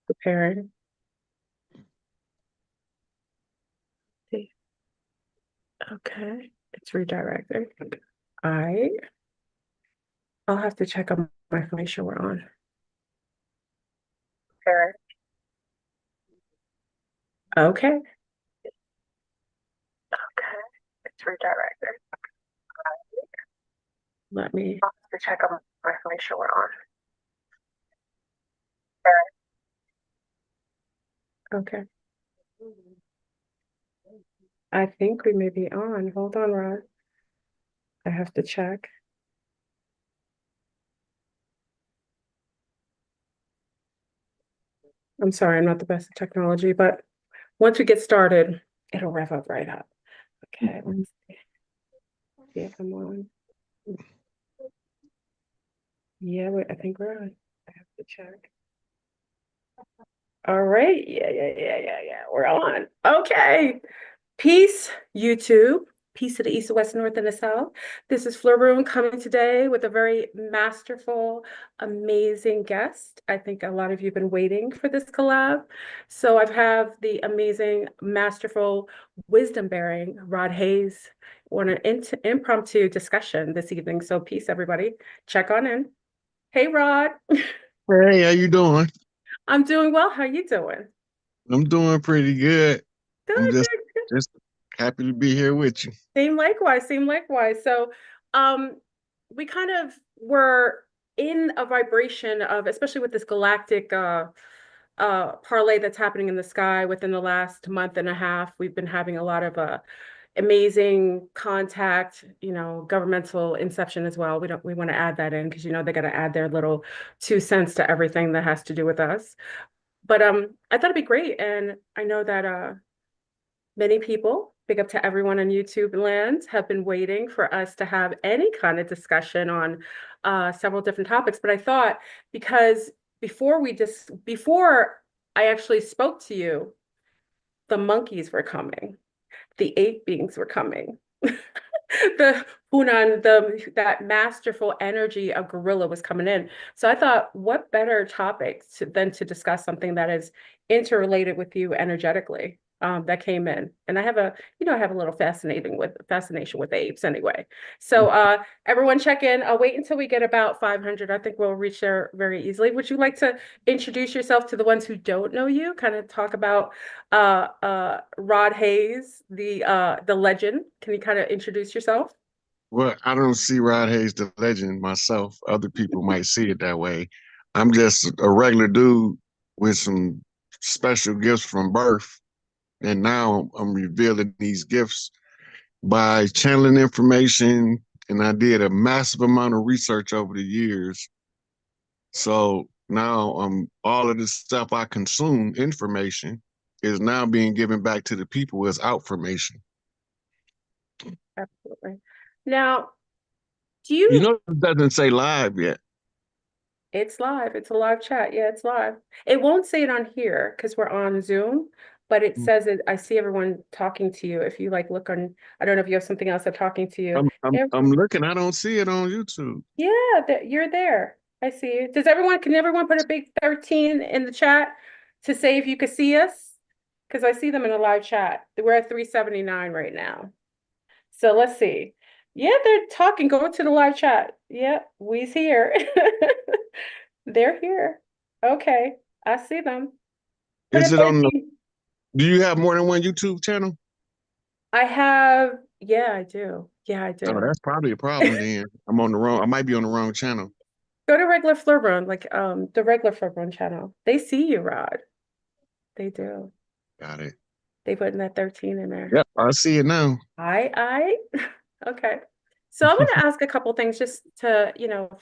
Preparing. Okay, it's redirected. I I'll have to check on my phone, make sure we're on. Preparing. Okay. Okay, it's redirected. Let me I'll have to check on my phone, make sure we're on. Okay. I think we may be on. Hold on, Rod. I have to check. I'm sorry, I'm not the best at technology, but once we get started, it'll rev up right up. Okay, let's see if I'm on. Yeah, wait, I think we're on. I have to check. All right. Yeah. We're on. Okay. Peace, YouTube. Peace to the east, the west, the north, and the south. This is FleurBrun coming today with a very masterful, amazing guest. I think a lot of you have been waiting for this collab. So I have the amazing, masterful, wisdom-bearing Rod Hayes on an impromptu discussion this evening. So peace, everybody. Check on in. Hey, Rod. Hey, how you doing? I'm doing well. How you doing? I'm doing pretty good. Good, I'm just good, good. just happy to be here with you. Same likewise, same likewise. So, we kind of were in a vibration of, especially with this galactic parlay that's happening in the sky within the last month and a half. We've been having a lot of amazing contact, governmental inception as well. We want to add that in because they got to add their little 2 cents to everything that has to do with us. But I thought it'd be great, and I know that many people, big up to everyone on YouTube land, have been waiting for us to have any kind of discussion on several different topics. But I thought because before I actually spoke to you, the monkeys were coming, the ape beings were coming. The Hunan, that masterful energy of gorilla was coming in. So I thought, what better topic than to discuss something that is interrelated with you energetically, that came in. And I have a little fascination with apes anyway. So everyone check in. I'll wait until we get about 500. I think we'll reach there very easily. Would you like to introduce yourself to the ones who don't know you? Kind of talk about Rod Hayes, the legend. Can you kind of introduce yourself? Well, I don't see Rod Hayes the legend myself. Other people might see it that way. I'm just a regular dude with some special gifts from birth. And now I'm revealing these gifts by channeling information. And I did a massive amount of research over the years. So now all of this stuff I consume, information, is now being given back to the people as outformation. Absolutely. Now, do You you, know, it doesn't say live yet. it's live. It's a live chat. Yeah, it's live. It won't say it on here because we're on Zoom, but it says it. I see everyone talking to you. If you like look on, I don't know if you have something else they're talking to you. I'm looking. I don't see it on YouTube. Yeah, you're there. I see you. Can everyone put a big 13 in the chat to say if you could see us? Because I see them in a live chat. We're at 379 right now. So let's see. Yeah, they're talking. Go to the live chat. Yeah, we's here. They're here. Okay, I see them. Put a Is it on the? 13. Do you have more than one YouTube channel? I have, yeah, I do. Yeah, I Oh, do. that's probably a problem then. I'm on the wrong. I might be on the wrong channel. Go to regular FleurBrun, like the regular FleurBrun channel. They see you, Rod. They do. Got it. They putting that 13 in there. Yep, I see it now. I okay. So I'm gonna ask a couple things just to,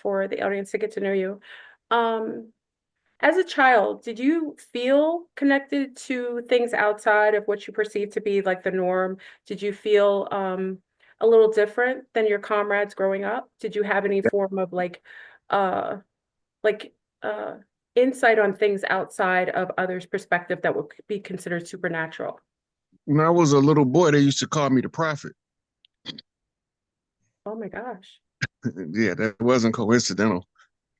for the audience to get to know you. Um, as a child, did you feel connected to things outside of what you perceive to be like the norm? Did you feel a little different than your comrades growing up? Did you have any form of uh like uh insight on things outside of others' perspective that would be considered supernatural? When I was a little boy, they used to call me the prophet. Oh my gosh. Yeah, that wasn't coincidental.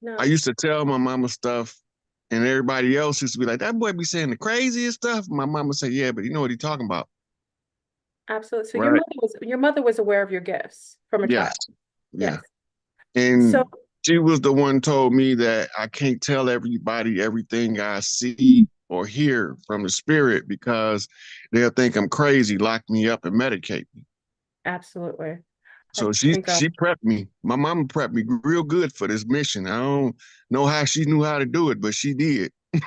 I No. used to tell my mama stuff And everybody else used to be like, that boy be saying the craziest stuff. My mama said, yeah, but you know what he talking about, Absolutely. So right? your mother was aware of your gifts from a Yes. child. Yeah. Yes. So And she was the one told me that I can't tell everybody everything I see or hear from the spirit because they'll think I'm crazy, lock me up and medicate me. absolutely. I So she think she prepped me. My mama prepped me real good for this mission. I don't know how she knew how to do it, but she did. do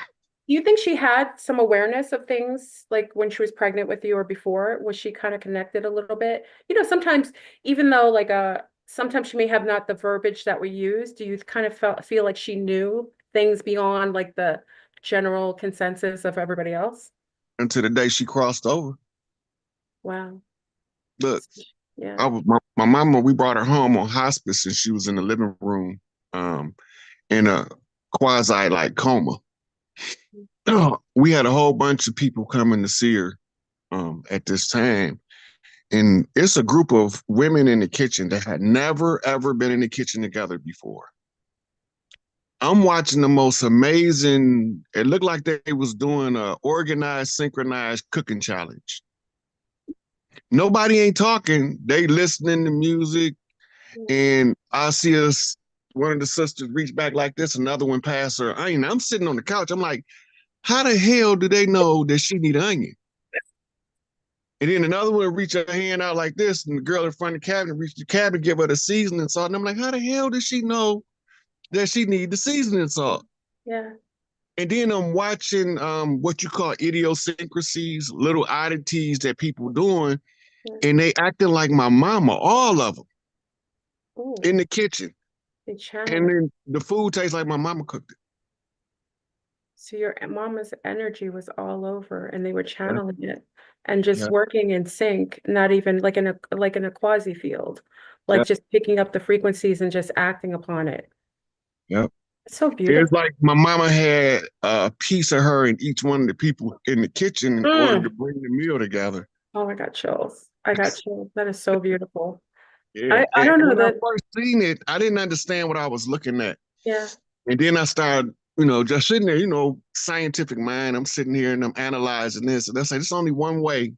you think she had some awareness of things like when she was pregnant with you or before? Was she kind of connected a little bit? Sometimes even though sometimes she may have not the verbiage that we use, do you kind of feel like she knew things beyond like the general consensus of everybody else? Until the day she crossed over. Wow. Look, Yeah. my mama, we brought her home on hospice and she was in the living room um, in a quasi like coma. We had a whole bunch of people coming to see her at this time. And it's a group of women in the kitchen that had never, ever been in the kitchen together before. I'm watching the most amazing, it looked like they was doing a organized, synchronized cooking challenge. Nobody ain't talking. They listening to music. And I see us, one of the sisters reach back like this, another one pass her onion. I'm sitting on the couch. I'm like, how the hell do they know that she need onion? And then another one reach her hand out like this, and the girl in front of the cabinet reached the cabinet, give her the seasoning salt. And I'm like, how the hell does she know that she need the seasoning salt? Yeah. And then I'm watching what you call idiosyncrasies, little oddities that people doing, Yeah. and they acting like my mama, all of them Oh, in the kitchen. they channel And it. then the food tastes like my mama cooked it. So your mama's energy was all over and they were Yeah, channeling it and just yeah, working in sync, not even like in a quasi field, yeah, like just picking up the frequencies and just acting upon it. yeah. It's so It's beautiful. like my mama had a piece of her in each one of the people in the kitchen in order to Mm. bring the meal together. Oh, I got chills. I got chills. That is so beautiful. Yeah. I And don't know when I that. first seen it, I didn't understand what I was looking at. Yeah, And then I started, just sitting there, scientific mind. I'm sitting here and I'm analyzing this. And I say, there's only one way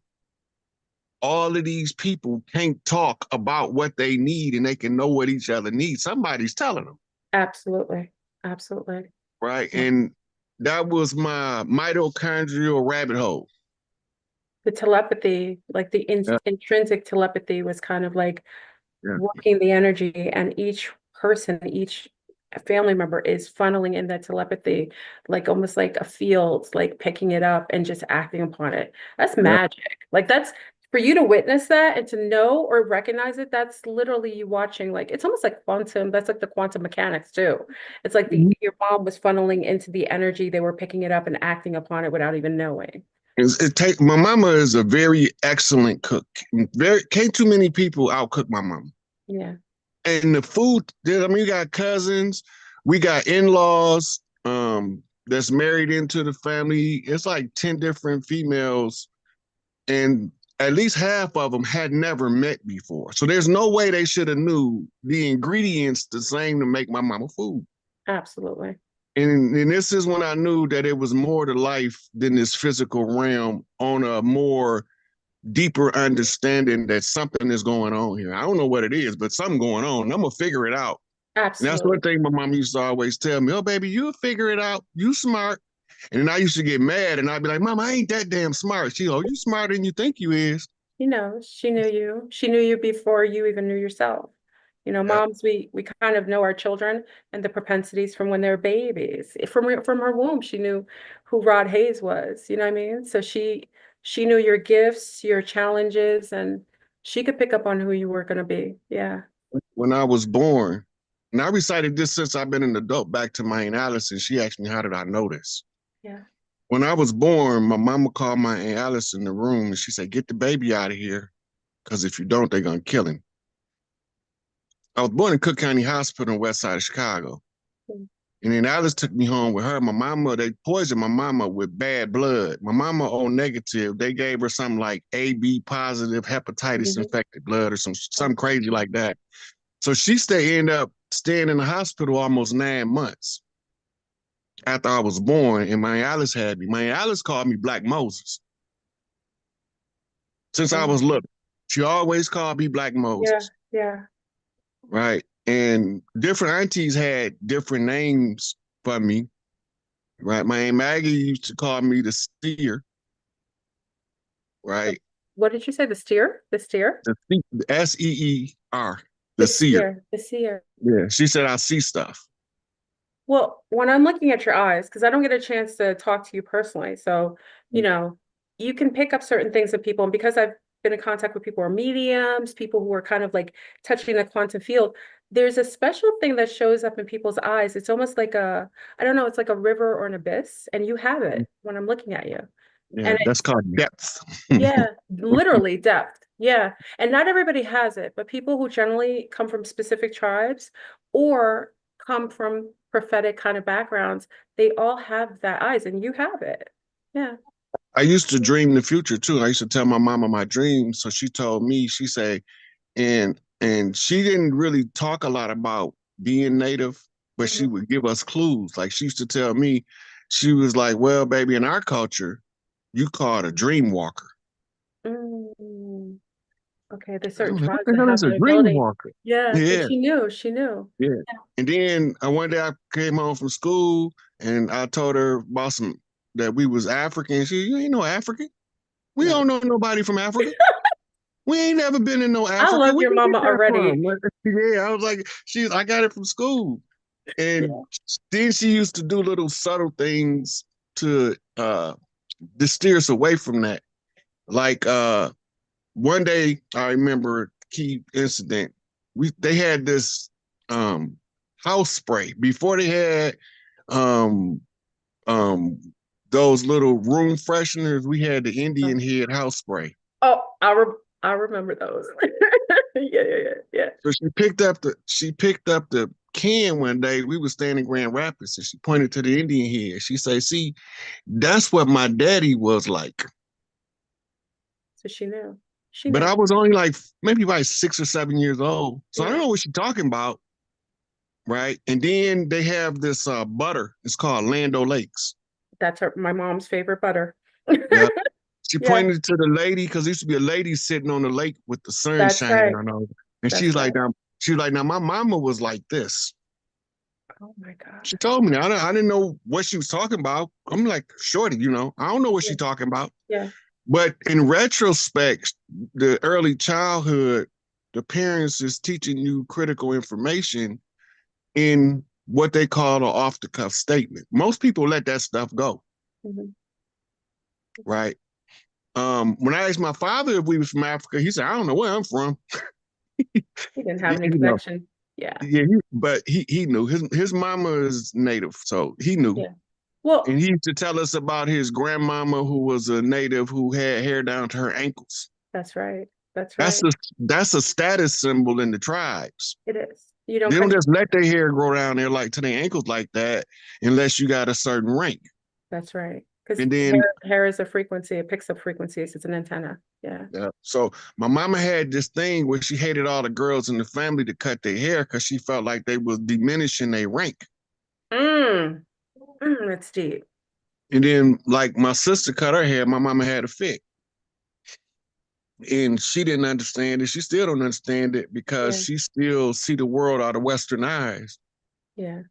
all of these people can't talk about what they need and they can know what each other needs. Somebody's telling them, absolutely. Absolutely. right? Yeah. And that was my mitochondrial rabbit hole. The telepathy, like the Yeah, intrinsic telepathy was kind of like yeah, working the energy, and each person, each family member is funneling in that telepathy, like almost like a field, like picking it up and just acting upon it. That's yeah. magic. Like that's for you to witness that and to know or recognize it, that's literally you watching, like it's almost like quantum, that's like the quantum mechanics too. It's like the Mhm. your mom was funneling into the energy, they were picking it up and acting upon it without even knowing. My mama is a very excellent cook. Very can't too many people outcook my mama. Yeah. And the food, I mean, we got cousins, we got in-laws, that's married into the family. It's like 10 different females, and at least half of them had never met before. So there's no way they should have knew the ingredients the same to make my mama food. Absolutely. And this is when I knew that it was more to life than this physical realm on a more deeper understanding that something is going on here. I don't know what it is, but something going on. I'm gonna figure it out. And that's one Absolutely. thing my mom used to always tell me, oh, baby, you'll figure it out. You smart. And then I used to get mad and I'd be like, Mom, I ain't that damn smart. She, oh, you smarter than you think you is. She knew you. She knew you before you even knew yourself. Yep. Moms, we kind of know our children and the propensities from when they're babies. From her womb, she knew who Rod Hayes was. You know what I mean? So she knew your gifts, your challenges, and she could pick up on who you were going to be. Yeah. When I was born, and I recited this since I've been an adult back to my Aunt Alice, and she asked me, how did I know this? Yeah. When I was born, my mama called my Aunt Alice in the room and she said, get the baby out of here, because if you don't, they're going to kill him. I was born in Cook County Hospital in the west side of Chicago. Mm. And then Alice took me home with her. My mama, they poisoned my mama with bad blood. My mama O negative. They gave her something like AB positive hepatitis Mhm. infected blood or some crazy like that. So she ended up staying in the hospital almost 9 months. after I was born, and my Alice had me. My Alice called me Black Moses since I was Mm, little. She always called me Black yeah, Moses, yeah. right? And different aunties had different names for me, right? My Aunt Maggie used to call me the Seer, right? What did you say? The steer? The steer? The Seer, The the Seer. seer. The seer. Yeah, she said I see stuff. Well, when I'm looking at your eyes, because I don't get a chance to talk to you personally, so you can pick up certain things of people, and because I've been in contact with people who are mediums, people who are kind of like touching the quantum field, there's a special thing that shows up in people's eyes. It's almost like I don't know, it's like a river or an abyss, and you have it when I'm looking at you. Yeah, And that's called depth. yeah, literally depth. Yeah. And not everybody has it, but people who generally come from specific tribes or come from prophetic kind of backgrounds, they all have that eyes, and you have it. Yeah. I used to dream the future too. I used to tell my mama my dreams. So she told me, she said, and she didn't really talk a lot about being native, but she Mhm. would give us clues. Like she used to tell me, she was like, well, baby, in our culture, you call it a dream walker. Mm. Okay, there's certain I'm like, what tribes the that hell have is a that dream ability. walker? Yeah, and Yeah, she knew, she knew. yeah. And then one day I came home from school and I told her about some that we was African. She, you ain't no African. We No. don't know nobody from Africa. We ain't never been in no I Africa. love Where your you get mama that already. from? Like, yeah, I was like, I got it from school. And Yeah. then she used to do little subtle things to steer us away from that. Like one day I remember a key incident. They had this um house spray before they had um um those little room fresheners. We had the Indian head house spray. Oh, I remember those. Yeah, yeah, yeah, yeah. So she picked up the can one day. We were standing in Grand Rapids, and she pointed to the Indian head. She said, "See, that's what my daddy was like." So she knew. She But I knew. was only like maybe like 6 or 7 years old, so I don't Yeah. know what she's talking about, right? And then they have this butter. It's called Lando Lakes. That's my mom's favorite butter. Yeah. She Yeah, pointed to the lady because there used to be a lady sitting on the lake with the sun that's shining right. on her, and That's right. she's like, now my mama was like this. Oh my God. She told me. I didn't know what she was talking about. I'm like, shorty, I don't know what Yeah, she's talking about. yeah. But in retrospect, the early childhood, the parents is teaching you critical information in what they call an off the cuff statement. Most people let that stuff go, Mhm. right? When I asked my father if we was from Africa, he said, I don't know where I'm from. He didn't have you any know, connection. Yeah, yeah, but he knew his mama is native, so he knew. yeah. Well, And he used to tell us about his grandmama who was a native who had hair down to her ankles. that's right. That's That's right. a that's a status symbol in the tribes. It is. You don't They don't cut your, just let their hair grow down there like to their ankles like that unless you got a certain rank. that's right. Because And then hair is a frequency. It picks up frequencies. It's an antenna. Yeah. so my mama had this thing where she hated all the girls in the family to cut their hair because she felt like they was diminishing their rank. Mm, that's deep. And then like my sister cut her hair, my mama had a fit. And she didn't understand it. She still don't understand it because Yeah, she still see the world out of Western eyes. yeah.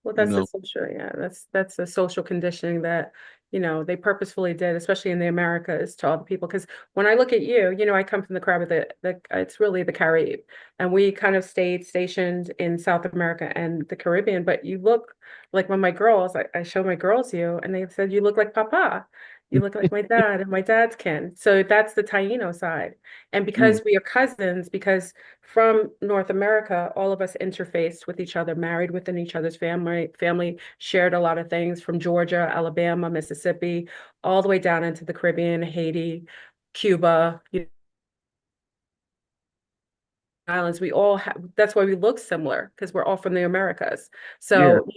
Well, You that's a know, social, yeah, that's a social conditioning that, they purposefully did, especially in the Americas to all the people. Because when I look at you, I come from the Caribbean, it's really the Caribe, and we kind of stayed stationed in South America and the Caribbean. But you look like when my girls, I show my girls you, and they said you look like Papa. You look like my dad and my dad's kin. So that's the Taino side. And mm, because we are cousins, because from North America, all of us interfaced with each other, married within each other's family shared a lot of things from Georgia, Alabama, Mississippi, all the way down into the Caribbean, Haiti, Cuba, islands. We all have, that's why we look similar, because we're all from the Americas. yeah, So,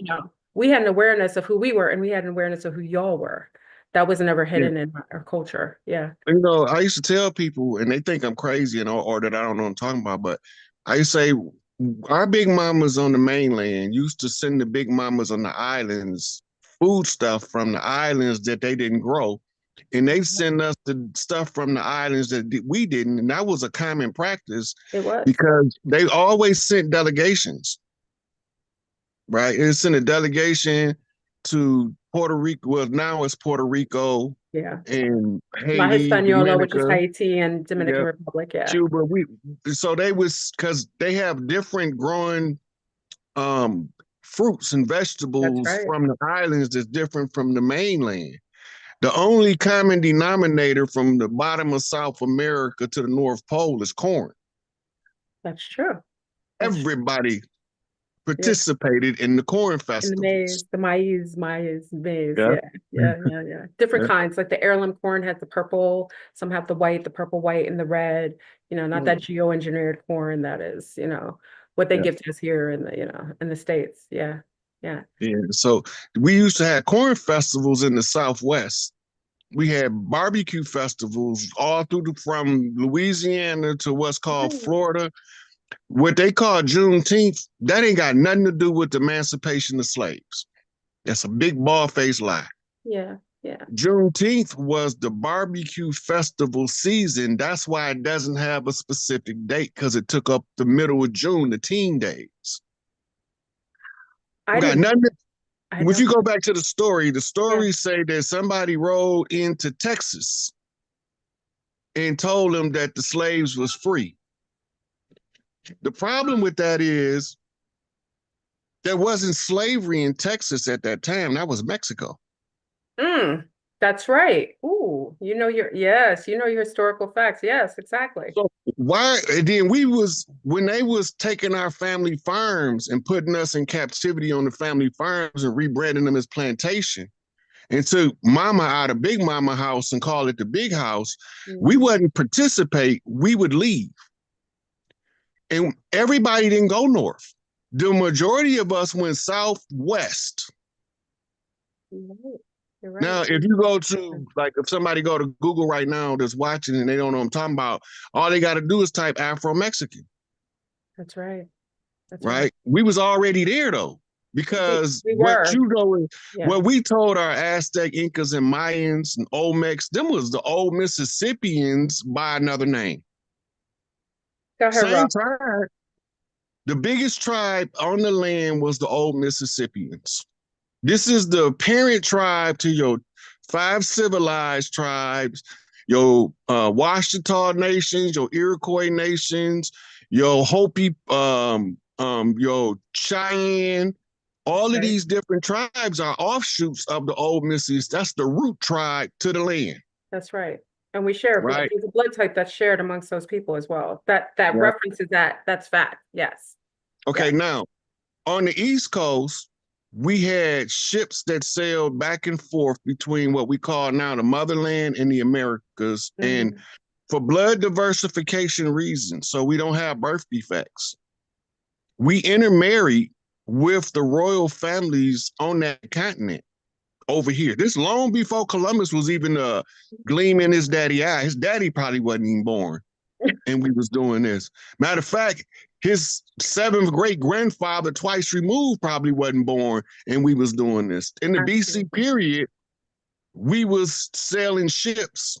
we had an awareness of who we were, and we had an awareness of who y'all were. That was never yeah. hidden in our culture. Yeah. I used to tell people, and they think I'm crazy or that I don't know what I'm talking about, but I used to say our big mamas on the mainland used to send the big mamas on the islands food stuff from the islands that they didn't grow. And they send us the stuff from the islands that we didn't. And that was a common practice It was. because they always sent delegations, right? It sent a delegation to Puerto Rico. Well, now it's Puerto Rico Yeah. and La Haiti, Hispaniola, which is Dominica, Haiti and Dominican yeah, Republic. Yeah. Cuba. So they was because they have different growing fruits and That's vegetables right. from the islands that's different from the mainland. The only common denominator from the bottom of South America to the North Pole is corn. That's true. That's true. Everybody Yeah. participated in the corn In the festivals. maize, maize. Yeah. Yeah. Different Yeah. kinds. Like the heirloom corn has the purple, some have the white, the purple, white, and the red. Not that geoengineered corn that is, what they Yeah. give to us here in the States. Yeah. Yeah. Yeah. So we used to have corn festivals in the Southwest. We had barbecue festivals all through from Louisiana to what's called Mm. Florida. What they call Juneteenth, that ain't got nothing to do with the emancipation of slaves. That's a big bald-faced lie. Yeah. Yeah. Juneteenth was the barbecue festival season. That's why it doesn't have a specific date because it took up the middle of June, the teen days. I Got didn't, nothing. I If know. you go back to the Yeah. stories say that somebody rode into Texas and told them that the slaves was free. The problem with that is there wasn't slavery in Texas at that time. That was Mexico. Mm, that's right. Ooh, your historical facts. Yes, exactly. So why? And then when they was taking our family farms and putting us in captivity on the family farms and rebranding them as plantation and took mama out of big mama house and call it the big house, we Mhm. wouldn't participate. We would leave. And everybody didn't go north. The majority of us went southwest. You're right. You're Now, right. if you go to, like, if somebody go to Google right now that's watching and they don't know what I'm talking about, all they got to do is type Afro-Mexican, That's right. That's right. right? We was already there, though, We because we were. Yeah. what we told our Aztec, Incas, and Mayans and Olmecs, them was the old Mississippians by another name. Go ahead, Same Rob. tribe. The biggest tribe on the land was the old Mississippians. This is the parent tribe to your 5 civilized tribes, your Washita nations, your Iroquois nations, your Hopi, your Cheyenne. All of Right. these different tribes are offshoots of the old Mississippi. That's the root tribe to the land, That's right. And we share blood. right? There's a blood type that's shared amongst those people as well. That Yeah. references that. That's fact. Yes. Okay, Yeah. now on the East Coast, we had ships that sailed back and forth between what we call now the motherland and the Americas. And Mhm. for blood diversification reasons, so we don't have birth defects, we intermarried with the royal families on that continent over here. This long before Columbus was even a gleam in his daddy eye. His daddy probably wasn't even born. And we was doing this. Matter of fact, his 7th great grandfather, twice removed, probably wasn't born, and we was doing this. In the BC Absolutely. period, we was sailing ships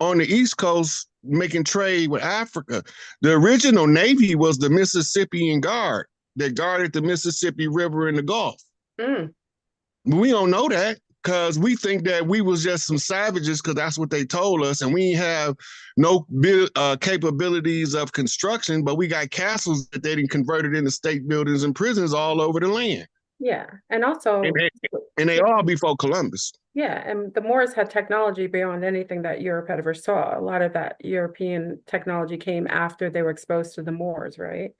on the East Coast, making trade with Africa. The original Navy was the Mississippian Guard that guarded the Mississippi River in the Gulf. Mm, We don't know that because we think that we was just some savages because that's what they told us, and we have no capabilities of construction, but we got castles that they didn't converted into state buildings and prisons all over the land, yeah. And and also, and they all before Columbus. yeah, and the Moors had technology beyond anything that Europe had ever saw. A lot of that European technology came after they were exposed to the Moors, right?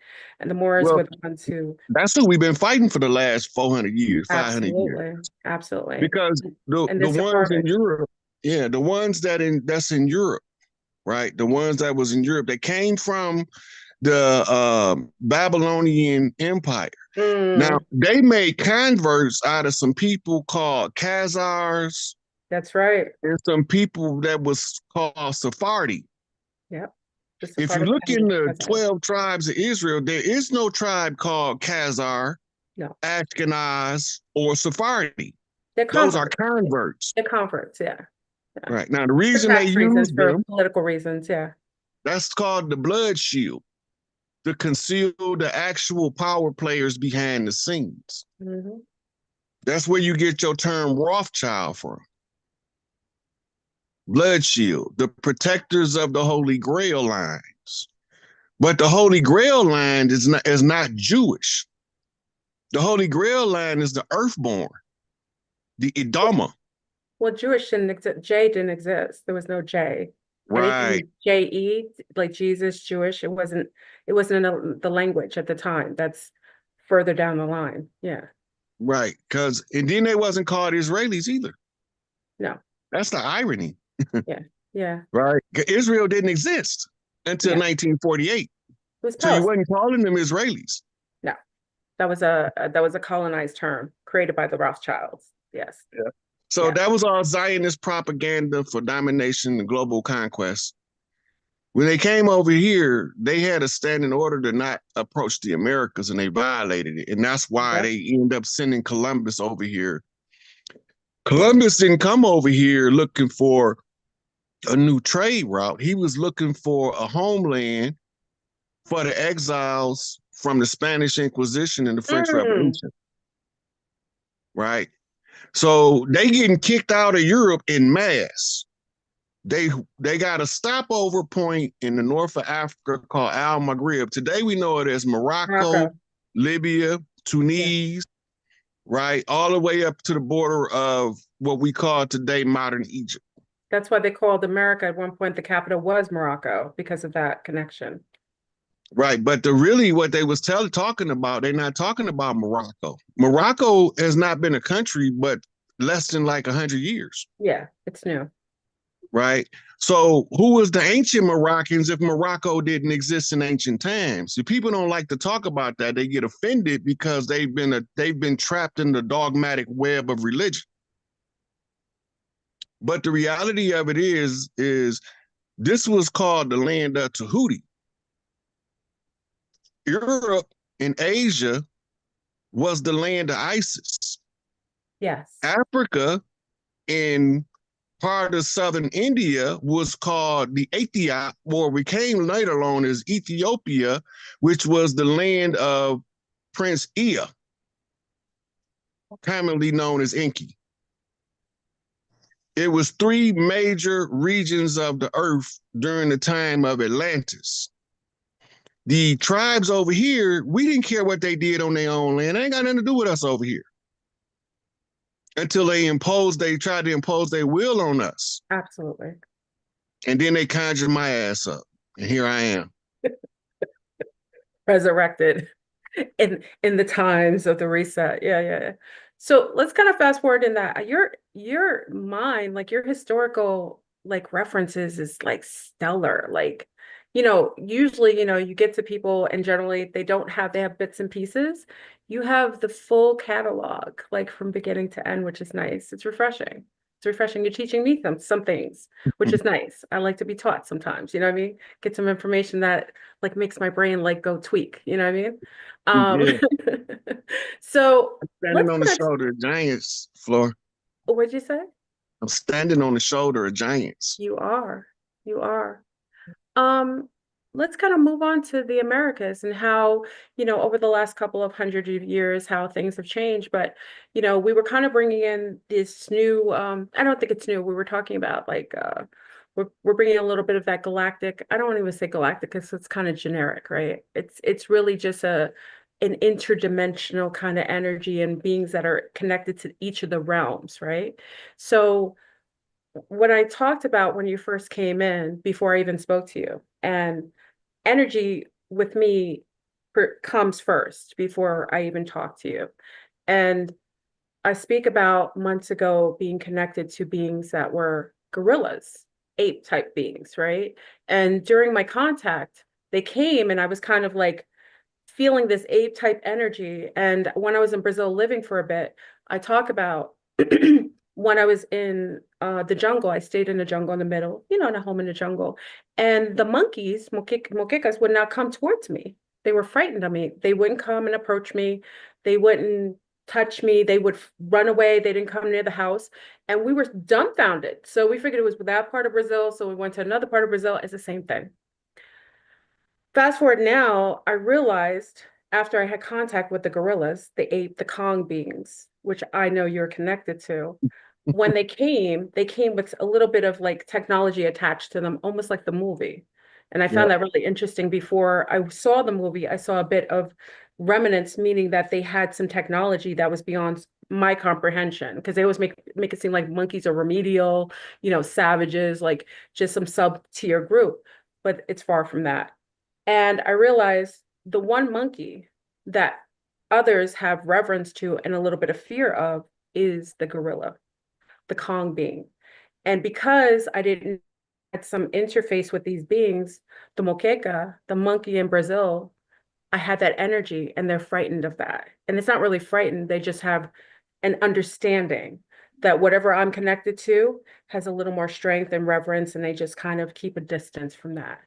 And the Moors Well, were the ones who that's who we've been fighting for the last 400 years, 500 years, absolutely, absolutely. because the And the they ones in separated. Europe, yeah, the ones that's in Europe, right? The ones that was in Europe that came from the Babylonian Empire. Now, Mm, they made converts out of some people called Khazars that's right. and some people that was called Sephardi. Yep. The If you Sephardic look and in the Khazars. 12 tribes of Israel, there is no tribe called Khazar, No. Ashkenaz, or Sephardi. They're Those are converts. converts. They're converts, yeah. Yeah. Right. Now, the For reason they tax use reasons, for them, political reasons, yeah. that's called the blood shield to conceal the actual power players behind the scenes. Hmm. That's where you get your term Rothschild from. Blood shield, the protectors of the Holy Grail lines. But the Holy Grail line is not Jewish. The Holy Grail line is the Earthborn, the Idama. Well, Jewish didn't exist. J didn't exist. There was no J. Right, Anything J-E, like Jesus, Jewish, it wasn't in the language at the time. That's further down the line. Yeah. right. And then they wasn't called Israelis either. No. That's the irony, Yeah. Yeah. right? Israel didn't exist until Yeah. It 1948. was So you Palestine. wasn't calling them Israelis. No. That was a colonized term created by the Rothschilds. Yes. Yeah. So Yeah. that was all Zionist propaganda for domination and global conquest. When they came over here, they had a standing order to not approach the Americas, and they violated it. And that's why Yep. they end up sending Columbus over here. Columbus didn't come over here looking for a new trade route. He was looking for a homeland for the exiles from the Spanish Inquisition and the French Mm, Revolution, right? So they getting kicked out of Europe in mass. They they got a stopover point in the north of Africa called Al Maghrib. Today we know it as Morocco, Morocco. Libya, Yeah. Tunis, right? All the way up to the border of what we call today modern Egypt. That's why they called America at one point the capital was Morocco because of that connection. Right, but really what they was talking about, they're not talking about Morocco. Morocco has not been a country but less than like 100 years, Yeah, it's new. right? So who was the ancient Moroccans if Morocco didn't exist in ancient times? If people don't like to talk about that, they get offended because they've been trapped in the dogmatic web of religion. But the reality of it is this was called the land of Tahuti. Europe and Asia was the land of Isis. Yes. Africa and part of southern India was called the Ethiop, or became later known as Ethiopia, which was the land of Prince Ea, commonly known as Enki. It was three major regions of the earth during the time of Atlantis. The tribes over here, we didn't care what they did on their own land. They ain't got nothing to do with us over here until they tried to impose their will on us. Absolutely. And then they conjured my ass up. And here I am. Resurrected in the times of the reset. Yeah, yeah, yeah. So let's kind of fast forward in that. Your mind, like your historical like references is like stellar. Like, usually, you get to people and generally they have bits and pieces. You have the full catalog, like from beginning to end, which is nice. It's refreshing. It's refreshing. You're teaching me some things, which is nice. I like to be taught sometimes, you know what I mean? Get some information that like makes my brain like go tweak, you know what I mean? Yeah. So I'm standing let's on the kind of, shoulder of giants, Floor. what'd you say? I'm standing on the shoulder of giants. You are. You are. Um, let's kind of move on to the Americas and how, over the last couple of hundred of years, how things have changed. But, we were kind of bringing in this new, I don't think it's new. We were talking about like, we're bringing a little bit of that galactic. I don't want to even say galactic because it's kind of generic, right? It's really just an interdimensional kind of energy and beings that are connected to each of the realms, right? So when I talked about when you first came in, before I even spoke to you, and energy with me comes first before I even talk to you. And I speak about months ago being connected to beings that were gorillas, ape type beings, right? And during my contact, they came and I was kind of like feeling this ape type energy. And when I was in Brazil living for a bit, I talk about when I was in the jungle, I stayed in the jungle in the middle, in a home in the jungle. And the monkeys, moquecas, would not come towards me. They were frightened of me. They wouldn't come and approach me. They wouldn't. touch me. They would run away. They didn't come near the house. And we were dumbfounded. So we figured it was that part of Brazil. So we went to another part of Brazil. It's the same thing. Fast forward now, I realized after I had contact with the gorillas, the ape, the Kong beings, which I know you're connected to, when they came with a little bit of like technology attached to them, almost like the movie. And I Yeah. found that really interesting. Before I saw the movie, I saw a bit of remnants, meaning that they had some technology that was beyond my comprehension, because they always make it seem like monkeys are remedial, savages, like just some sub-tier group, but it's far from that. And I realized the one monkey that others have reverence to and a little bit of fear of is the gorilla, the Kong being. And because I didn't had some interface with these beings, the moqueca, the monkey in Brazil, I had that energy and they're frightened of that. And it's not really frightened, they just have an understanding that whatever I'm connected to has a little more strength and reverence, and they just kind of keep a distance from that.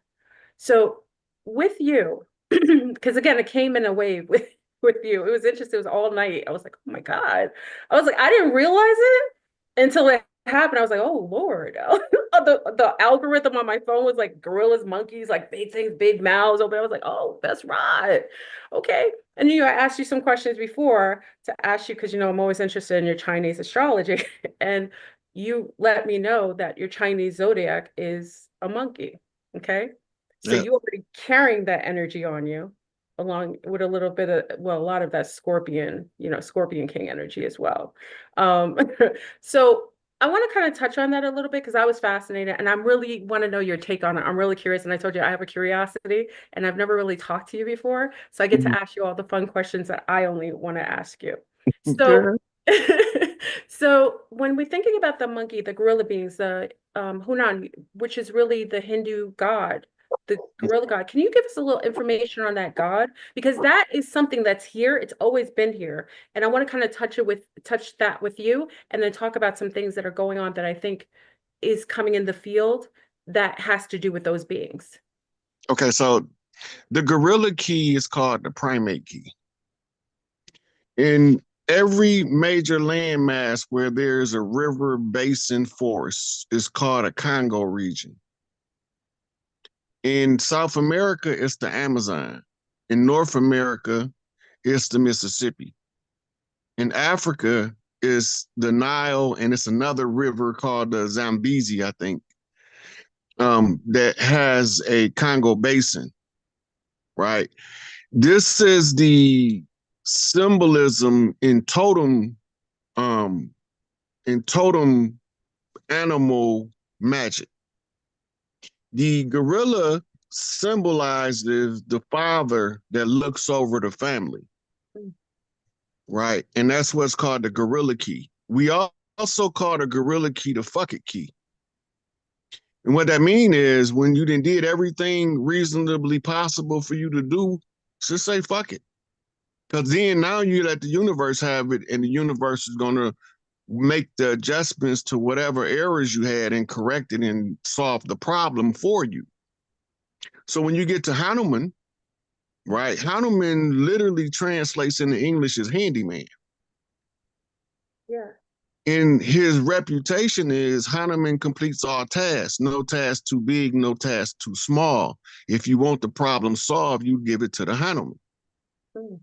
So with you, because again, it came in a wave with you. It was interesting. It was all night. I was like, oh my God. I was like, I didn't realize it until it happened. I was like, oh Lord. The algorithm on my phone was like gorillas, monkeys, like big things, big mouths over there. I was like, oh, that's right. Okay. And I asked you some questions before to ask you because I'm always interested in your Chinese astrology. And you let me know that your Chinese zodiac is a monkey. Okay. So Yeah. you already carrying that energy on you, along with a little bit of, well, a lot of that Scorpion, Scorpion King energy as well. Um, so I want to kind of touch on that a little bit because I was fascinated and I really want to know your take on it. I'm really curious. And I told you I have a curiosity and I've never really talked to you before. So I get to ask you all the fun questions that I only want to ask you. So, Okay. so when we're thinking about the monkey, the gorilla beings, the Hunan, which is really the Hindu god, the gorilla god. Can you give us a little information on that god? Because that is something that's here. It's always been here. And I want to kind of touch that with you and then talk about some things that are going on that I think is coming in the field that has to do with those beings. Okay, so the gorilla key is called the primate key. In every major landmass where there's a river basin forest, it's called a Congo region. In South America, it's the Amazon. In North America, it's the Mississippi. In Africa, it's the Nile, and it's another river called the Zambezi, I think, that has a Congo basin, right? This is the symbolism um, in totem animal magic. The gorilla symbolizes the father that looks over the family, right? And that's what's called the gorilla key. We also call the gorilla key the fuck it key. And what that means is when you did everything reasonably possible for you to do, just say fuck it. Because then now you let the universe have it, and the universe is going to make the adjustments to whatever errors you had and correct it and solve the problem for you. So when you get to Hanuman, right, Hanuman literally translates into English as handyman. Yeah. And his reputation is Hanuman completes all tasks, no task too big, no task too small. If you want the problem solved, you give it to the Hanuman, Mm.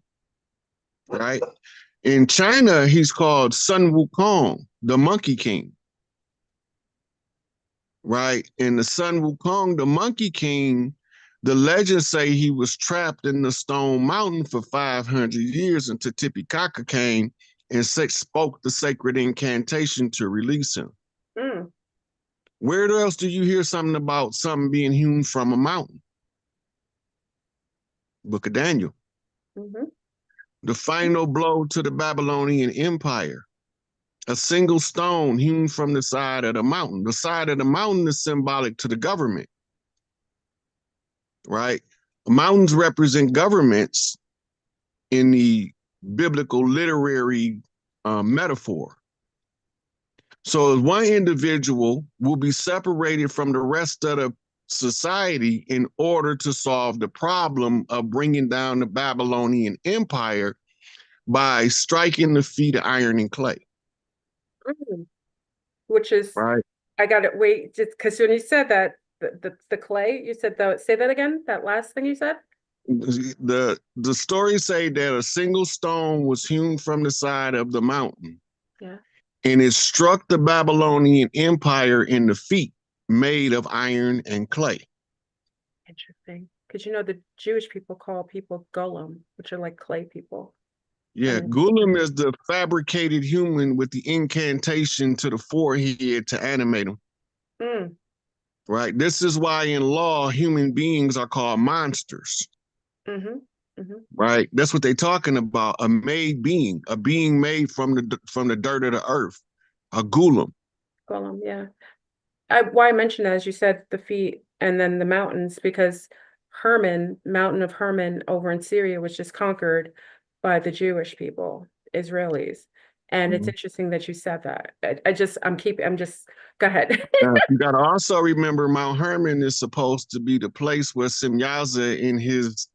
right? In China, he's called Sun Wukong, the Monkey King, right? And the Sun Wukong, the Monkey King, the legends say he was trapped in the Stone Mountain for 500 years until Titicaca came and spoke the sacred incantation to release him. Mm. Where else do you hear something about something being hewn from a mountain? Book of Daniel. Mm-hmm. The final blow to the Babylonian Empire. A single stone hewn from the side of the mountain. The side of the mountain is symbolic to the government, right? Mountains represent governments in the biblical literary metaphor. So one individual will be separated from the rest of the society in order to solve the problem of bringing down the Babylonian Empire by striking the feet of iron and clay. Mm. Which is, Right. I got it. Wait, just because when you said that, the clay, you said say that again, that last thing you said? The stories say that a single stone was hewn from the side of the mountain, Yeah, and it struck the Babylonian Empire in the feet, made of iron and clay. interesting. Because the Jewish people call people golem, which are like clay people. Yeah, And Gulam is the fabricated human with the incantation to the forehead to animate him. mm, Right. This is why in law human beings are called monsters. mm-hmm, mm-hmm. Right. That's what they're talking about. A made being, a being made from the dirt of the earth, a Gulam. Golem, yeah. Why I mentioned that, as you said, the feet and then the mountains, because Mountain of Hermon over in Syria was just conquered by the Jewish people, Israelis. And it's Mhm. interesting that you said that. I'm just, go ahead. You got to also remember Mount Hermon is supposed to be the place where Semyaza and his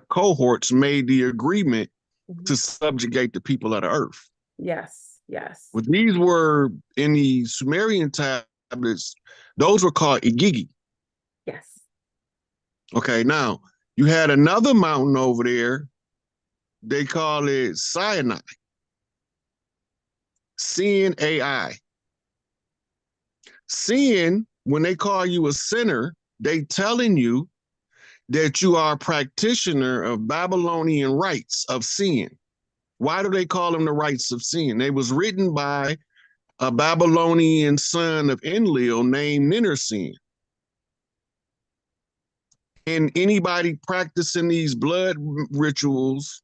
cohorts made the agreement Mhm. to subjugate the people of the earth. Yes, yes, Well, these were in the Sumerian tablets, those were called Igigi. yes. Okay, now you had another mountain over there, they call it Sinai, seeing AI. Seeing, when they call you a sinner, they telling you that you are a practitioner of Babylonian rites of seeing. Why do they call them the rites of seeing? They was written by a Babylonian son of Enlil named Ninursin. And anybody practicing these blood rituals,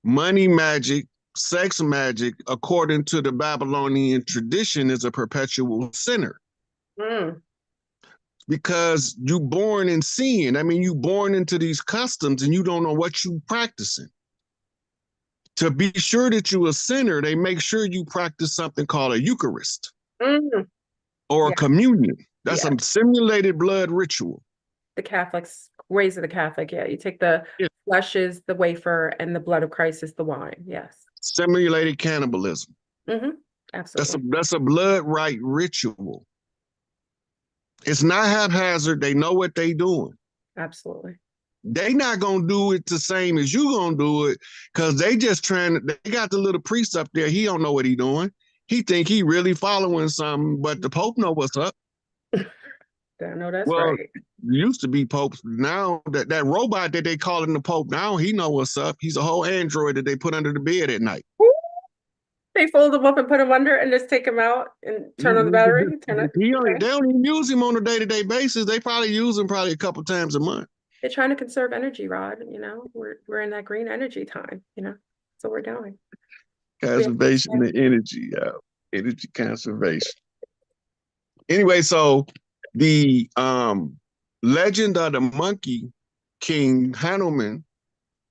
money magic, sex magic, according to the Babylonian tradition, is a perpetual sinner. Mm, Because you born in sin. I mean, you born into these customs and you don't know what you practicing. To be sure that you a sinner, they make sure you practice something called a Eucharist mm. or a Yeah, communion. That's yeah. a simulated blood ritual. The Catholics, ways of the Catholic, yeah. You take the Yeah. flesh is the wafer and the blood of Christ is the wine. Yes. Simulated cannibalism. Mm-hmm. That's a Absolutely. that's a blood right ritual. It's not haphazard. They know what they doing. Absolutely. They not gonna do it the same as you gonna do it, because they just trying to, they got the little priest up there, he don't know what he doing. He think he really following something, but the Pope know what's up. I know that's Well, right. used to be popes. Now that robot that they calling the Pope, now he know what's up. He's a whole android that they put under the bed at night. They fold them up and put them under and just take them out and turn on the battery. Turn it. They Okay. don't even use him on a day-to-day basis. They probably use him probably a couple times a month. They're trying to conserve energy, Rod. We're in that green energy time. That's what we're doing. We have to Conservation expand. of energy, energy conservation. Anyway, so the legend of the monkey king Hanuman,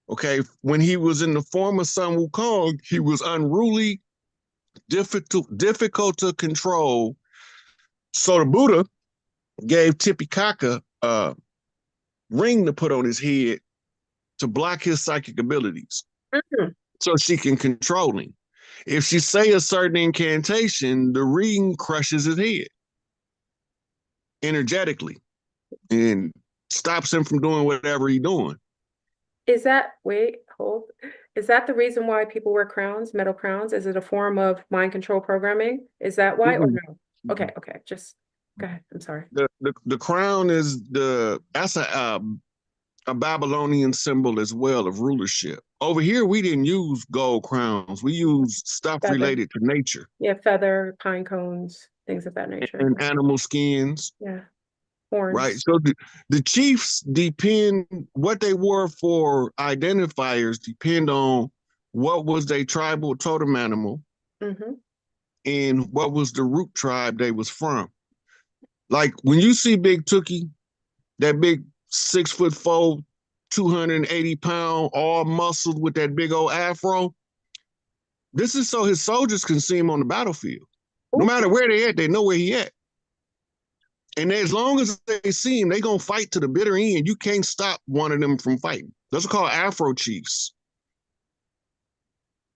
okay, when he was in the form of Sun Wukong, he was unruly, difficult to control. So the Buddha gave Tipikaka a ring to put on his head to block his psychic abilities, Mhm. so she can control him. If she say a certain incantation, the ring crushes his head energetically and stops him from doing whatever he's doing. Hold. Is that the reason why people wear crowns, metal crowns? Is it a form of mind control programming? Is that why or Mm-mm. no? Okay, okay. Just go ahead. I'm sorry. The crown is that's a Babylonian symbol as well of rulership. Over here, we didn't use gold crowns. We used stuff Feather. related to nature Yeah, feather, pine cones, things of that nature. and animal skins. Yeah. Right. Horns. So the chiefs depend, what they were for identifiers depend on what was their tribal totem animal Mm-hmm. and what was the root tribe they was from. Like when you see Big Tookie, that big 6'4", 280-pound, all muscled with that big old afro, this is so his soldiers can see him on the battlefield. No matter where they at, they know where he at. And as long as they see him, they gonna fight to the bitter end. You can't stop one of them from fighting. Those are called Afro chiefs.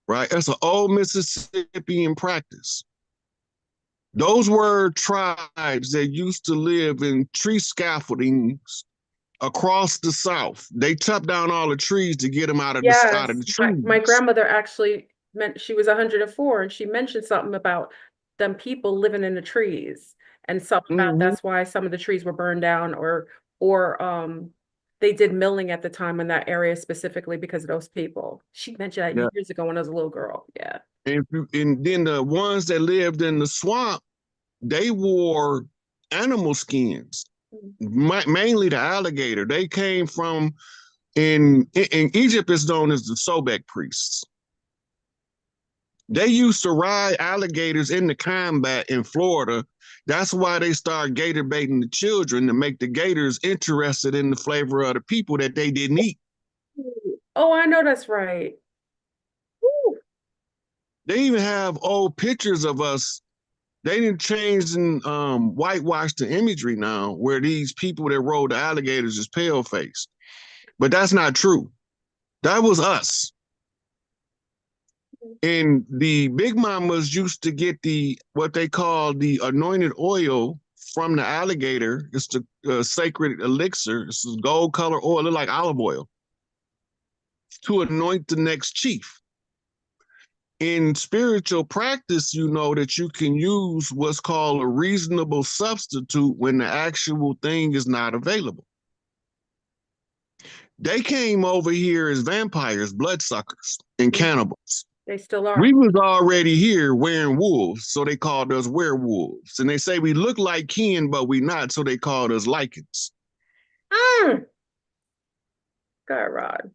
right? That's an old Mississippian practice. Those were tribes that used to live in tree scaffoldings across the South. They chopped down all the trees to get them out of Yes, the my trees. grandmother actually meant she was 104 and she mentioned something about them people living in the trees and something about Mm-hmm. that's why some of the trees were burned down or they did milling at the time in that area specifically because of those people. She mentioned that Yeah. years ago when I was a little girl. Yeah. And then the ones that lived in the swamp, they wore animal skins, mainly the alligator. They came from in Egypt is known as the Sobek priests. They used to ride alligators into combat in Florida. That's why they started gator baiting the children to make the gators interested in the flavor of the people that they didn't eat. Oh, I know that's right. Woo. They even have old pictures of us. They didn't change and whitewash the imagery now, where these people that rode the alligators is pale faced. But that's not true. That was us. And the big mamas used to get the what they call the anointed oil from the alligator. It's the sacred elixir. It's a gold color oil, look like olive oil, to anoint the next chief. In spiritual practice, you know that you can use what's called a reasonable substitute when the actual thing is not available. They came over here as vampires, bloodsuckers, and cannibals. They still are. We was already here wearing wolves, so they called us werewolves. And they say we look like kin, but we not, so they called us lichens. Mm. God, Rod.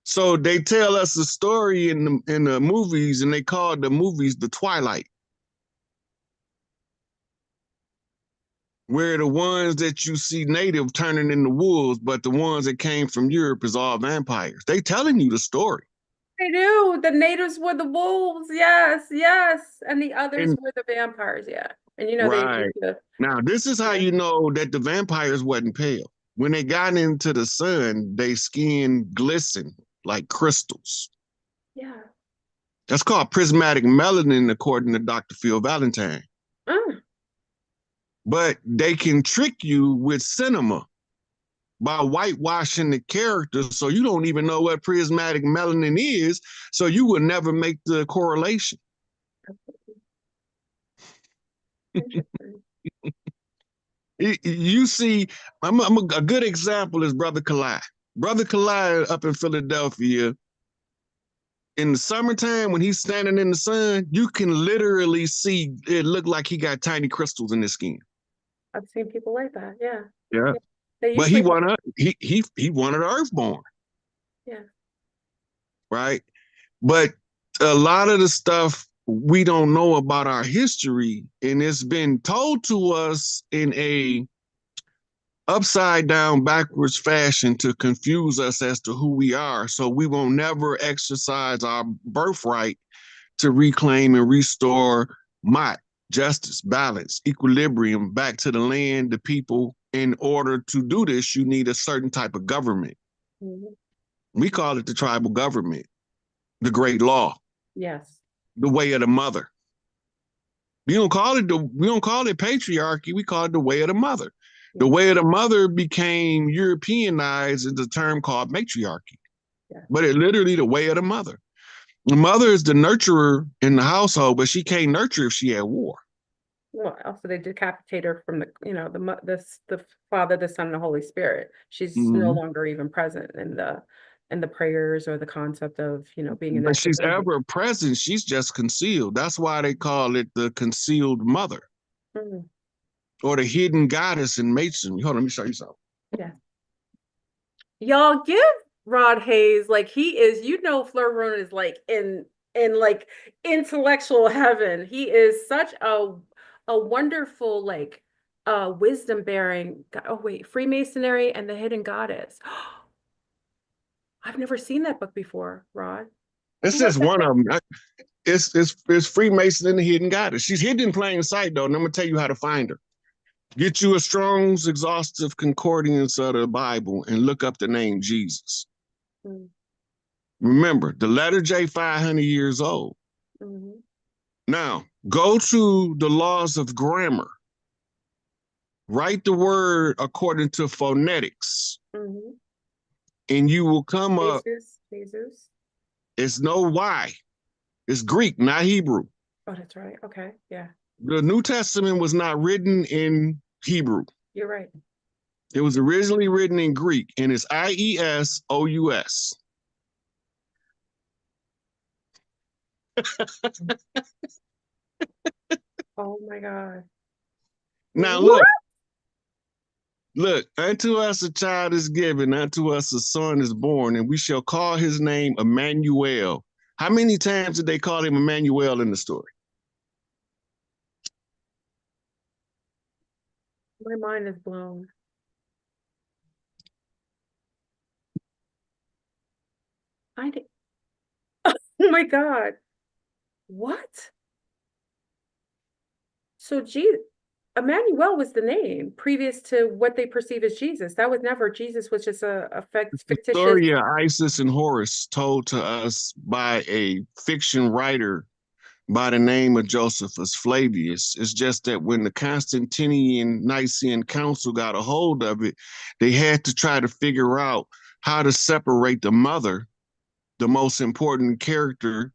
So they tell us a story in the movies, and they called the movies the Twilight, where the ones that you see native turning into wolves, but the ones that came from Europe is all vampires. They telling you the story. They do. The natives were the wolves. Yes, yes. And the others And were the vampires. Yeah. And they right used to, now, this is how yeah. you know that the vampires wasn't pale. When they got into the sun, they skin glistened like crystals. Yeah. That's called prismatic melanin, according to Dr. Phil Valentine. Mm. But they can trick you with cinema by whitewashing the characters so you don't even know what prismatic melanin is, so you will never make the correlation. Interesting. You see, a good example is Brother Kalai. Brother Kalai up in Philadelphia, in the summertime when he's standing in the sun, you can literally see it look like he got tiny crystals in his skin. I've seen people like that. Yeah. Yeah. Yeah. They But he usually, wanted he wanted Earthborn, yeah. right? But a lot of the stuff we don't know about our history, and it's been told to us in a upside down, backwards fashion to confuse us as to who we are. So we will never exercise our birthright to reclaim and restore might, justice, balance, equilibrium back to the land, the people. In order to do this, you need a certain type of government. Mhm. We call it the tribal government, the great law, Yes. the way of the mother. We don't call it patriarchy. We call it the way of the mother. The Yeah. way of the mother became Europeanized as a term called matriarchy, Yeah. but it literally the way of the mother. The mother is the nurturer in the household, but she can't nurture if she had war. Well, also they decapitate her from the Father, the Son, and the Holy Spirit. She's no Mm-hmm. longer even present in the prayers or the concept of, being in But that she's divinity. ever present. She's just concealed. That's why they call it the concealed mother Mm. or the hidden goddess in masonry. Hold on, let me show you something. Yeah. Y'all give Rod Hayes like he is, FleurBrun is like in like intellectual heaven. He is such a wonderful like wisdom bearing. Oh wait, Freemasonry and the Hidden Goddess. I've never seen that book before, Rod. It's Who wrote just that one book? of them. It's Freemason and the hidden goddess. She's hidden in plain sight though, and I'm gonna tell you how to find her. Get you a Strong's exhaustive concordance of the Bible and look up the name Jesus. Mm. Remember, the letter J 500 years old. Mm-hmm. Now, go to the laws of grammar. Write the word according to phonetics, Mm-hmm. and you will come up. Jesus. It's no Y. It's Greek, not Hebrew. Oh, that's right. Okay. Yeah. The New Testament was not written in Hebrew. You're right. It was originally written in Greek, and it's IESOUS. Oh my God. Now What? look, unto us a child is given, unto us a son is born, and we shall call his name Emmanuel. How many times did they call him Emmanuel in the story? My mind is blown. I did. Oh my God. What? So Emmanuel was the name previous to what they perceive as Jesus. That was never Jesus, was just a The fictitious. story of Isis and Horus told to us by a fiction writer by the name of Josephus Flavius. It's just that when the Constantinian Nicene Council got a hold of it, they had to try to figure out how to separate the mother, the most important character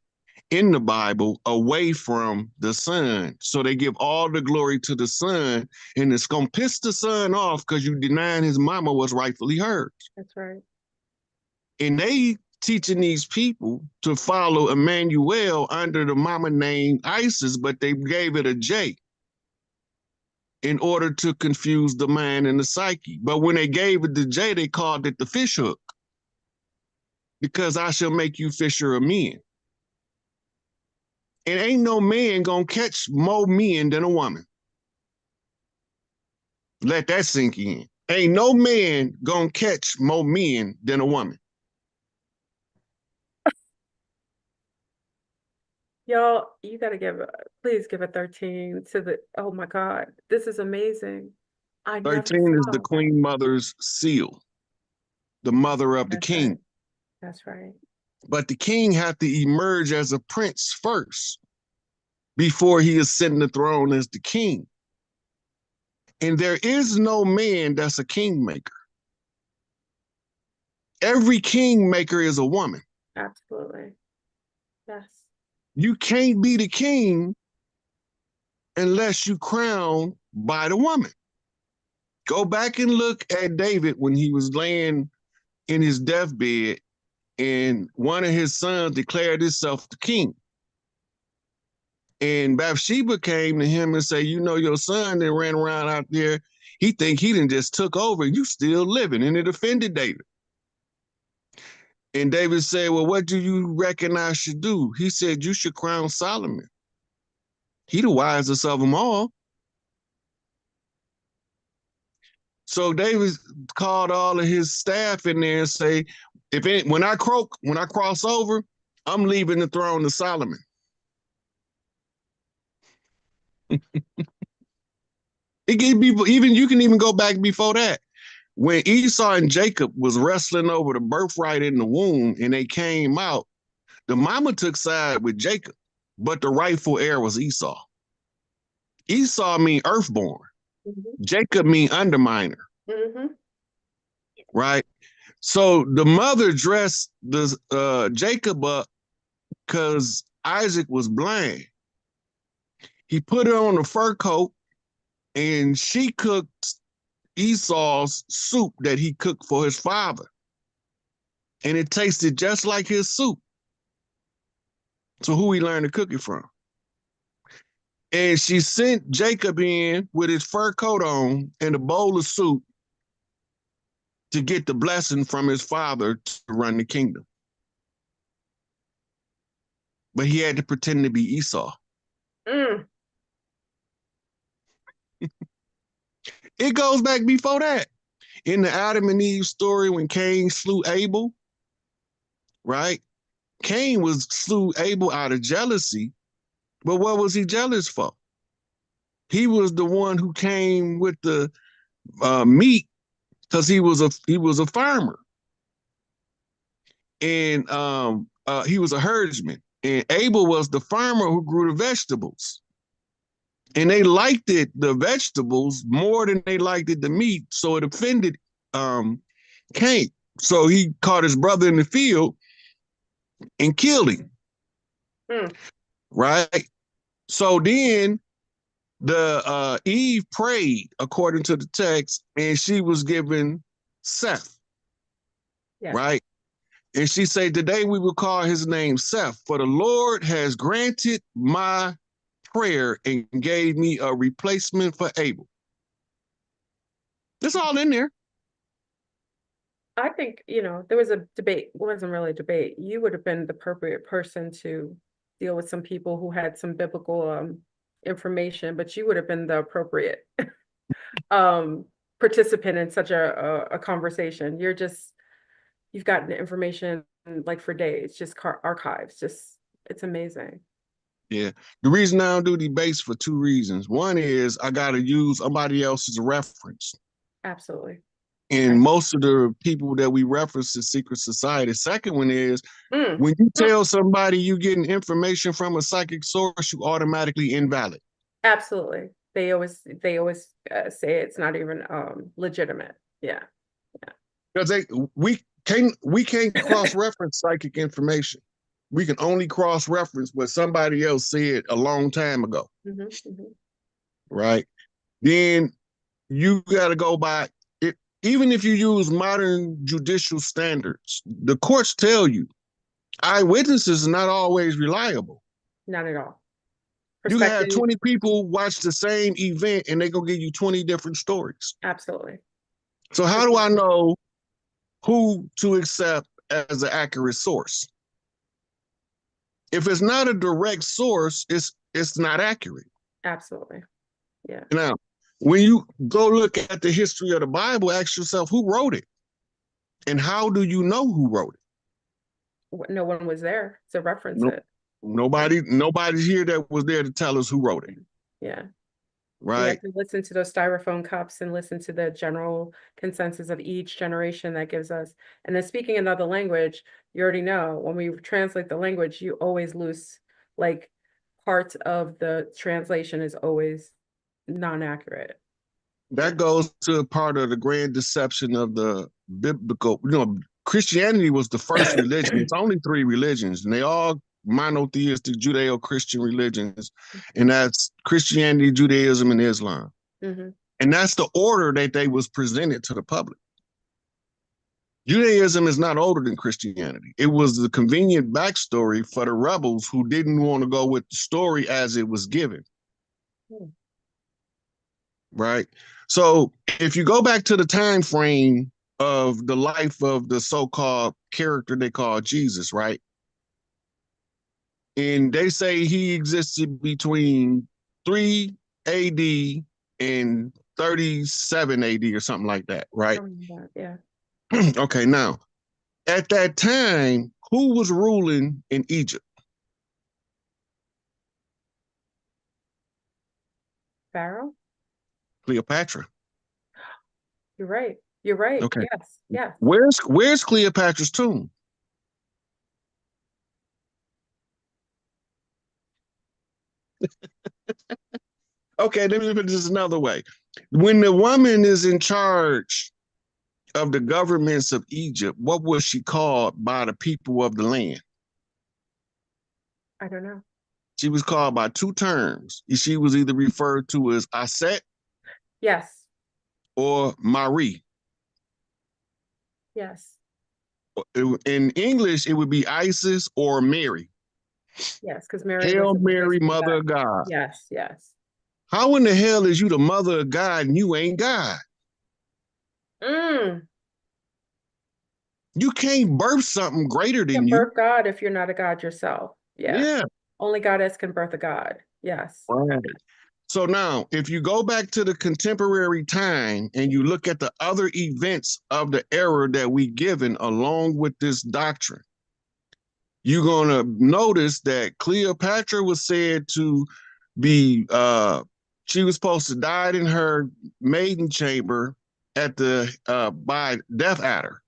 in the Bible, away from the son. So they give all the glory to the son, and it's gonna piss the son off because you denying his mama was rightfully hers. That's right. And they teaching these people to follow Emmanuel under the mama name Isis, but they gave it a J in order to confuse the mind and the psyche. But when they gave it the J, they called it the fish hook, because I shall make you fisher of men. And ain't no man gonna catch more men than a woman. Let that sink in. Ain't no man gonna catch more men than a woman. Y'all, you gotta please give a 13 to the, oh my God, this is amazing. I never 13 is the saw that. queen mother's seal, the mother of the That's right. king. That's right. But the king had to emerge as a prince first before he ascended the throne as the king. And there is no man that's a kingmaker. Every kingmaker is a woman. Absolutely. Yes. You can't be the king unless you crowned by the woman. Go back and look at David when he was laying in his deathbed, and one of his sons declared himself the king. And Bathsheba came to him and said, you know, your son that ran around out there, he think he done just took over, you still living. And it offended David. And David said, well, what do you reckon I should do? He said, you should crown Solomon. He the wisest of them all. So David called all of his staff in there and say, when I cross over, I'm leaving the throne to Solomon. It can be, even you can even go back before that. When Esau and Jacob was wrestling over the birthright in the womb and they came out, the mama took side with Jacob, but the rightful heir was Esau. Esau mean earthborn. Mm-hmm. Jacob mean underminer. Mm-hmm. Right? So the mother dressed the Jacob up because Isaac was blind. He put her on a fur coat, and she cooked Esau's soup that he cooked for his father. And it tasted just like his soup. So who he learned to cook it from? And she sent Jacob in with his fur coat on and a bowl of soup to get the blessing from his father to run the kingdom. But he had to pretend to be Esau. Mm. It goes back before that. In the Adam and Eve story, when Cain slew Abel, right? Cain slew Abel out of jealousy, but what was he jealous for? He was the one who came with the meat because he was a farmer. and he was a herdsman, and Abel was the farmer who grew the vegetables. And they liked the vegetables more than they liked the meat, so it offended Cain. So he caught his brother in the field and killed him. Mm. Right. So then the Eve prayed according to the text, and she was given Seth. Yes. Right. And she said, today we will call his name Seth, for the Lord has granted my prayer and gave me a replacement for Abel. That's all in there. I think, there was a debate. It wasn't really a debate. You would have been the appropriate person to deal with some people who had some biblical information, but you would have been the appropriate participant in such a conversation. You've gotten the information like for days, just archives. It's amazing. Yeah. The reason I don't do debates for two reasons. One is I got to use somebody else's reference. Absolutely. And most of the people that we reference in secret society. Second one is when you tell somebody you getting information from a psychic source, you automatically invalid. Absolutely. They always say it's not even legitimate. Yeah. Because we can't cross-reference psychic information. We can only cross-reference what somebody else said a long time ago. Right? Then you got to go by it. Even if you use modern judicial standards, the courts tell you eyewitnesses are not always reliable. Not at all. You can have 20 people watch the same event and they're going to give you 20 different stories. Absolutely. So how do I know who to accept as an accurate source? If it's not a direct source, it's not accurate. Absolutely. Yeah. Now, when you go look at the history of the Bible, ask yourself who wrote it, and how do you know who wrote it? No one was there to reference it. Nobody's here that was there to tell us who wrote it. Yeah. Right. We have to listen to those styrofoam cups and listen to the general consensus of each generation that gives us. And then speaking another language, you already know when we translate the language, you always lose like part of the translation is always non-accurate. That goes to part of the grand deception of the biblical, Christianity was the first religion. It's only three religions, and they all monotheistic Judeo-Christian religions, and that's Christianity, Judaism, and Islam. And that's the order that they was presented to the public. Judaism is not older than Christianity. It was the convenient backstory for the rebels who didn't want to go with the story as it was given. Right? So if you go back to the time frame of the life of the so-called character they call Jesus, right? And they say he existed between 3 AD and 37 AD or something like that, right? Yeah. Okay, now, at that time, who was ruling in Egypt? Pharaoh? Cleopatra. You're right. You're right. Okay. Yes. Where's Cleopatra's tomb? Okay, let me put this another way. When the woman is in charge of the governments of Egypt, what was she called by the people of the land? I don't know. She was called by two terms. She was either referred to as Aset. Yes. Or Marie. Yes. In English, it would be Isis or Mary. Yes, because Mary Hail was Mary, Mother of God. Yes. How in the hell is you the mother of God and you ain't God? You can't birth something greater than you. Birth God if you're not a God yourself. Yeah. Only goddess can birth a God. Yes. Right. So now, if you go back to the contemporary time and you look at the other events of the era that we given along with this doctrine, you're going to notice that Cleopatra was said to be, she was supposed to die in her maiden chamber at the by Death Adder.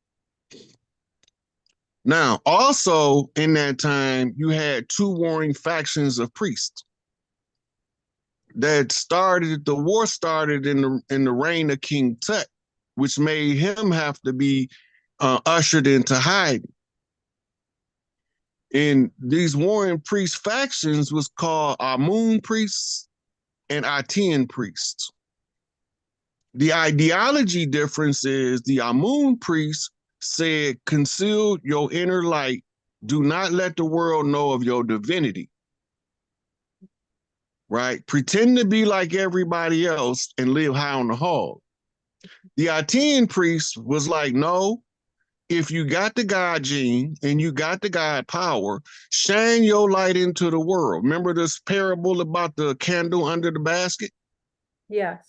Now, also in that time, you had two warring factions of priests that started. The war started in the reign of King Tut, which made him have to be ushered into hiding. And these warring priest factions was called Amun priests and Atian priests. The ideology difference is the Amun priests said, conceal your inner light. Do not let the world know of your divinity. Right? Pretend to be like everybody else and live high on the hog. The Atian priest was like, no, if you got the God gene and you got the God power, shine your light into the world. Remember this parable about the candle under the basket? Yes.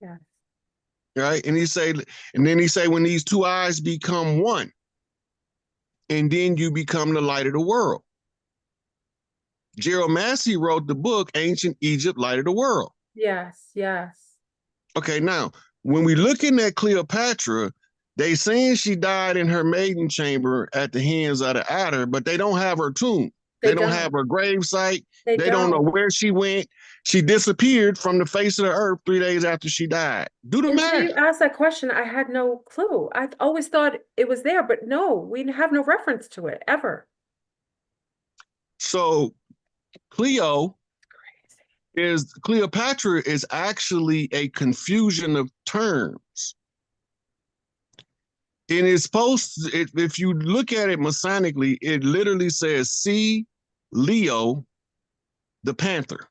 Yes. Right? And then he say, when these two eyes become one, and then you become the light of the world. Gerald Massey wrote the book Ancient Egypt, Light of the World. Yes. Yes. Okay, now when we looking at Cleopatra, they saying she died in her maiden chamber at the hands of the adder, but they don't have her tomb. They don't have her grave site. They don't know where she went. She disappeared from the face of the earth 3 days after she died. Do the Until math. you asked that question, I had no clue. I always thought it was there, but no, we have no reference to it ever. So Cleopatra is actually a confusion of terms. And it's if you look at it masonically, it literally says, see Leo, the panther.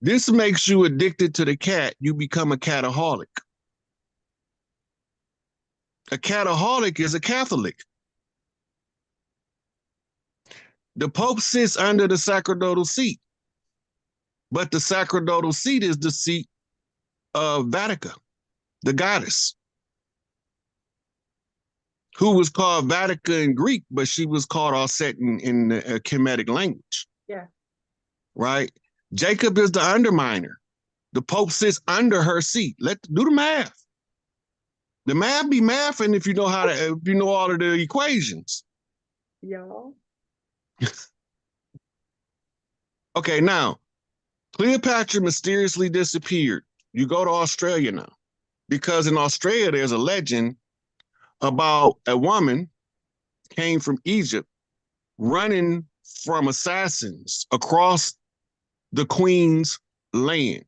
This makes you addicted to the cat. You become a cataholic. A cataholic is a Catholic. The Pope sits under the sacerdotal seat, but the sacerdotal seat is the seat of Vatica, the goddess, who was called Vatica in Greek, but she was called Auset in the Kemetic language. Yeah. Right? Jacob is the underminer. The Pope sits under her seat. Do the math. The math be mathing if you know if you know all of the equations. Y'all. Okay, now Cleopatra mysteriously disappeared. You go to Australia now, because in Australia there's a legend about a woman came from Egypt running from assassins across the Queen's land.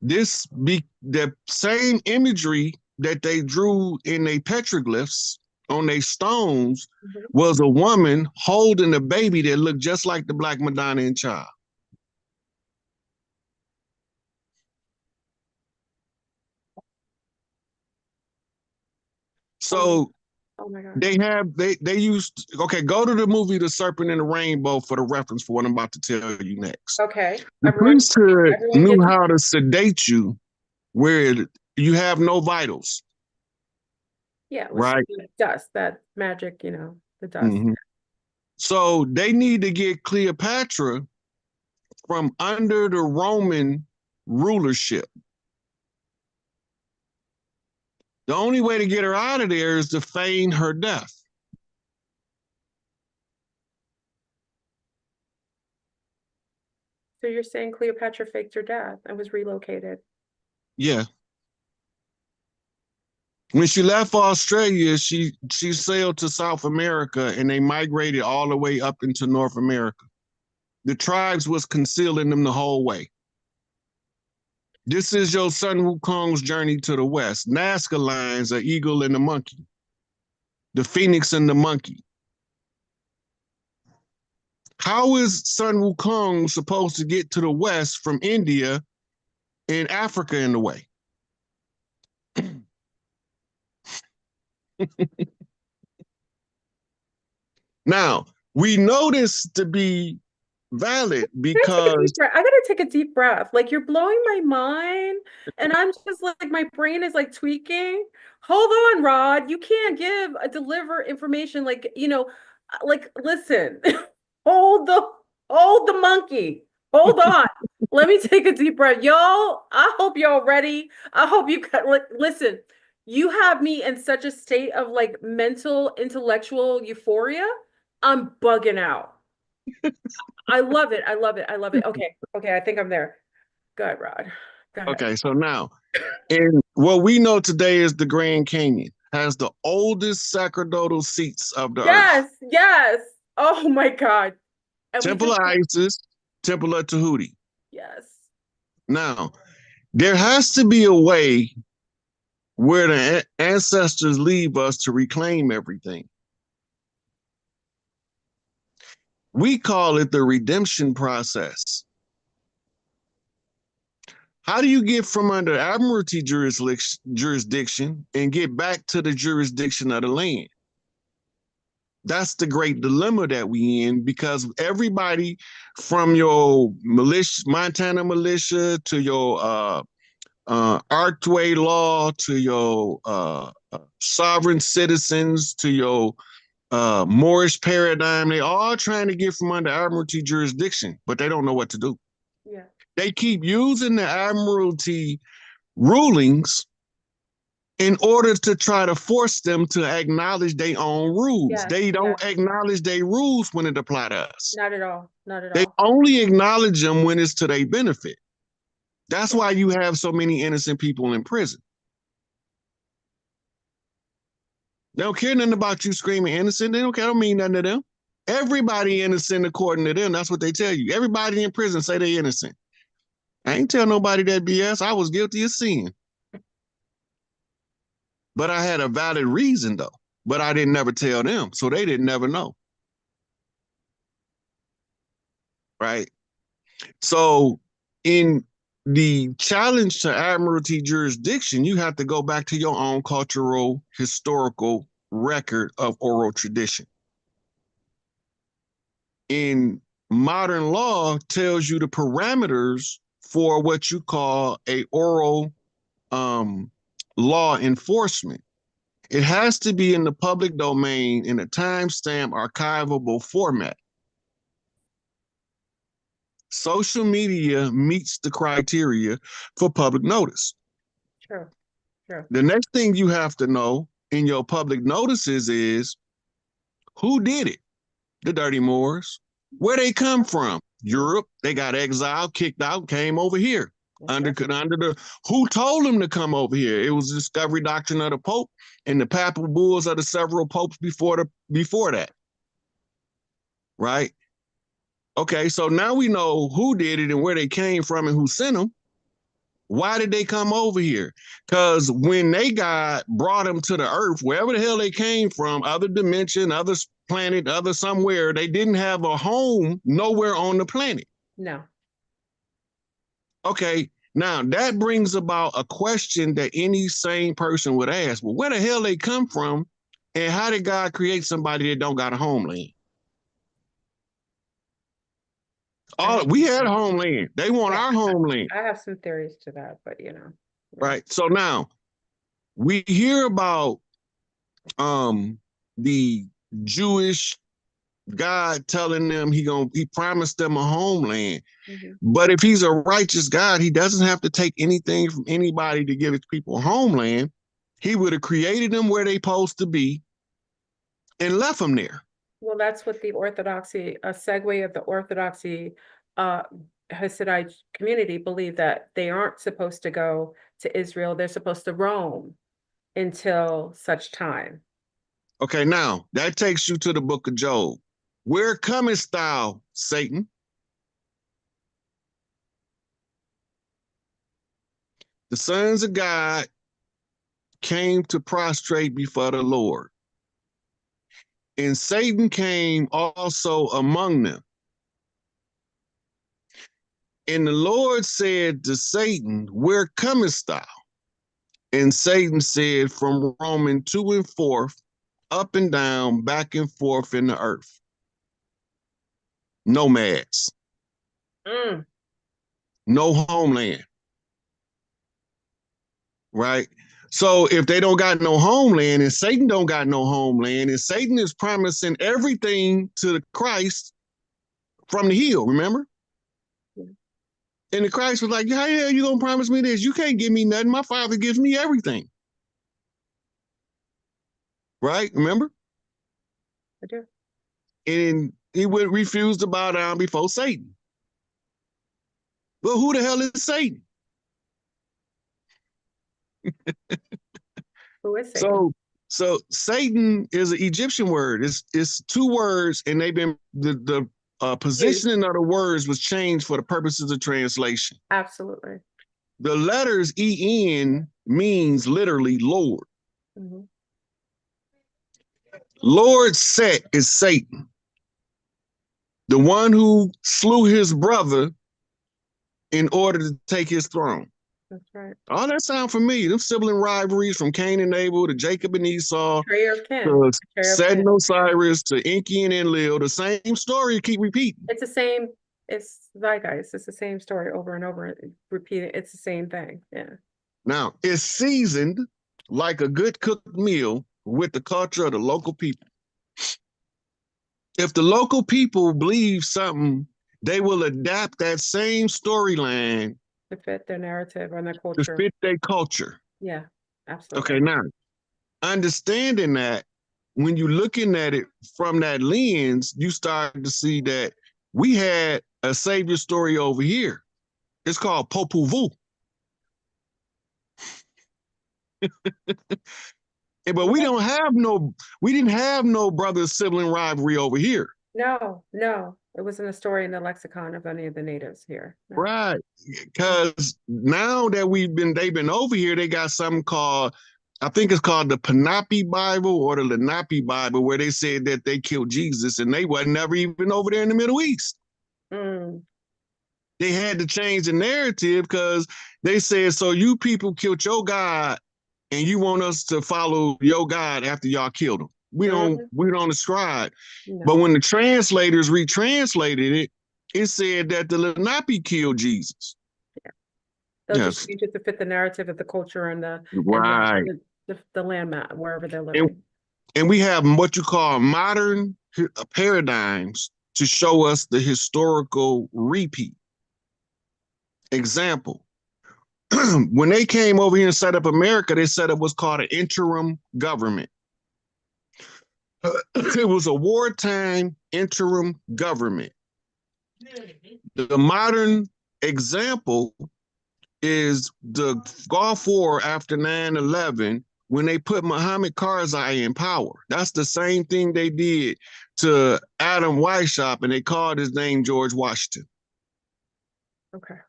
The same imagery that they drew in their petroglyphs on their stones was a woman holding a baby that looked just like the Black Madonna and Child. So oh my God. they used, okay, go to the movie The Serpent and the Rainbow for the reference for what I'm about to tell you next. Okay. The priesthood knew how to sedate you where you have no vitals. Yeah, right. Dust, that magic, the dust. So they need to get Cleopatra from under the Roman rulership. The only way to get her out of there is to feign her death. So you're saying Cleopatra faked her death and was relocated? Yeah. When she left Australia, she sailed to South America and they migrated all the way up into North America. The tribes was concealing them the whole way. This is your Sun Wukong's journey to the west. Nazca lines are eagle and the monkey, the phoenix and the monkey. How is Sun Wukong supposed to get to the west from India and Africa in the way? Now, we know this to be valid because I gotta take a deep breath. Like, you're blowing my mind, and I'm just like, my brain is like tweaking. Hold on, Rod. You can't deliver information like, like, listen. hold the hold the monkey. Hold on. Let me take a deep breath. Y'all, I hope y'all ready. I hope you got, listen, you have me in such a state of like mental, intellectual euphoria. I'm bugging out. I love it. I love it. I love it. Okay. Okay. I think I'm there. Go ahead, Rod. Go ahead. Okay, so now, and what we know today is the Grand Canyon has the oldest sacerdotal seats of the earth. Yes. Yes. Oh my God. And we Temple just, of Isis, Temple of Tahuti. yes. Now, there has to be a way where the ancestors leave us to reclaim everything. We call it the redemption process. How do you get from under admiralty jurisdiction and get back to the jurisdiction of the land? That's the great dilemma that we in, because everybody from your militia, Montana militia, to your Archway law, to your sovereign citizens, to your Moorish paradigm, they all trying to get from under admiralty jurisdiction, but they don't know what to do. Yeah. They keep using the admiralty rulings in order to try to force them to acknowledge their own rules. Yes. They don't Yes. acknowledge their rules when it apply to us. Not at all. Not at They all. only acknowledge them when it's to their benefit. That's Yeah. why you have so many innocent people in prison. They don't care nothing about you screaming innocent. They don't care. I don't mean nothing to them. Everybody innocent according to them. That's what they tell you. Everybody in prison say they innocent. I ain't tell nobody that BS. I was guilty of sin. But I had a valid reason though. But I didn't never tell them. So they didn't never know. Right. So in the challenge to admiralty jurisdiction, you have to go back to your own cultural, historical record of oral tradition. In modern law tells you the parameters for what you call a oral law enforcement. It has to be in the public domain in a timestamp archivable format. Social media meets the criteria for public notice. Sure. Sure. The next thing you have to know in your public notices is who did it? The Dirty Moors. Where they come from? Europe. They got exiled, kicked out, came over here. Under the who told them to come over here? It was the discovery doctrine of the Pope and the papal bulls of the several popes before that. Right? Okay, so now we know who did it and where they came from and who sent them. Why did they come over here? Because when they brought them to the earth, wherever the hell they came from, other dimension, other planet, other somewhere, they didn't have a home nowhere on the planet. No. Okay, now that brings about a question that any sane person would ask. Well, where the hell they come from and how did God create somebody that don't got a homeland? We had a homeland. They want our homeland. I have some theories to that, but you know. Yeah. Right. So now we hear about the Jewish God telling them he promised them a homeland. Mm-hmm. But if he's a righteous God, he doesn't have to take anything from anybody to give his people a homeland. He would have created them where they supposed to be and left them there. Well, that's what the Orthodoxy, a segue of the Orthodoxy Hasidite community believe, that they aren't supposed to go to Israel. They're supposed to roam until such time. Okay, now that takes you to the book of Job. Where comest thou, Satan? The sons of God came to prostrate before the Lord. And Satan came also among them. And the Lord said to Satan, where comest thou? And Satan said, from roaming to and forth, up and down, back and forth in the earth. Nomads. No homeland. Right? So if they don't got no homeland and Satan don't got no homeland and Satan is promising everything to the Christ from the hill, remember? And the Christ was like, how the hell you gonna promise me this? You can't give me nothing. My father gives me everything. Right? Remember? I do. And he would refuse to bow down before Satan. Well, who the hell is Satan? Who is Satan? So Satan is an Egyptian word. It's two words, and they've been the positioning of the words was changed for the purposes of translation. Absolutely. The letters EN means literally Lord. Mm-hmm. Lord Set is Satan, the one who slew his brother in order to take his throne. That's right. All that sound familiar. Them sibling rivalries from Cain and Abel to Jacob and Esau, to Set and Osiris to Enki and Enlil. The same story keep repeating. It's the same. It's zeitgeist. It's the same story over and over, repeating. It's the same thing. Yeah. Now it's seasoned like a good cooked meal with the culture of the local people. If the local people believe something, they will adapt that same storyline to fit their narrative and their culture. To fit their culture. Yeah, absolutely. Okay, now, understanding that, when you're looking at it from that lens, you start to see that we had a savior story over here. It's called Popol Vuh. But we didn't have no brother sibling rivalry over here. No, it wasn't a story in the lexicon of any of the natives here. No. Right, because now that they've been over here, they got something called, I think it's called the Panapi Bible or the Lenape Bible, where they said that they killed Jesus and they wasn't never even over there in the Middle East. Mm. They had to change the narrative because they said, so you people killed your God and you want us to follow your God after y'all killed him. We don't ascribe. No. But when the translators retranslated it, it said that the Lenape killed Jesus. Yeah. They'll just change it to fit the narrative of the culture and the land map, wherever they're living. And we have what you call modern paradigms to show us the historical repeat. Example, when they came over here and set up America, they set up what's called an interim government. It was a wartime interim government. The modern example is the Gulf War after 9/11, when they put Muhammad Karzai in power. That's the same thing they did to Adam Weishaupt, and they called his name George Washington. Okay.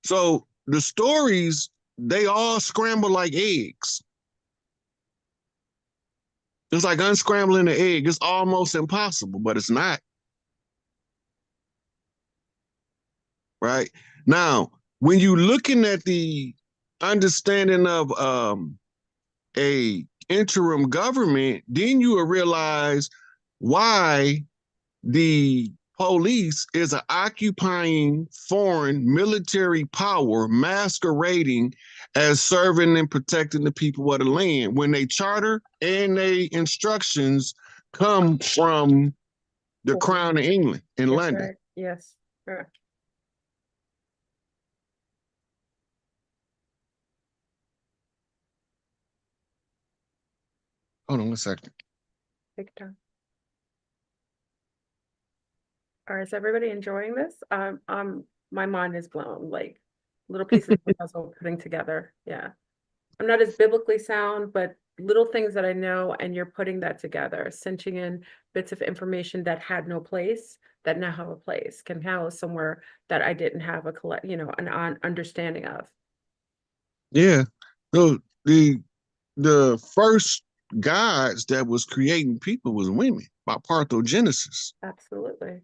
So the stories, they all scramble like eggs. It's like unscrambling the egg. It's almost impossible, but it's not. Right? Now, when you're looking at the understanding of a interim government, then you will realize why the police is an occupying foreign military power masquerading as serving and protecting the people of the land, when they charter and they instructions come from the Crown of England in London. Right. Yes. Sure. Hold on 1 second. Take your time. All right, is everybody enjoying this? My mind is blown, like little pieces of the puzzle putting together. Yeah. I'm not as biblically sound, but little things that I know, and you're putting that together, cinching in bits of information that had no place, that now have a place, can house somewhere that I didn't have an understanding of. Yeah. So the first gods that was creating people was women by parthenogenesis. Absolutely.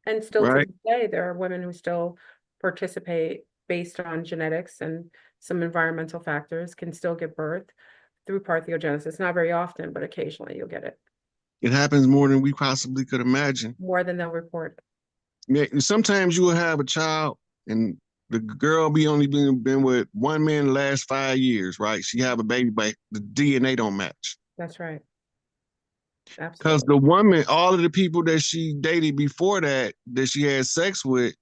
And still to this day, there are women who still participate based on genetics and some environmental factors, can still give birth through parthenogenesis. Not very often, but occasionally you'll get it. It happens more than we possibly could imagine. More than they'll report. Yeah, sometimes you will have a child and the girl only been with one man the last 5 years, right? She have a baby, but the DNA don't match. That's right. Because the woman, all of the people that she dated before that she had sex with,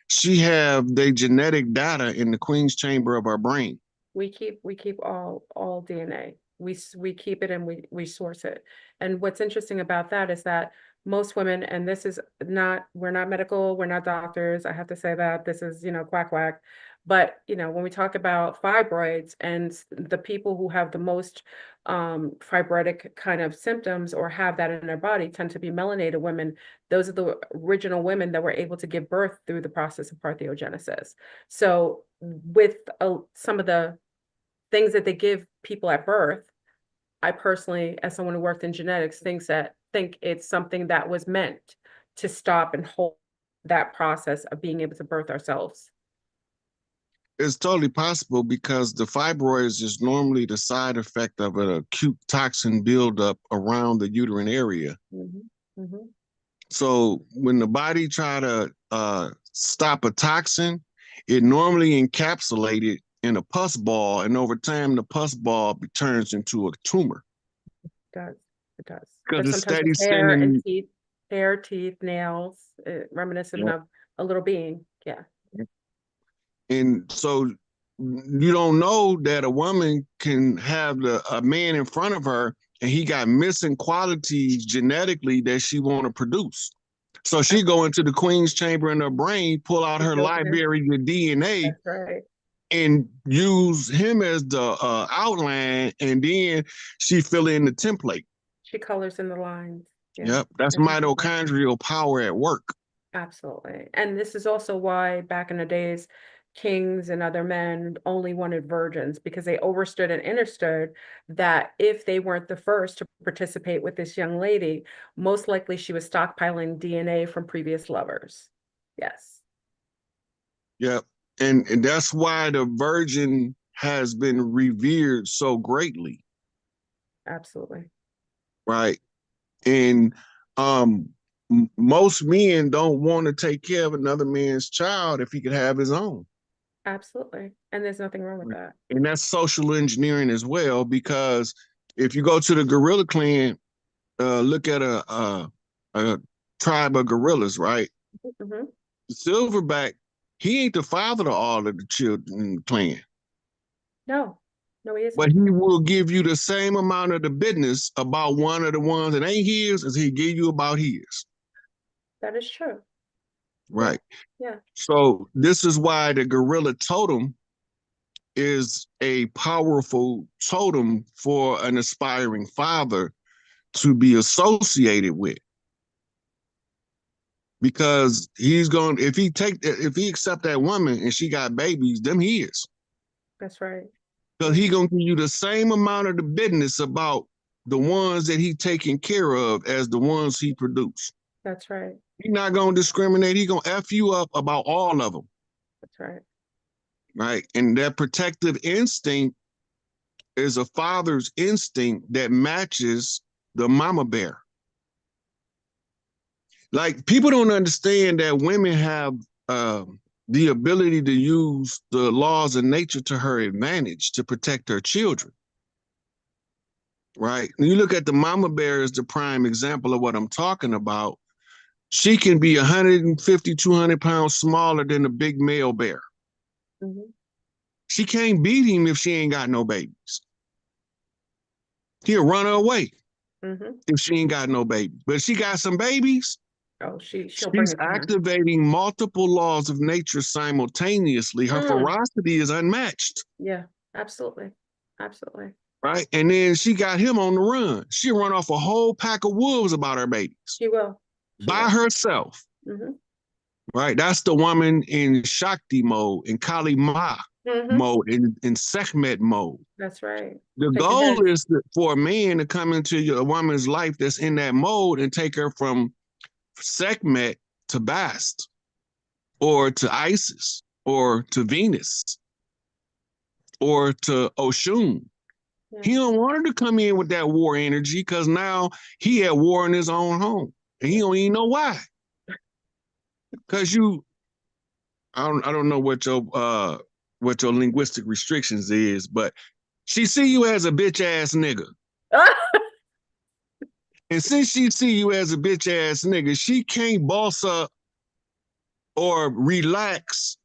she have the genetic data in the Queen's chamber of our brain. We keep all DNA. We keep it and we source it. And what's interesting about that is that most women, and this is not, we're not medical, we're not doctors. I have to say that this is, quack quack. But, when we talk about fibroids and the people who have the most fibrotic kind of symptoms or have that in their body tend to be melanated women. Those are the original women that were able to give birth through the process of parthenogenesis. So with some of the things that they give people at birth, I personally, as someone who worked in genetics, think it's something that was meant to stop and hold that process of being able to birth ourselves. It's totally possible because the fibroids is normally the side effect of an acute toxin buildup around the uterine area. Mm-hmm. Mm-hmm. So when the body try to stop a toxin, it normally encapsulates it in a pus ball, and over time the pus ball turns into a tumor. It does. It does. Because But it's sometimes steady it's hair and sending. teeth, nails, reminiscent Yeah. of a little being. Yeah. And so you don't know that a woman can have a man in front of her and he got missing qualities genetically that she want to produce. So she go into the Queen's chamber in her brain, pull out her library of DNA. That's right. And use him as the outline, and then she fill in the template. She colors in the lines. Yeah. Yep, that's mitochondrial power at work. Absolutely. And this is also why back in the days, kings and other men only wanted virgins, because they overstood and understood that if they weren't the first to participate with this young lady, most likely she was stockpiling DNA from previous lovers. Yes. Yep. And that's why the virgin has been revered so greatly. Absolutely. Right. And most men don't want to take care of another man's child if he could have his own. Absolutely. And there's nothing wrong with that. And that's social engineering as well, because if you go to the gorilla clan, look at a tribe of gorillas, right? Mm-hmm. Silverback, he ain't the father of all of the children in the clan. No, he isn't. But he will give you the same amount of the business about one of the ones that ain't his as he give you about his. That is true. Right. Yeah. So this is why the gorilla totem is a powerful totem for an aspiring father to be associated with. Because he's going, if he accept that woman and she got babies, them his. That's right. Because he gonna give you the same amount of the business about the ones that he taking care of as the ones he produced. That's right. He's not gonna discriminate. He gonna F you up about all of them. That's right. Right. And that protective instinct is a father's instinct that matches the mama bear. Like, people don't understand that women have the ability to use the laws of nature to her advantage to protect her children. Right. When you look at the mama bear as the prime example of what I'm talking about, she can be 150, 200 pounds smaller than a big male bear. Mm-hmm. She can't beat him if she ain't got no babies. He'll run her away if she ain't got no babies. But if she got some babies, oh, she'll bring she's it to him. activating multiple laws of nature simultaneously. Her ferocity is unmatched. Yeah, absolutely. Absolutely. Right. And then she got him on the run. She'll run off a whole pack of wolves about her babies. She will. By herself. Mm-hmm. Right. That's the woman in Shakti mode, in Kali Ma mode, in Sekhmet mode. That's right. The goal is for a man to come into a woman's life that's in that mode and take her from Sekhmet to Bast, or to Isis, or to Venus, or to Oshun. Yeah. He don't want her to come in with that war energy, because now he at war in his own home. And he don't even know why. Because I don't know what your linguistic restrictions is, but she see you as a bitch ass nigga. And since she see you as a bitch ass nigga, she can't boss up or relax,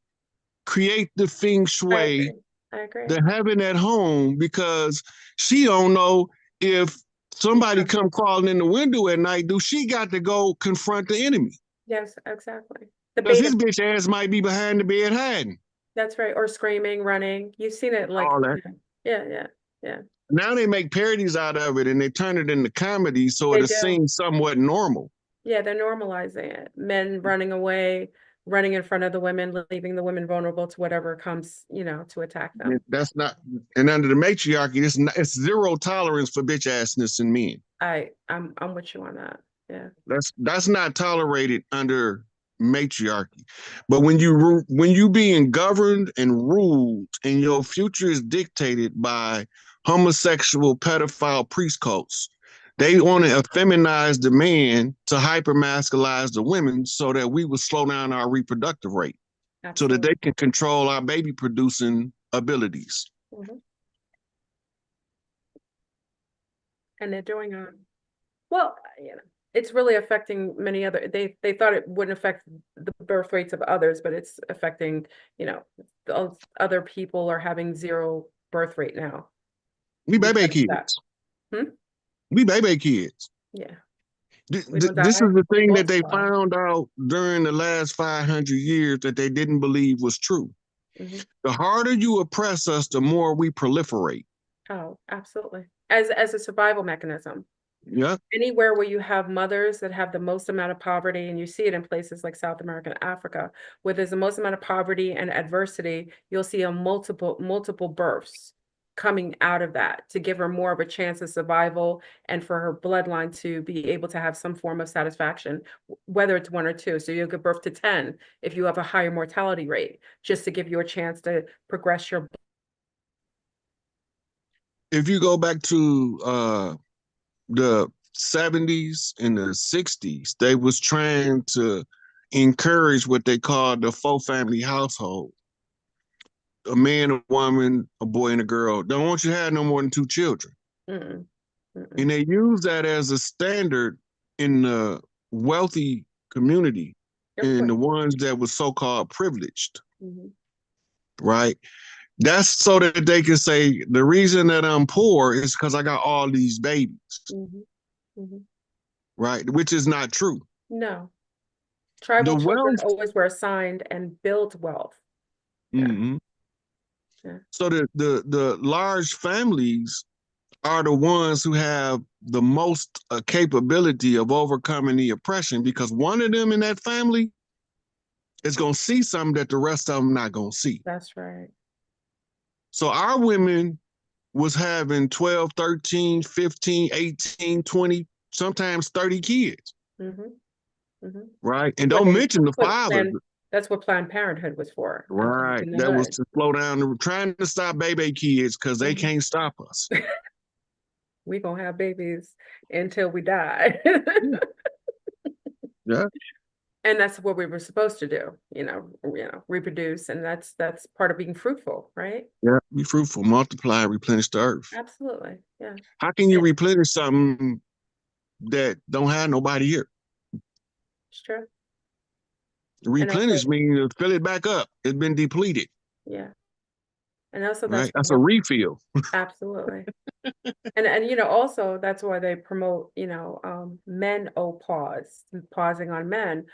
create the feng I shui, agree. I agree. the heaven at home, because she don't know if somebody Yeah. come crawling in the window at night, do she got to go confront the enemy? Yes, exactly. The Because beta. his bitch ass might be behind the bed hiding. That's right. Or screaming, running. You've seen it like, All that. yeah, yeah, yeah. Now they make parodies out of it and they turn it into comedy so They it do. seems somewhat normal. Yeah, they're normalizing it. Men running away, running in front of the women, leaving the women vulnerable to whatever comes, to attack them. That's not, and under the matriarchy, it's zero tolerance for bitch assness in men. I'm with you on that. Yeah. That's not tolerated under matriarchy. But when you being governed and ruled, and your future is dictated by homosexual pedophile priest cults, they want to effeminize the man to hypermasculize the women so that we will slow down our reproductive rate, so that Absolutely. they can control our baby producing abilities. Hmm. And they're doing well, it's really affecting many other, they thought it wouldn't affect the birth rates of others, but it's affecting, other people are having zero birth rate now We baby because of that. kids. Hmm? We baby kids. Yeah. We don't This die, is the we thing that they multiply. found out during the last 500 years that they didn't believe was true. Hmm. The harder you oppress us, the more we proliferate. Oh, absolutely. As a survival mechanism. Yeah. Anywhere where you have mothers that have the most amount of poverty, and you see it in places like South America and Africa, where there's the most amount of poverty and adversity, you'll see a multiple births coming out of that to give her more of a chance of survival and for her bloodline to be able to have some form of satisfaction, whether it's one or two. So you'll give birth to 10 if you have a higher mortality rate, just to give you a chance to progress your. If you go back to the 70s and the 60s, they was trying to encourage what they called the four family household. A man, a woman, a boy, and a girl. Don't want you to have no more than two children. Mm-mm, mm-mm. And they use that as a standard in the wealthy community Of and course. the ones that were so-called privileged, Mhm, right? That's so that they can say the reason that I'm poor is because I got all these babies, mhm, mhm. right? Which is not true. No. The Tribal children wealth, always were assigned and built wealth. Yeah, mm-hmm. yeah, So the large families are the ones who have the most capability of overcoming the oppression, because one of them in that family is going to see something that the rest of them not going to see. that's right. So our women was having 12, 13, 15, 18, 20, sometimes 30 kids, Hmm. Hmm. right? And That's what don't mention the fathers. That's what Planned Parenthood was for Right. in the That was hood. to slow down, trying to stop baby kids because they Mhm. can't stop us. We gonna have babies until we die. Yeah. And that's what we were supposed to do, reproduce, and that's part of being fruitful, right? Yeah. Be fruitful, multiply, replenish the earth. Absolutely. Yeah. How can you Yeah, replenish something that don't have nobody here? it's true. And also, Replenish means fill it back up. It's been depleted, yeah. And also right? that's That's a what refill. absolutely. And also that's why they promote, menopause, pausing on men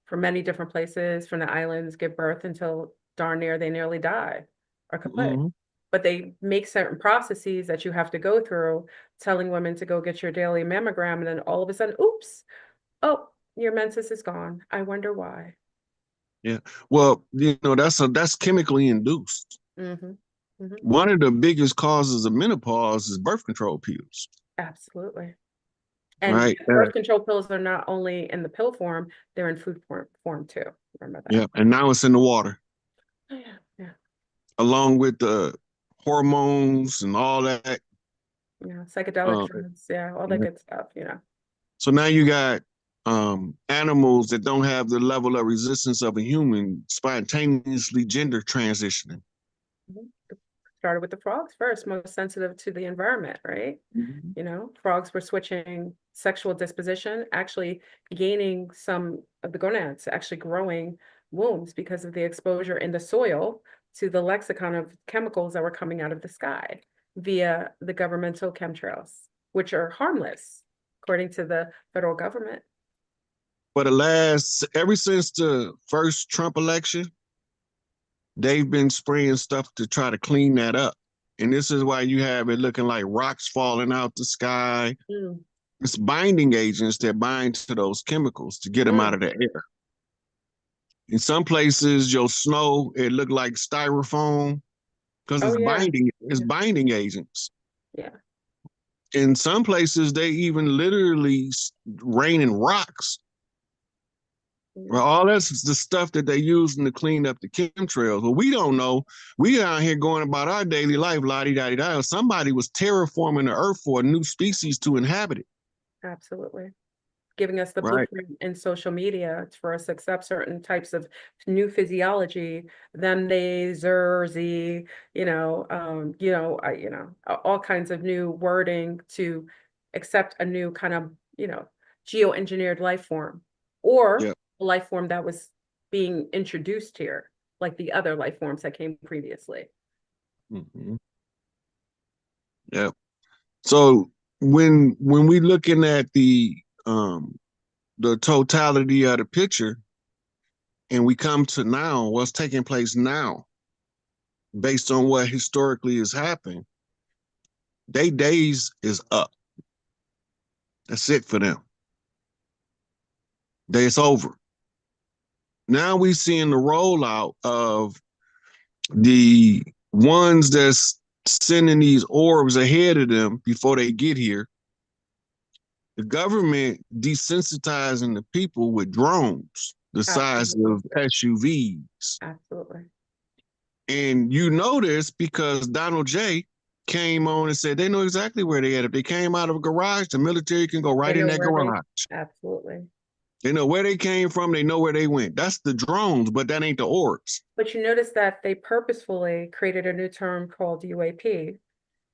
from many different places, from the islands, give birth until darn near they nearly die or kaput. Mm-hmm. But they make certain processes that you have to go through, telling women to go get your daily mammogram, and then all of a sudden, oops, oh, your menses is gone. I wonder why. Yeah. Well, that's chemically induced. Hmm. Hmm. One of the biggest causes of menopause is birth control pills, Absolutely. And right? birth control pills are not only in the pill form, they're in food form too. Remember that. Yeah. And now it's in the water, Oh, yeah, yeah, along with the hormones and all that. yeah. Psychedelic Uh, drugs, yeah, all that good stuff. so now you got animals that don't have the level of resistance of a human spontaneously gender transitioning. Mhm. started with the frogs first, most sensitive to the environment, right? Mhm. You know, frogs were switching sexual disposition, actually gaining some of the gonads, actually growing wombs because of the exposure in the soil to the lexicon of chemicals that were coming out of the sky via the governmental chemtrails, which are harmless, according to the federal government. For the last, ever since the first Trump election, they've been spraying stuff to try to clean that up. And this is why you have it looking like rocks falling out the sky. Mm, It's binding agents that bind to those chemicals to get them out mm. of the air. In some places, your snow, it looked like styrofoam because Oh yeah, it's yeah, binding agents. yeah. In some places, they even literally raining rocks. Well, Mm. all that's the stuff that they using to clean up the chemtrails. Well, we don't know. We out here going about our daily life, la-di-da-di-da. Somebody was terraforming the earth for a new species to inhabit it. Absolutely. Giving us the Right. blueprint in social media for us to accept certain types of new physiology, them, they, Zerzy, all kinds of new wording to accept a new kind of, geoengineered life form, or Yeah. a life form that was being introduced here, like the other life forms that came previously. Mm-hmm. Yeah. So when we looking at the totality of the picture and we come to now, what's taking place now, based on what historically has happened, they days is up. That's it for them. It's over. Now we seeing the rollout of the ones that's sending these orbs ahead of them before they get here. The government desensitizing the people with drones the size Absolutely. of SUVs. Absolutely. And you know this because Donald J came on and said they know exactly where they at. If they came out of a garage, the military can go They right in know that where they, garage. absolutely. They know where they came from. They know where they went. That's the drones, but that ain't the orbs. But you notice that they purposefully created a new term called UAP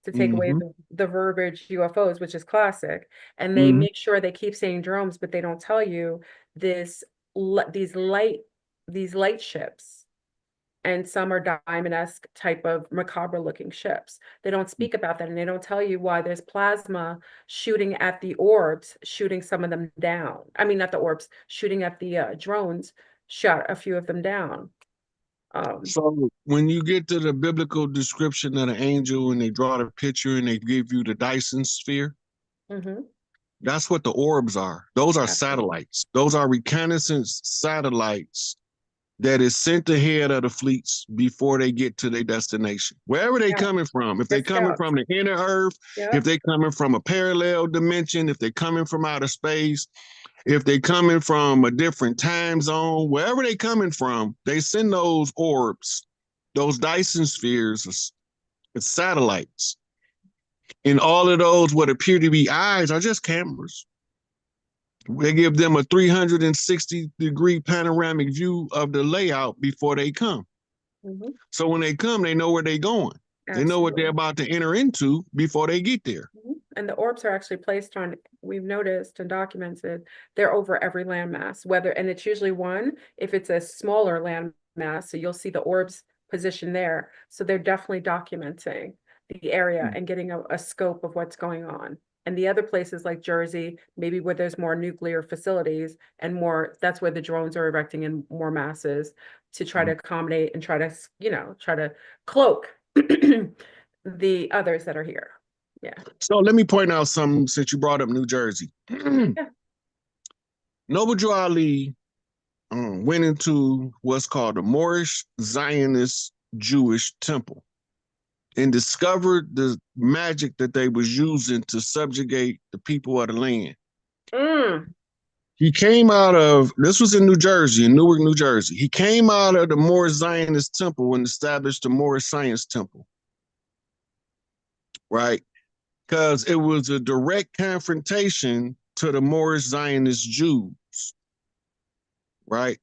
to take away Mm-hmm. the verbiage UFOs, which is classic. And they Mm-hmm. make sure they keep saying drones, but they don't tell you this these light ships. And some are diamond-esque type of macabre looking ships. They don't speak about that, and they don't tell you why there's plasma shooting at the orbs, shooting some of them down. I mean, not the orbs, shooting at the drones, shot a few of them down. So when you get to the biblical description of the angel and they draw the picture and they give you the Dyson sphere, Mhm, that's what the orbs are. Those are absolutely. satellites. Those are reconnaissance satellites that is sent ahead of the fleets before they get to their destination. Wherever they Yeah, coming from, if they're they coming scouts. from the inner earth, if Yep. they coming from a parallel dimension, if they coming from outer space, if they coming from a different time zone, wherever they coming from, they send those orbs, those Dyson spheres, as satellites. And all of those, what appear to be eyes, are just cameras. They give them a 360-degree panoramic view of the layout before they come. Mhm, So when they come, they know where they're going. They know what they're absolutely. about to enter into before they get there. Mhm. And the orbs are actually placed on, we've noticed and documented, they're over every landmass, and it's usually one, if it's a smaller landmass, so you'll see the orbs positioned there. So they're definitely documenting the area and getting a scope of what's going on. And the other places like Jersey, maybe where there's more nuclear facilities and more, that's where the drones are erecting in more masses to try to accommodate and try to cloak the others that are here. Yeah. So let me point out something since you brought up New Jersey. Yeah. Noble Drew Ali went into what's called the Moorish Zionist Jewish temple and discovered the magic that they was using to subjugate the people of the land. Mm. He came out of, this was in New Jersey, in Newark, New Jersey. He came out of the Moorish Zionist temple and established the Moorish Science Temple, right? Because it was a direct confrontation to the Moorish Zionist Jews, right?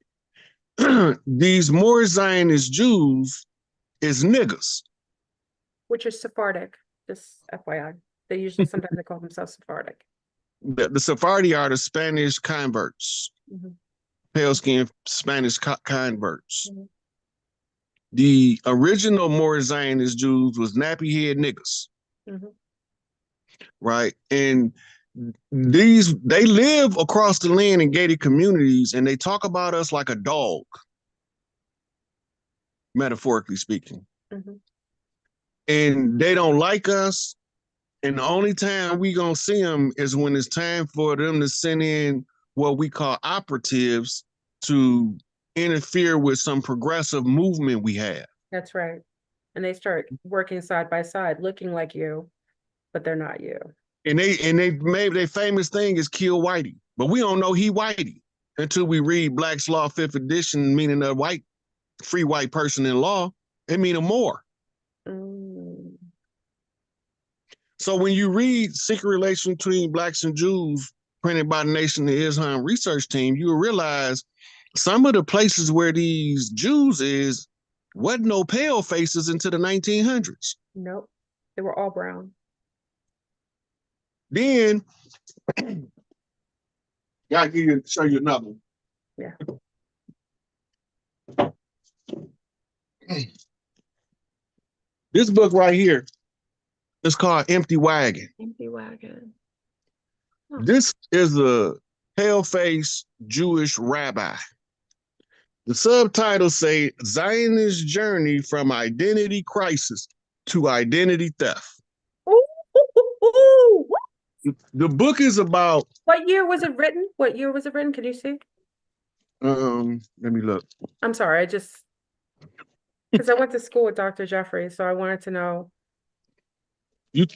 These Moorish Zionist Jews is niggas. which is Sephardic, just FYI. They usually sometimes they call themselves Sephardic. The Sephardi are the Spanish converts, Mhm. pale skinned Spanish converts. Mhm. The original more Zionist Jews was nappy head niggas, Mhm. right? And they live across the land in gated communities, and they talk about us like a dog, metaphorically speaking. Mhm. And they don't like us. And the only time we gonna see them is when it's time for them to send in what we call operatives to interfere with some progressive movement we have. That's right. And they start working side by side, looking like you, but they're not you. And they maybe their famous thing is kill Whitey, but we don't know he Whitey until we read Black's Law Fifth Edition, meaning a free white person in law. It mean a Moor. Mm. So when you read Secret Relation Between Blacks and Jews, printed by the Nation of Islam research team, you will realize some of the places where these Jews is wasn't no pale faces into the 1900s. Nope. They were all brown. Then, gotta show you another one. Yeah. This book right here is called Empty Wagon. Empty wagon. Oh. This is a pale-faced Jewish rabbi. The subtitles say Zionist journey from identity crisis to identity theft. Ooh. The book is about What year was it written? What year was it written? Can you see? let me look. I'm sorry, I just because I went to school with Dr. Jeffrey, so I wanted to know You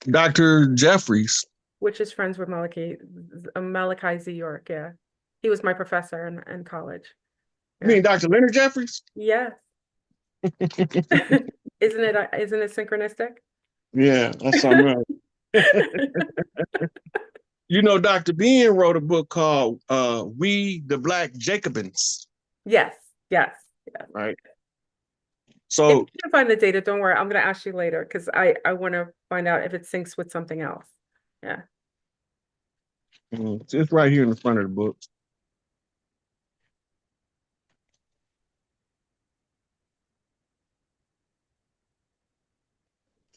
Dr. Jeffries. which is friends with Malachi Z. York. Yeah. He was my professor in college. You mean Dr. Leonard Jeffries? Yes. Isn't it synchronistic? Yeah, that's something else. You know, Dr. Bean wrote a book called We the Black Jacobins. Yes, yes, yes. Right. If So you can find the data, don't worry. I'm going to ask you later because I want to find out if it syncs with something else. Yeah. it's right here in the front of the book.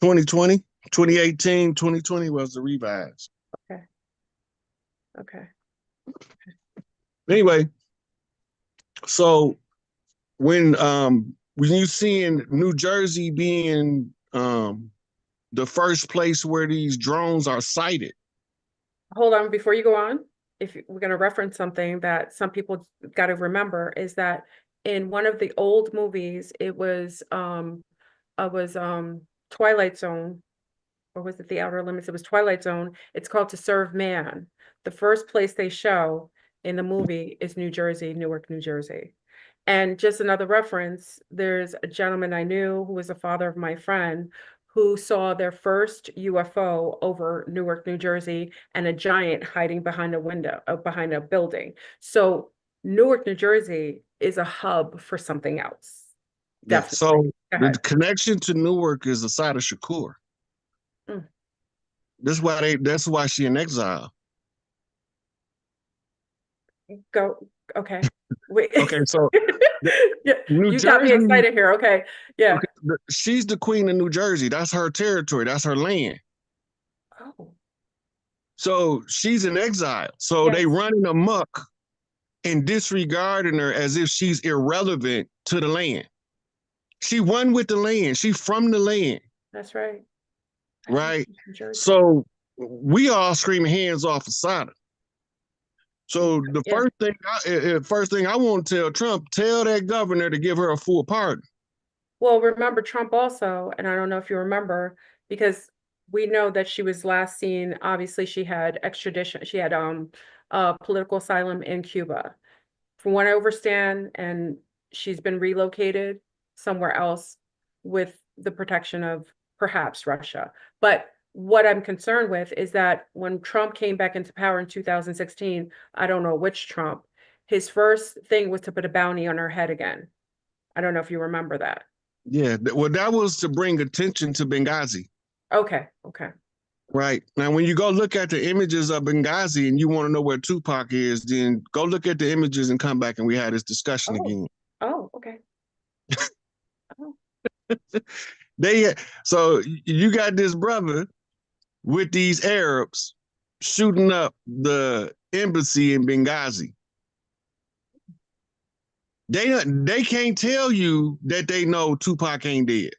(2020), 2018, 2020 was the revised. Okay. Okay. Anyway, so when you see in New Jersey being the first place where these drones are sighted. Hold on, before you go on, if we're going to reference something that some people got to remember is that in one of the old movies, it was Twilight Zone, or was it The Outer Limits? It was Twilight Zone. It's called To Serve Man. The first place they show in the movie is New Jersey, Newark, New Jersey. And just another reference, there's a gentleman I knew who was the father of my friend who saw their first UFO over Newark, New Jersey, and a giant hiding behind a window, behind a building. So Newark, New Jersey is a hub for something else. Yeah. Definitely. So the connection to Newark is the side of Shakur. Mm. That's why she in exile. Go. Okay. Wait. Okay, so Yeah, New you got me Jersey, excited here. Okay. Yeah. okay, she's the queen of New Jersey. That's her territory. That's her land. Oh. So she's in exile. So Yes. they running amok and disregarding her as if she's irrelevant to the land. She won with the land. She from the land. That's right. Right. So we all screaming hands off Assata. So the first thing I want to tell Trump, tell that governor to give her a full pardon. Well, remember Trump also, and I don't know if you remember, because we know that she was last seen, obviously she had extradition, she had political asylum in Cuba. From what I understand, and she's been relocated somewhere else with the protection of perhaps Russia. But what I'm concerned with is that when Trump came back into power in 2016, I don't know which Trump, his first thing was to put a bounty on her head again. I don't know if you remember that. Yeah, well, that was to bring attention to Benghazi. Okay, okay. Right. Now, when you go look at the images of Benghazi and you want to know where Tupac is, then go look at the images and come back and we had this discussion Oh, again. oh, okay. Oh. They so you got this brother with these Arabs shooting up the embassy in Benghazi. They can't tell you that they know Tupac ain't dead.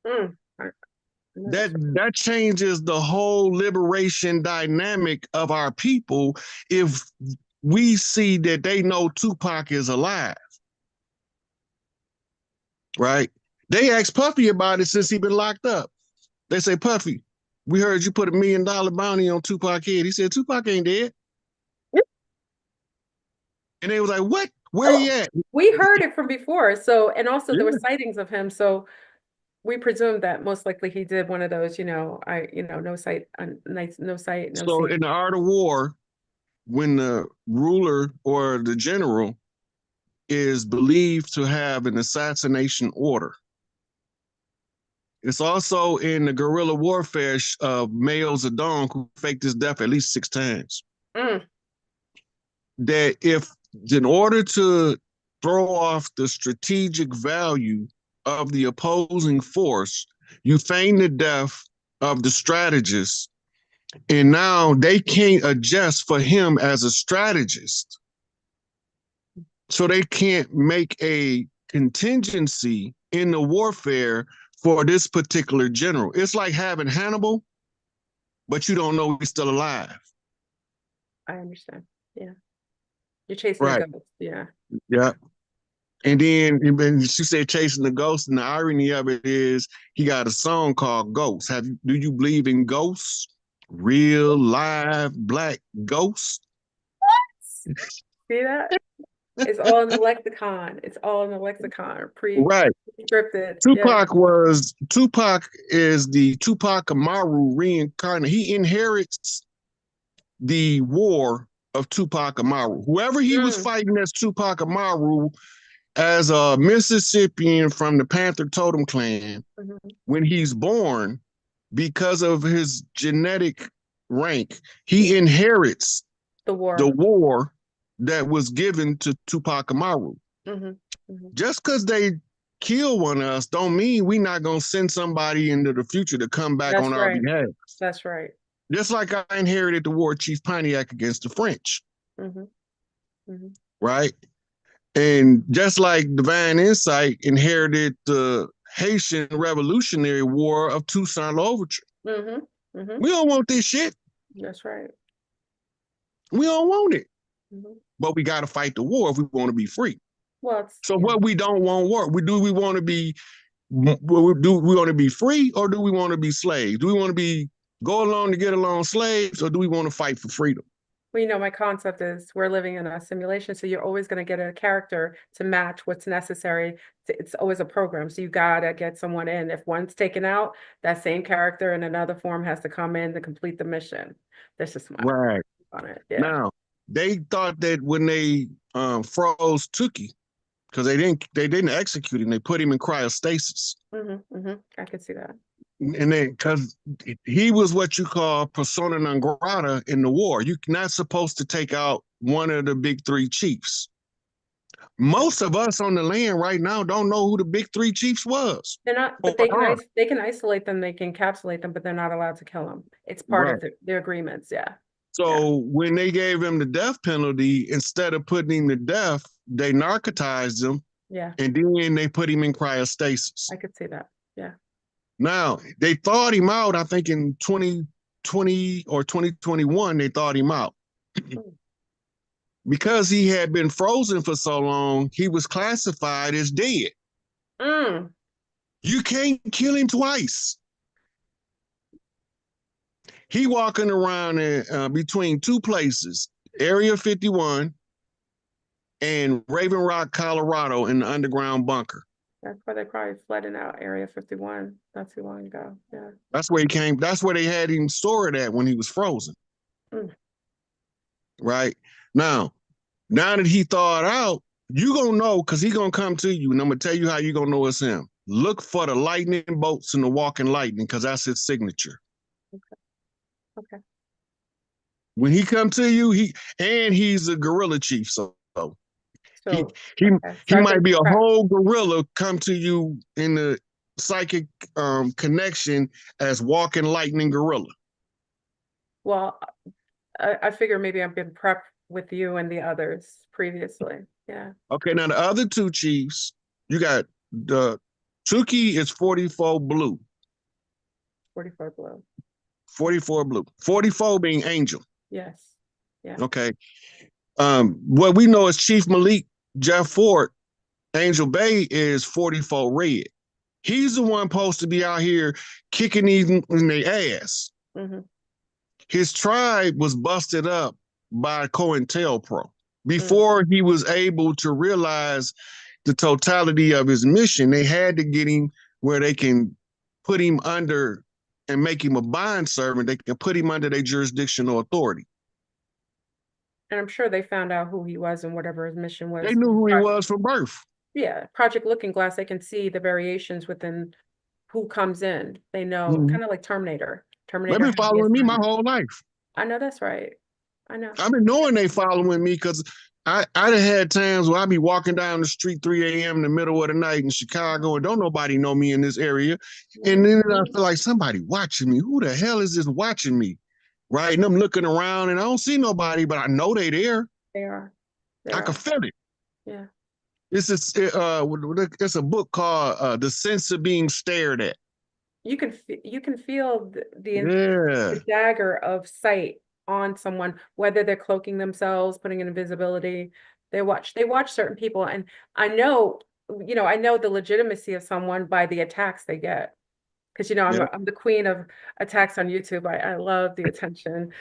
Mm. No, that's That changes the whole liberation dynamic of our people if we see that they know Tupac is alive, right? They asked Puffy about it since he been locked up. They say, Puffy, we heard you put $1 million bounty on Tupac head. He said, Tupac ain't dead. right. And they was like, what? Where he Oh, at? we heard it from before. So, and also there were Yeah. sightings of him. So we presumed that most likely he did one of those, no sight, no sight, no So see. in the art of war, when the ruler or the general is believed to have an assassination order, it's also in the guerrilla warfare of Mao Zedong, who faked his death at least 6 times. Mm. That if, in order to throw off the strategic value of the opposing force, you feign the death of the strategist, and now they can't adjust for him as a strategist. So they can't make a contingency in the warfare for this particular general. It's like having Hannibal, but you don't know he's still alive. I understand. Yeah. You're chasing a Right. ghost. Yeah. Yeah. And then she said chasing the ghost, and the irony of it is he got a song called Ghost. Do you believe in ghosts? Real live black ghosts? See that? It's all in the lexicon. It's all in the lexicon. Right. Pre-scripted. Yeah. Tupac is the Tupac Amaru reincarnate. He inherits the war of Tupac Amaru. Whoever he was Mm. fighting as Tupac Amaru, as a Mississippian from the Panther Totem Clan, Mm-hmm. when he's born, because of his genetic rank, he inherits The the war. war that was given to Tupac Amaru. Mm-hmm. Mm-hmm. Just because they kill one of us don't mean we're not going to send somebody into the future to come back That's on our right. behalf. That's right. Just like I inherited the war Chief Pontiac against the French, Mm-hmm. Mm-hmm. right? And just like Divine Insight inherited the Haitian Revolutionary War of Toussaint Louverture. Mm-hmm. Mm-hmm. We don't want this shit. That's right. We don't want it. Mm-hmm. But we got to fight the war if we want to be free. Well, So what we don't want work. We want to be do we want to be free, or do we want to be slaves? Do we want to be go along to get along slaves, or do we want to fight for freedom? well, my concept is we're living in a simulation, so you're always going to get a character to match what's necessary. It's always a program, so you gotta get someone in. If one's taken out, that same character in another form has to come in to complete the mission. That's just my Right. on it. Yeah. Now, they thought that when they froze Tookie, because they didn't execute him, they put him in cryostasis. Mm-hmm. Mm-hmm. I could see that. And then because he was what you call persona non grata in the war. You're not supposed to take out one of the big three chiefs. Most of us on the land right now don't know who the big three chiefs was. They're not, but they can isolate them, they can encapsulate them, but they're not allowed to kill them. It's part Right. of their agreements. Yeah. So when they gave him the death penalty, instead of putting him to death, they narcotized him. Yeah. And then they put him in cryostasis. I could see that. Yeah. Now, they thawed him out, I think in 2020 or 2021, they thawed him out. Because he had been frozen for so long, he was classified as dead. Mm. You can't kill him twice. He walking around between two places, Area 51 and Raven Rock, Colorado, in the underground bunker. That's why they probably flooded out Area 51 not too long ago. Yeah. That's where he came. That's where they had him stored at when he was frozen. Mm. Right? Now that he thawed out, you gonna know because he gonna come to you, and I'm gonna tell you how you gonna know it's him. look for the lightning bolts and the walking lightning because that's his signature. Okay. Okay. When he come to you, he's a gorilla chief, so he So, he okay. So he I can might be a track. whole gorilla come to you in the psychic connection as walking lightning gorilla. Well, I figure maybe I've been prepped with you and the others previously. Yeah. Okay, now the other two chiefs, you got the Tuki is 44 blue. 44 blue. 44 blue. 44 being angel. Yes. Yeah. Okay. What we know is Chief Malik Jeff Ford, Angel Bay is 44 red. He's the one supposed to be out here kicking these in their ass. Mm-hmm. His tribe was busted up by COINTELPRO. Mm. Before he was able to realize the totality of his mission, they had to get him where they can put him under and make him a bond servant. They can put him under their jurisdictional authority. And I'm sure they found out who he was and whatever his mission They was. knew who he was from birth. Yeah, Project Looking Glass, they can see the variations within who comes in. They know, Mm-hmm. kind of like Terminator. They've Terminator been had the following me my assignment. whole life. I know that's right. I know. I've been knowing they following me because I done had times where I be walking down the street 3 a.m. in the middle of the night in Chicago and don't nobody know me in this area. And then I feel like somebody watching me. Who the hell is this watching me? Right. And I'm looking around and I don't see nobody, but I know they there. They are. They I can are. feel it. Yeah. It's a book called The Sense of Being Stared At. You can feel Yeah. the dagger of sight on someone, whether they're cloaking themselves, putting in invisibility. They watch certain people, and I know, I know the legitimacy of someone by the attacks they get. Because Yeah. I'm the queen of attacks on YouTube. I love the attention.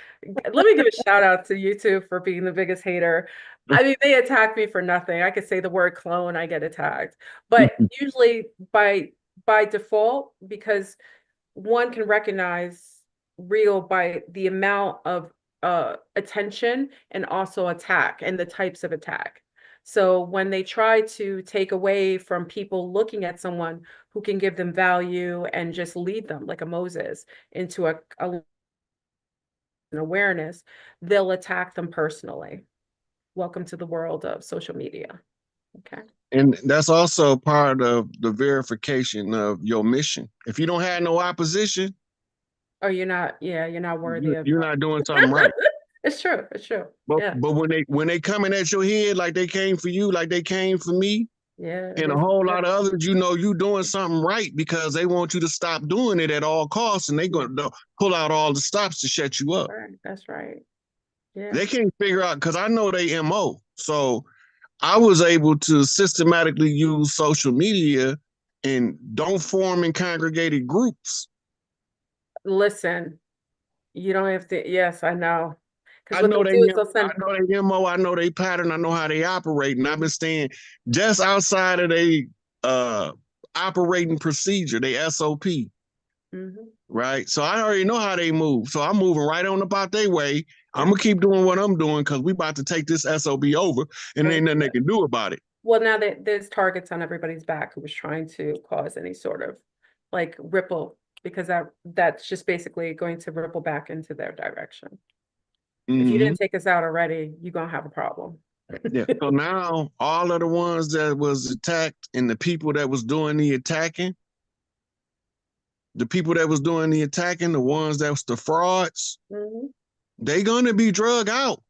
Let me give a shout out to YouTube for being the biggest hater. I mean, they attack me for nothing. I could say the word clone, I get attacked. But usually by default, because one can recognize real by the amount of attention and also attack and the types of attack. So when they try to take away from people looking at someone who can give them value and just lead them like a Moses into an awareness, they'll attack them personally. Welcome to the world of social media. Okay. And that's also part of the verification of your mission. If you don't have no opposition, Oh, you're not worthy of you're not doing something right. It's true. It's true. But Yeah. but when they coming at your head like they came for you, like they came for me, Yeah. and a whole lot of others, you doing something right because they want you to stop doing it at all costs, and they going to pull out all the stops to shut you up. Right. That's right. Yeah. They can't figure out because I know they MO. So I was able to systematically use social media and don't form in congregated groups. Listen, you don't have to. Yes, I know. Because I what know they'll they, do is they'll I send. know they MO, I know they pattern, I know how they operate, and I've been staying just outside of they operating procedure, they SOP, Mhm. right? So I already know how they move. So I'm moving right on about their way. I'm gonna keep doing what I'm doing because we about to take this SOB over, and ain't nothing they can do about it. Well, now that there's targets on everybody's back who was trying to cause any sort of like ripple, because that's just basically going to ripple back into their direction. If you didn't take us out already, you're gonna have a problem. Yeah. So now all of the ones that was attacked and the people that was doing the attacking, the ones that was the frauds, Mhm. they gonna be drug out.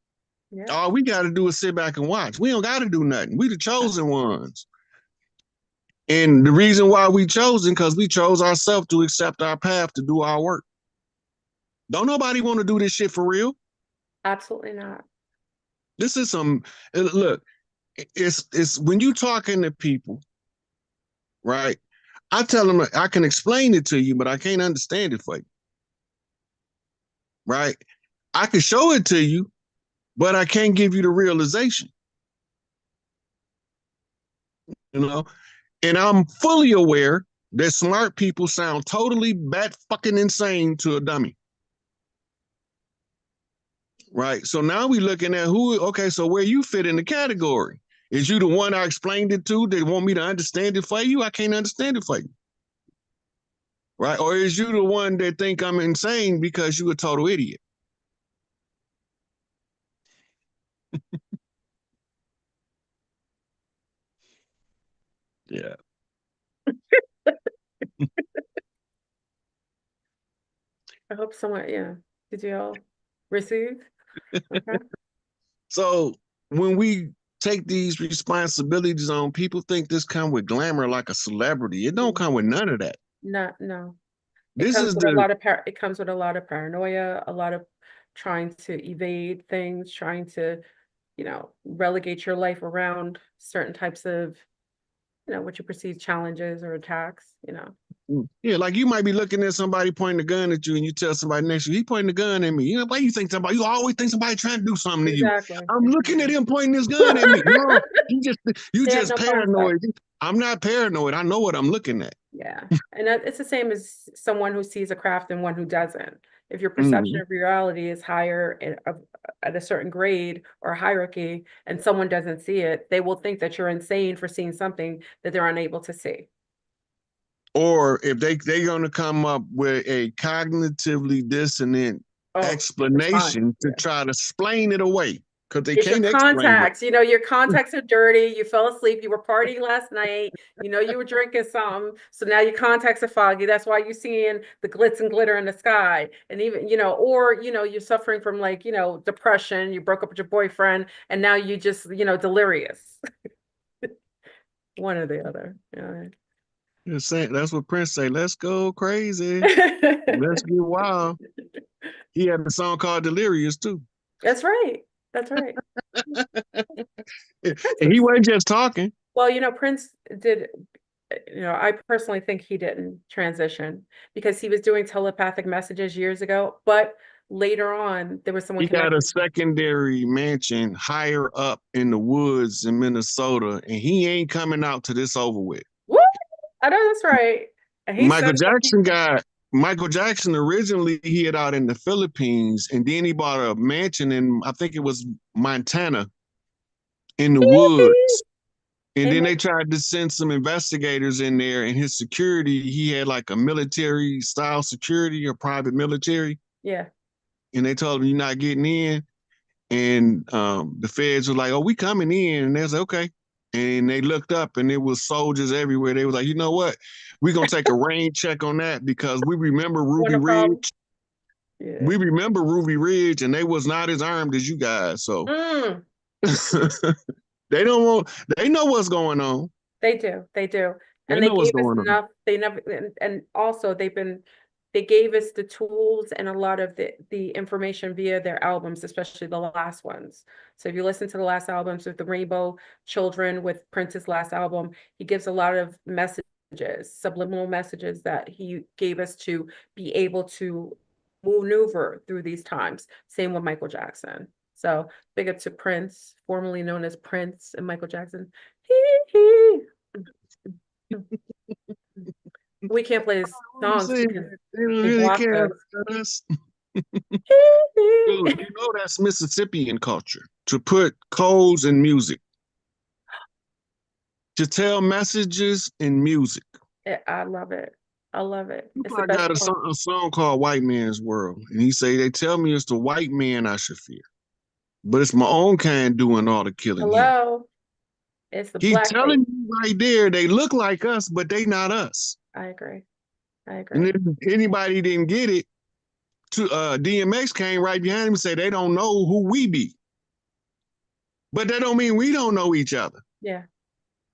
Yeah, All we gotta do is sit back and watch. We don't gotta do nothing. We the chosen ones. And the reason why we chosen, because we chose ourselves to accept our path to do our work. Don't nobody want to do this shit for real. absolutely not. This is some look, it's when you talking to people, right? I tell them I can explain it to you, but I can't understand it for you. Right? I can show it to you, but I can't give you the realization. You know, and I'm fully aware that smart people sound totally bat fucking insane to a dummy. Right. So now we're looking at okay, so where you fit in the category. Is you the one I explained it to? They want me to understand it for you? I can't understand it for you. Right? Or is you the one that think I'm insane because you a total idiot? Yeah. I hope someone, yeah. Did you all receive? Okay. So when we take these responsibilities on, people think this come with glamour like a celebrity. It don't come with none of that. No. It This comes is with a the lot of it comes with a lot of paranoia, a lot of trying to evade things, trying to, relegate your life around certain types of, what you perceive challenges or attacks. yeah, like you might be looking at somebody pointing a gun at you, and you tell somebody next to you, he pointing a gun at me. You know, why you think somebody? You always think somebody trying to do something to you. Exactly. I'm looking at Exactly. him pointing his gun at me. No, you They have just no concept. paranoid. I'm not paranoid. I know what I'm looking at. Yeah. And it's the same as someone who sees a craft and one who doesn't. If your perception Mhm. of reality is higher at a certain grade or hierarchy, and someone doesn't see it, they will think that you're insane for seeing something that they're unable to see. Or if they're gonna come up with a cognitively dissonant Oh, response. explanation to Yeah. try to explain it away because they It's your can't explain it. contacts. Your contacts are dirty. You fell asleep. You were partying last night. You were drinking something. So now your contacts are foggy. That's why you're seeing the glitz and glitter in the sky. And even, or, you're suffering from like, depression. You broke up with your boyfriend and now you just, delirious. One or the other. Yeah. That's what Prince say. Let's go crazy. Let's get wild. He had a song called Delirious too. That's right. That's right. And Prince he was, wasn't just talking. well, Prince did, I personally think he didn't transition because he was doing telepathic messages years ago, but later on there was someone He got a connected. secondary mansion higher up in the woods in Minnesota, and he ain't coming out to this over with. Woo! I know that's right. And he Michael said some Jackson people. got Michael Jackson originally he had out in the Philippines, and then he bought a mansion in I think it was Montana in the woods. And then Amen. they tried to send some investigators in there, and his security, he had like a military style security or private military. Yeah. And they told him, you're not getting in. And the feds were like, oh, we coming in. And they was like, okay. And they looked up and there was soldiers everywhere. They was like, you know what? We're going to take a rain check on that because we remember Want Ruby a problem? Ridge. Yeah. We remember Ruby Ridge, and they was not as armed as you guys. So Mm, they don't want, they know what's going on. they do. They do. They And they know what's gave us going on. enough. They never, and also they gave us the tools and a lot of the information via their albums, especially the last ones. So if you listen to the last albums with the Rainbow Children, with Prince's last album, he gives a lot of messages, subliminal messages that he gave us to be able to maneuver through these times. Same with Michael Jackson. So big up to Prince, formerly known as Prince, and Michael Jackson. We can't play his I'm songs saying because they don't they really blocked care us. about us. Dude, you know that's Mississippian culture to put codes in music, to tell messages in music. I love it. I love it. It's the Tupac best got form. a song called White Man's World. And he say, they tell me it's the white man I should fear. But it's my own kind doing all the killing here. Hello. It's the He blackface. telling you right there, they look like us, but they not us. I agree. I And agree. if anybody didn't get it, to DMX came right behind him and said they don't know who we be. But that don't mean we don't know each other. Yeah.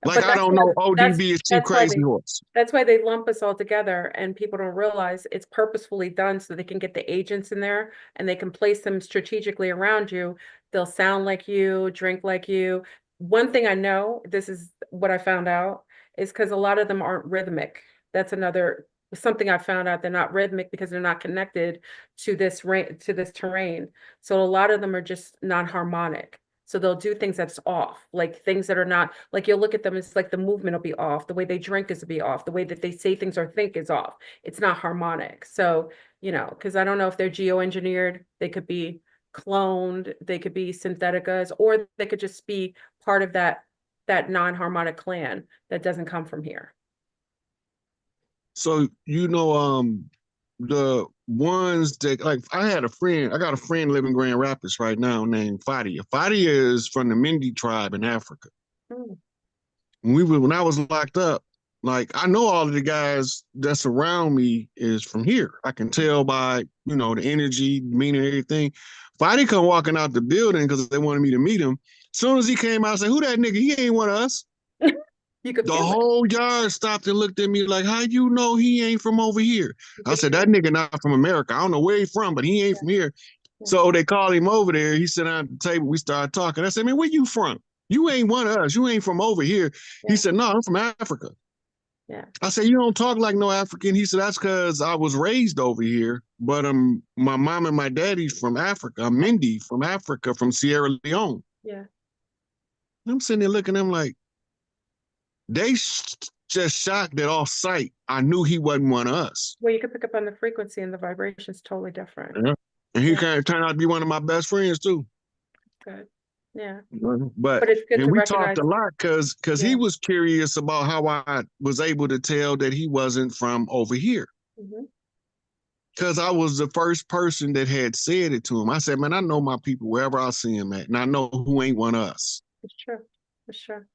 Like But I don't know ODB is Chief that's why Crazy Horse. that's why they lump us all together, and people don't realize it's purposefully done so they can get the agents in there and they can place them strategically around you. They'll sound like you, drink like you. One thing I know, this is what I found out, is because a lot of them aren't rhythmic. That's another something I found out. They're not rhythmic because they're not connected to this terrain. So a lot of them are just not harmonic. So they'll do things that's off, like things that are not, like you'll look at them, it's like the movement will be off, the way they drink is to be off, the way that they say things or think is off. It's not harmonic. So, because I don't know if they're geoengineered, they could be cloned, they could be syntheticas, or they could just be part of that that non-harmonic clan that doesn't come from here. So, the ones that, like, I got a friend living in Grand Rapids right now named Fadia. Fadia is from the Mindi tribe in Africa. Mm. When I was locked up, like, I know all of the guys that's around me is from here. I can tell by, the energy, meaning, everything. Fadia come walking out the building because they wanted me to meet him. As soon as he came out, I said, "Who that nigga? He ain't one of us." You could The feel it. whole yard stopped and looked at me like, "How you know he ain't from over here?" You I could said, feel "That it. nigga not from America. I don't know where he from, but he ain't Yeah, from here." yeah, So they called him over there. He sat down at the table. We started talking. I said, "Man, where you from? You ain't one of us. You ain't from over here." He yeah, said, "No, I'm from Africa." yeah. I said, "You don't talk like no African." He said, "That's because I was raised over here, but my mom and my daddy's from Africa. I'm Mindy from Africa, from Sierra Leone." Yeah. I'm sitting there looking at him like, they just shocked that off sight I knew he wasn't one of us. Well, you could pick up on the frequency and the vibration's totally different. Yeah. And he Yeah, kind of turned out to be one of my best friends too. good. Yeah. But But it's good and to we talked recognize, a lot because he yeah. was curious about how I was able to tell that he wasn't from over here. Hmm. Because I was the first person that had said it to him. I said, "Man, I know my people wherever I see them at, and I know who ain't one of us." It's true. It's true. Right?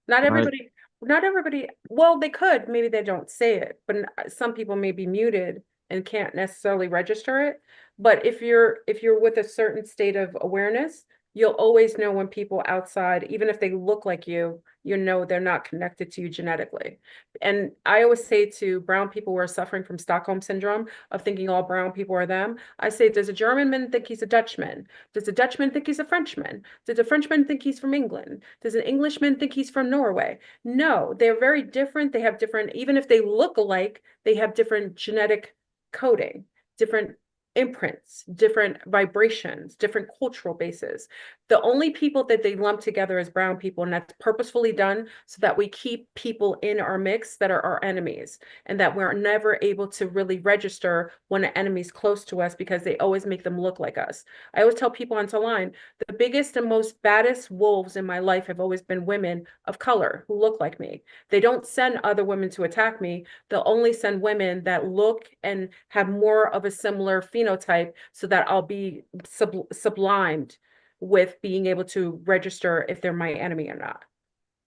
Not everybody, well, they could, maybe they don't say it, but some people may be muted and can't necessarily register it. But if you're with a certain state of awareness, you'll always know when people outside, even if they look like you know they're not connected to you genetically. And I always say to brown people who are suffering from Stockholm syndrome of thinking all brown people are them, I say, does a German think he's a Dutchman? Does a Dutchman think he's a Frenchman? Does a Frenchman think he's from England? Does an Englishman think he's from Norway? No, they're very different. They have different, even if they look alike, they have different genetic coding, different imprints, different vibrations, different cultural bases. The only people that they lump together as brown people, and that's purposefully done so that we keep people in our mix that are our enemies, and that we're never able to really register when an enemy's close to us because they always make them look like us. I always tell people on line, the biggest and most baddest wolves in my life have always been women of color who look like me. They don't send other women to attack me. They'll only send women that look and have more of a similar phenotype so that I'll be sublimed with being able to register if they're my enemy or not.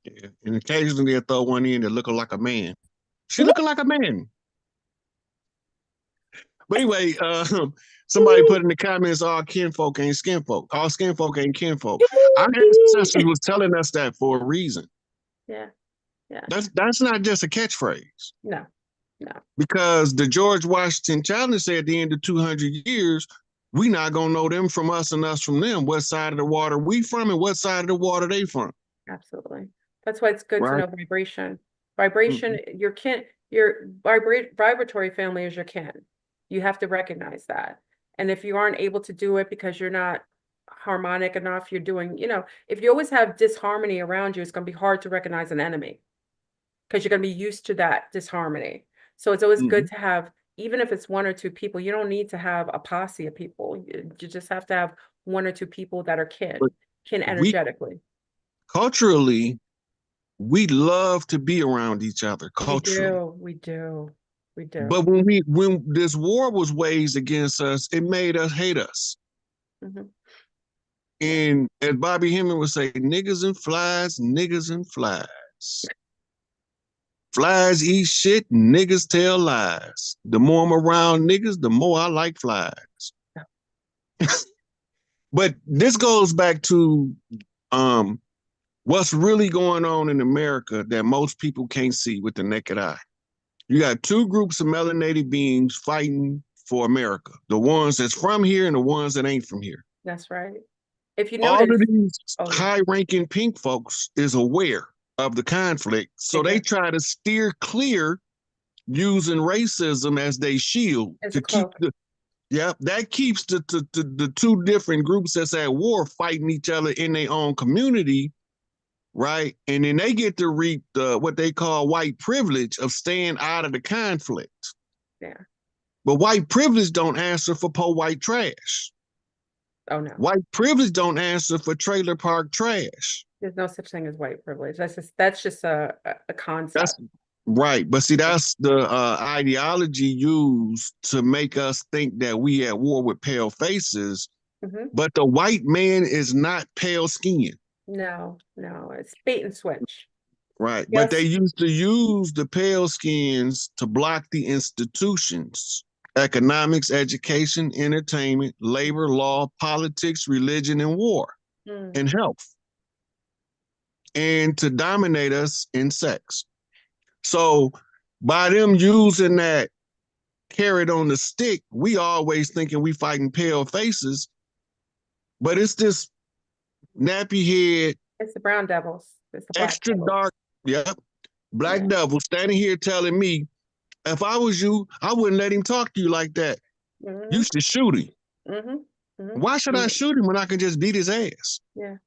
Yeah. And occasionally they throw one in that looking like a man. She looking like a man. But anyway, somebody put in the comments, all kinfolk ain't skinfolk. All skinfolk ain't kinfolk. Our ancestors was telling us that for a reason. Yeah, yeah. That's not just a catchphrase. No, no. Because the George Washington challenge said at the end of 200 years, we not going to know them from us and us from them. What side of the water we from and what side of the water they from. Absolutely. That's why it's good to Right? know vibration. Vibration, your kin, your vibratory family is your kin. You have to recognize that. And if you aren't able to do it because you're not harmonic enough, you're doing, if you always have disharmony around you, it's going to be hard to recognize an enemy because you're going to be used to that disharmony. So it's always good to have, even if it's one or two people, you don't need to have a posse of people. You just have to have one or two people that are kin But we energetically. culturally, we love to be around each other We culturally. do, we do, we do. But when this war was waged against us, it made us hate us. Hmm. Yeah, And as Bobby Hemming would say, niggas and flies, niggas and flies. Flies eat shit, niggas tell lies. The more I'm around niggas, the more I like flies. But this goes back to um, what's really going on in America that most people can't see with the naked eye. You got two groups of melanated beings fighting for America. The ones that's from here and the ones that ain't from here. that's right. If you All of notice, these oh yeah, high-ranking pink folks is aware of the conflict, so they exactly. try to steer clear using racism as they shield It's a to keep cloak. the that keeps the two different groups that's at war fighting each other in their own community, right? And then they get to reap what they call white privilege of staying out of the conflict. Yeah, But white privilege don't answer for poor white trash. Oh no, White privilege don't answer for trailer park trash. there's no such thing as white privilege. That's just a That's concept. right. But see, Yeah. that's the ideology used to make us think that we at war with pale faces. Hmm. But the white man is not pale skinned. No, no, it's bait and switch. Right. But they Yes. used to use the pale skins to block the institutions: economics, education, entertainment, labor, law, politics, religion, and war, Mm. and health, and to dominate us in sex. So by them using that carrot on the stick, we always thinking we fighting pale faces, but it's this nappy head, It's the brown devils. It's the black extra devils. dark, yep, black Yeah. devil standing here telling me, if I was you, I wouldn't let him talk to you like that. You Hmm. should shoot him. Hmm. Hmm. Why should I shoot him when I can just beat his ass? Yeah.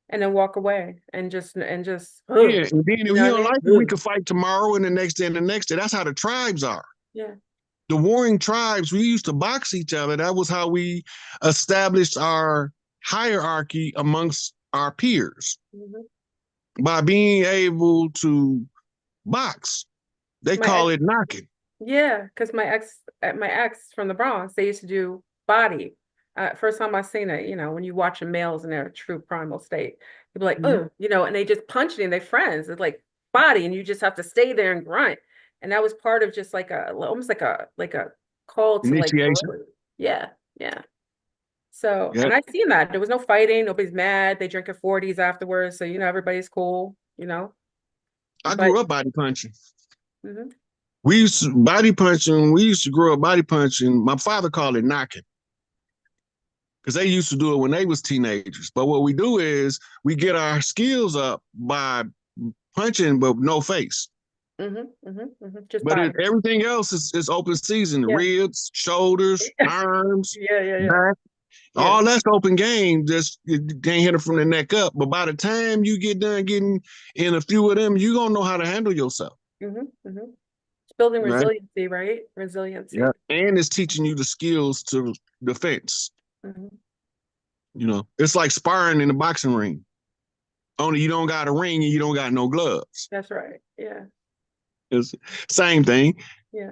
And then walk away and just Yeah, and then you if know he what I don't mean? like it, we could fight tomorrow and the next day and the next day. That's how the tribes are. Yeah. The warring tribes, we used to box each other. That was how we established our hierarchy amongst our peers, Hmm. by being able to box. They My call ex, it knocking. yeah, because my ex from the Bronx, they used to do body. First time I seen it, when you watch males in their true primal state, you'd be like, Mhm. oh, and they just punch it and they friends. It's like body, and you just have to stay there and grunt. And that was part of just like almost like a call to like Initiation. guerrilla. Yeah, yeah. So, Yep. and I seen that. There was no fighting, nobody's mad. They drink at 40s afterwards, so everybody's cool. I But grew up body punching. mhm. We used to body punching. We used to grow up body punching. My father called it knocking because they used to do it when they was teenagers. But what we do is we get our skills up by punching, but no face. Just But body. everything else is open season: Yeah. ribs, shoulders, arms, Yeah, yeah, yeah. back. Yeah. All that's open game. Just you can't hit it from the neck up. But by the time you get done getting in a few of them, you gonna know how to handle yourself, It's building right? resiliency, right? Yeah. Resiliency. And it's teaching you the skills to defense. Hmm. It's like sparring in the boxing ring. Only you don't got a ring and you don't got no gloves. That's right. Yeah. It's same thing. Yeah.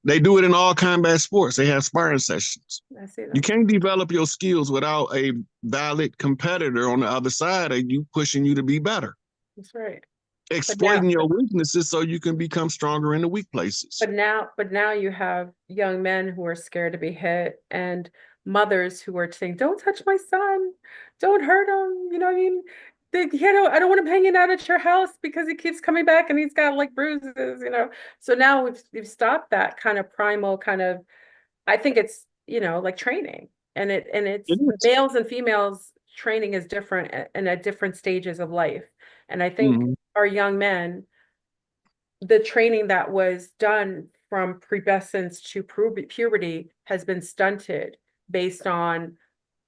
They do it in all combat sports. They have sparring sessions. I see You that. can't develop your skills without a valid competitor on the other side of you pushing you to be better, That's right. But now, exploiting your weaknesses so you can become stronger in the weak places. but now you have young men who are scared to be hit and mothers who are saying, don't touch my son, don't hurt him. You know what I mean? I don't want him hanging out at your house because he keeps coming back and he's got like bruises. So now we've stopped that kind of primal kind of, I think it's, like training. And it's It is. males and females training is different and at different stages of life. And I think Mhm. our young men, the training that was done from pubescence to puberty has been stunted based on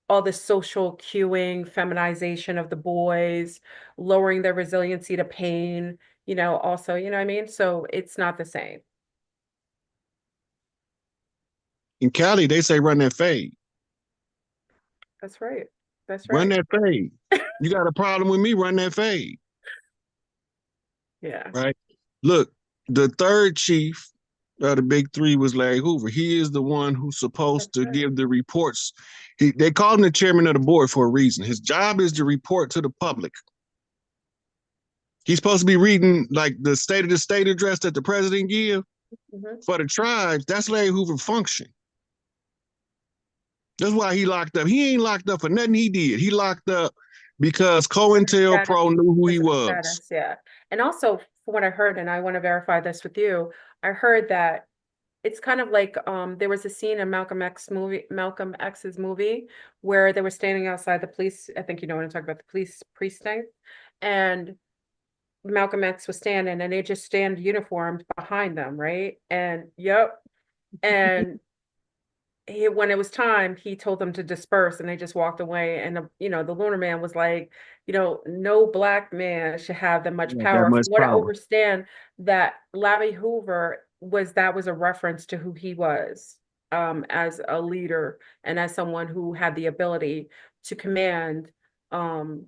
all the social cueing, feminization of the boys, lowering their resiliency to pain, also, you know what I mean? So it's not the same. In Cali, they say run that fade. That's right. That's Run right. that fade. You got a problem with me? Run that fade. Yeah. Right? Look, the third chief of the big three was Larry Hoover. He is the one who's That's supposed to right. give the reports. They called him the chairman of the board for a reason. His job is to report to the public. He's supposed to be reading like the state of the state address that the president give Mhm. for the tribes. That's Larry Hoover function. That's why he locked up. He ain't locked up for nothing he did. He locked up because Status, COINTELPRO knew who he because of his was. status, yeah. And also, from what I heard, and I want to verify this with you, I heard that it's kind of like there was a scene in Malcolm X's movie where they were standing outside the police. I think you know what I'm talking about, the police precinct, and Malcolm X was standing, and they just stand uniformed behind them, right? And yep, and when it was time, he told them to disperse, and they just walked away. And the lunar man was like, no black man should have that much Not that power. much From what I power. understand, that Larry Hoover that was a reference to who he was. as a leader and as someone who had the ability to command um,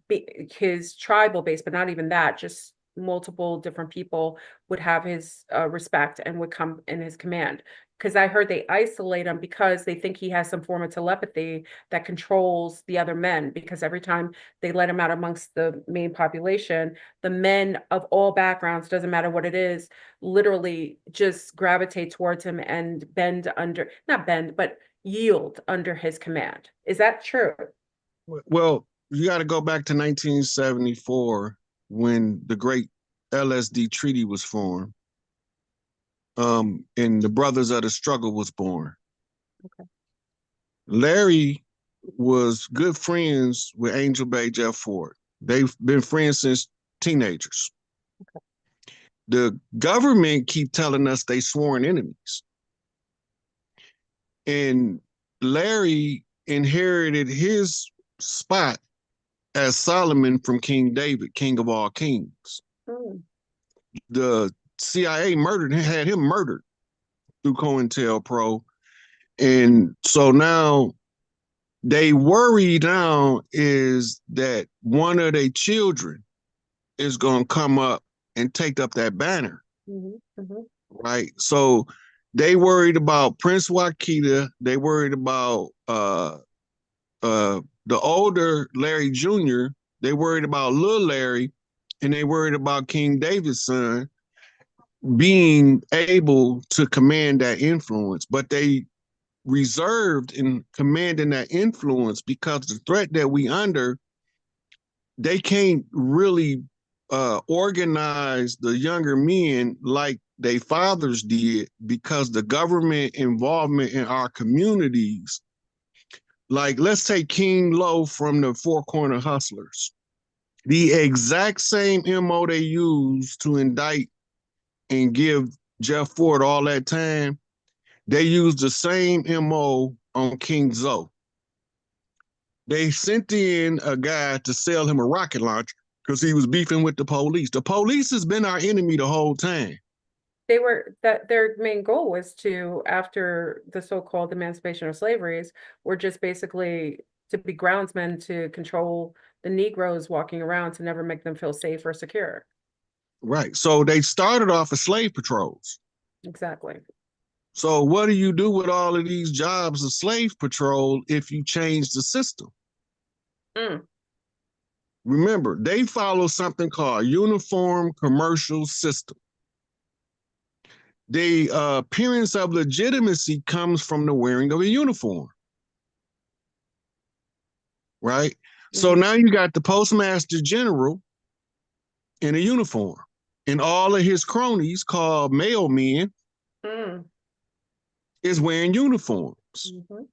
his tribal base, but not even that, just multiple different people would have his respect and would come in his command. Because I heard they isolate him because they think he has some form of telepathy that controls the other men. Because every time they let him out amongst the main population, the men of all backgrounds, doesn't matter what it is, literally just gravitate towards him and bend under, not bend, but yield under his command. Is that true? Well, you got to go back to 1974 when the great LSD treaty was formed, and the Brothers of the Struggle was born. Okay. Larry was good friends with Angel Bay Jeff Ford. They've been friends since teenagers. Okay. The government keep telling us they sworn enemies. And Larry inherited his spot as Solomon from King David, king of all kings. Mm. The CIA had him murdered through COINTELPRO. And so now they worry now is that one of their children is going to come up and take up that banner. Mm-hmm. Mm-hmm. Right. So they worried about Prince Wakita. They worried about the older Larry Jr. They worried about little Larry, and they worried about King David's son being able to command that influence. But they reserved in commanding that influence because the threat that we under, they can't really organize the younger men like their fathers did because the government involvement in our communities, like let's take King Low from the Four Corner Hustlers, the exact same MO they used to indict and give Jeff Ford all that time, they used the same MO on King Zoe. They sent in a guy to sell him a rocket launcher because he was beefing with the police. The police has been our enemy the whole time. They were that their main goal was to, after the so-called emancipation of slaveries, were just basically to be groundsmen to control the Negroes walking around to never make them feel safe or secure. Right. So they started off as slave patrols. Exactly. So what do you do with all of these jobs of slave patrol if you change the system? Mm. Remember, they follow something called uniform commercial system. The appearance of legitimacy comes from the wearing of a uniform. Right? So Mm-hmm. now you got the postmaster general in a uniform, and all of his cronies called mailmen Mm. is wearing uniforms. Mm-hmm.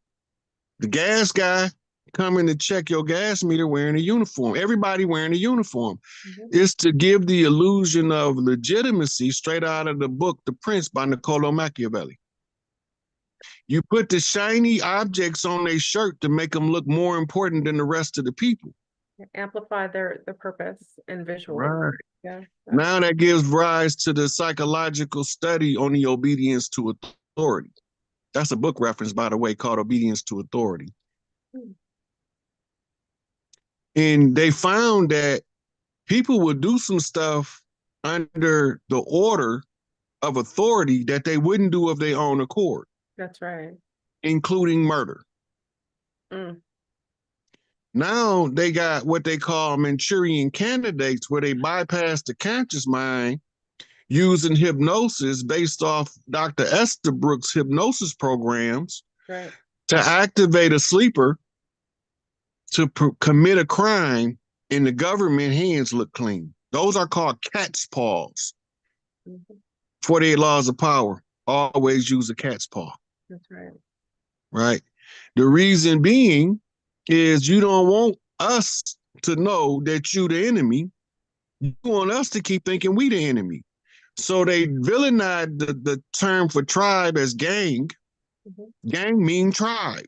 The gas guy coming to check your gas meter wearing a uniform. Everybody wearing a uniform. Mm-hmm. It's to give the illusion of legitimacy straight out of the book The Prince by Niccolo Machiavelli. You put the shiny objects on their shirt to make them look more important than the rest of the people. Amplify their purpose and visually. Right. Yeah. Now that gives rise to the psychological study on the obedience to authority. That's a book reference, by the way, called Obedience to Authority. Mm. And they found that people would do some stuff under the order of authority that they wouldn't do of their own accord. That's right. Including murder. Mm. Now they got what they call Manchurian candidates, where they bypass the conscious mind using hypnosis based off Dr. Estabrook's hypnosis programs, Right. to activate a sleeper to commit a crime, and the government hands look clean. Those are called cat's paws. Mm-hmm. 48 laws of power. Always use a cat's paw. That's right. Right. The reason being is you don't want us to know that you the enemy. You want us to keep thinking we the enemy. So they villainized the term for tribe as gang. Mm-hmm. Gang mean tribe.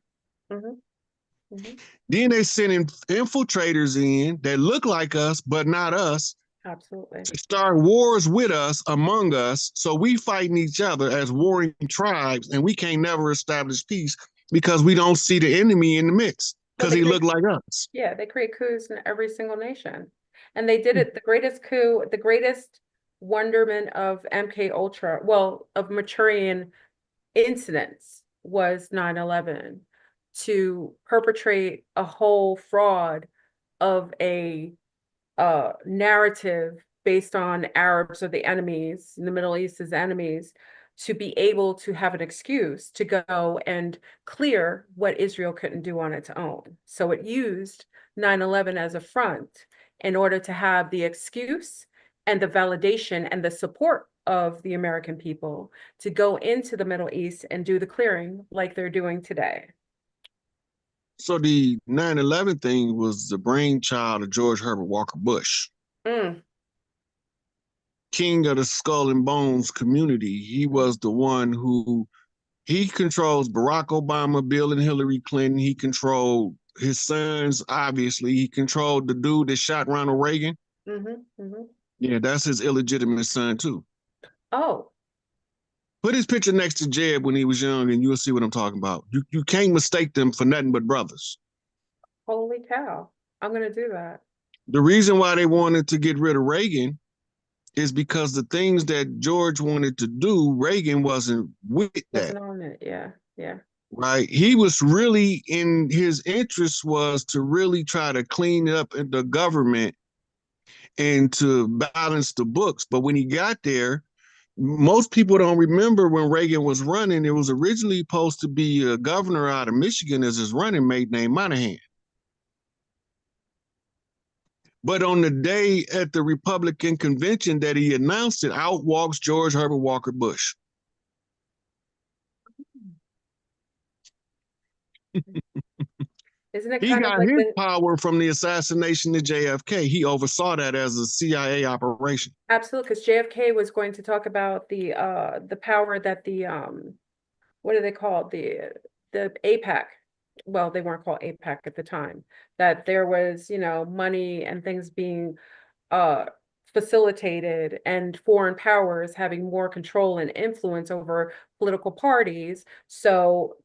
Mm-hmm. Mm-hmm. Then they send infiltrators in that look like us, but not us, Absolutely. to start wars with us among us. So we fighting each other as warring tribes, and we can't never establish peace because we don't see the enemy in the mix Well, because he look like us. yeah, they create coups in every single nation. And they did it, the greatest coup, the greatest wonderment of MK Ultra, well, of Maturian incidents was 9/11 to perpetrate a whole fraud of a narrative based on Arabs are the enemies, in the Middle East as enemies, to be able to have an excuse to go and clear what Israel couldn't do on its own. So it used 9/11 as a front in order to have the excuse and the validation and the support of the American people to go into the Middle East and do the clearing like they're doing today. So the 9/11 thing was the brainchild of George Herbert Walker Bush, Mm, king of the skull and bones community. He was the one who he controls Barack Obama, Bill and Hillary Clinton. He controlled his sons, obviously. He controlled the dude that shot Ronald Reagan. hmm. Yeah, that's his illegitimate son too. Oh, Put his picture next to Jeb when he was young, and you'll see what I'm talking about. You can't mistake them for nothing but brothers. holy cow. I'm going to do that. The reason why they wanted to get rid of Reagan is because the things that George wanted to do, Reagan wasn't with that. Wasn't on it. Yeah. Yeah. Right. He was really in his interest was to really try to clean up the government and to balance the books. But when he got there, most people don't remember when Reagan was running. It was originally supposed to be a governor out of Michigan as his running mate named Monahan. But on the day at the Republican convention that he announced it, out walks George Herbert Walker Bush. Isn't it He kind of got like his the power from the assassination of JFK. He oversaw that as a CIA operation. absolute because JFK was going to talk about the power that the what are they called? The APAC. Well, they weren't called APAC at the time. That there was, money and things being uh facilitated and foreign powers having more control and influence over political parties. So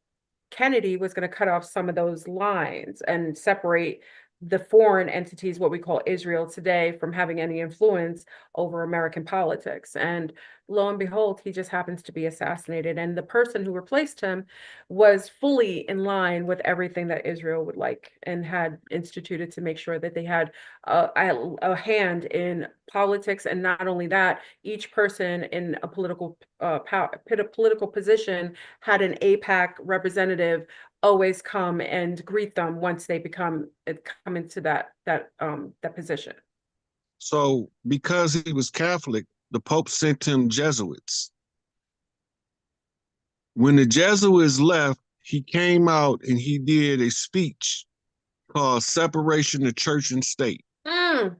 Kennedy was going to cut off some of those lines and separate the foreign entities, what we call Israel today, from having any influence over American politics. And lo and behold, he just happens to be assassinated. And the person who replaced him was fully in line with everything that Israel would like and had instituted to make sure that they had a hand in politics. And not only that, each person in a political political position had an APAC representative always come and greet them once they come into that position. So, because he was Catholic, the Pope sent him Jesuits. When the Jesuits left, he came out and he did a speech called Separation of Church and State. Mm,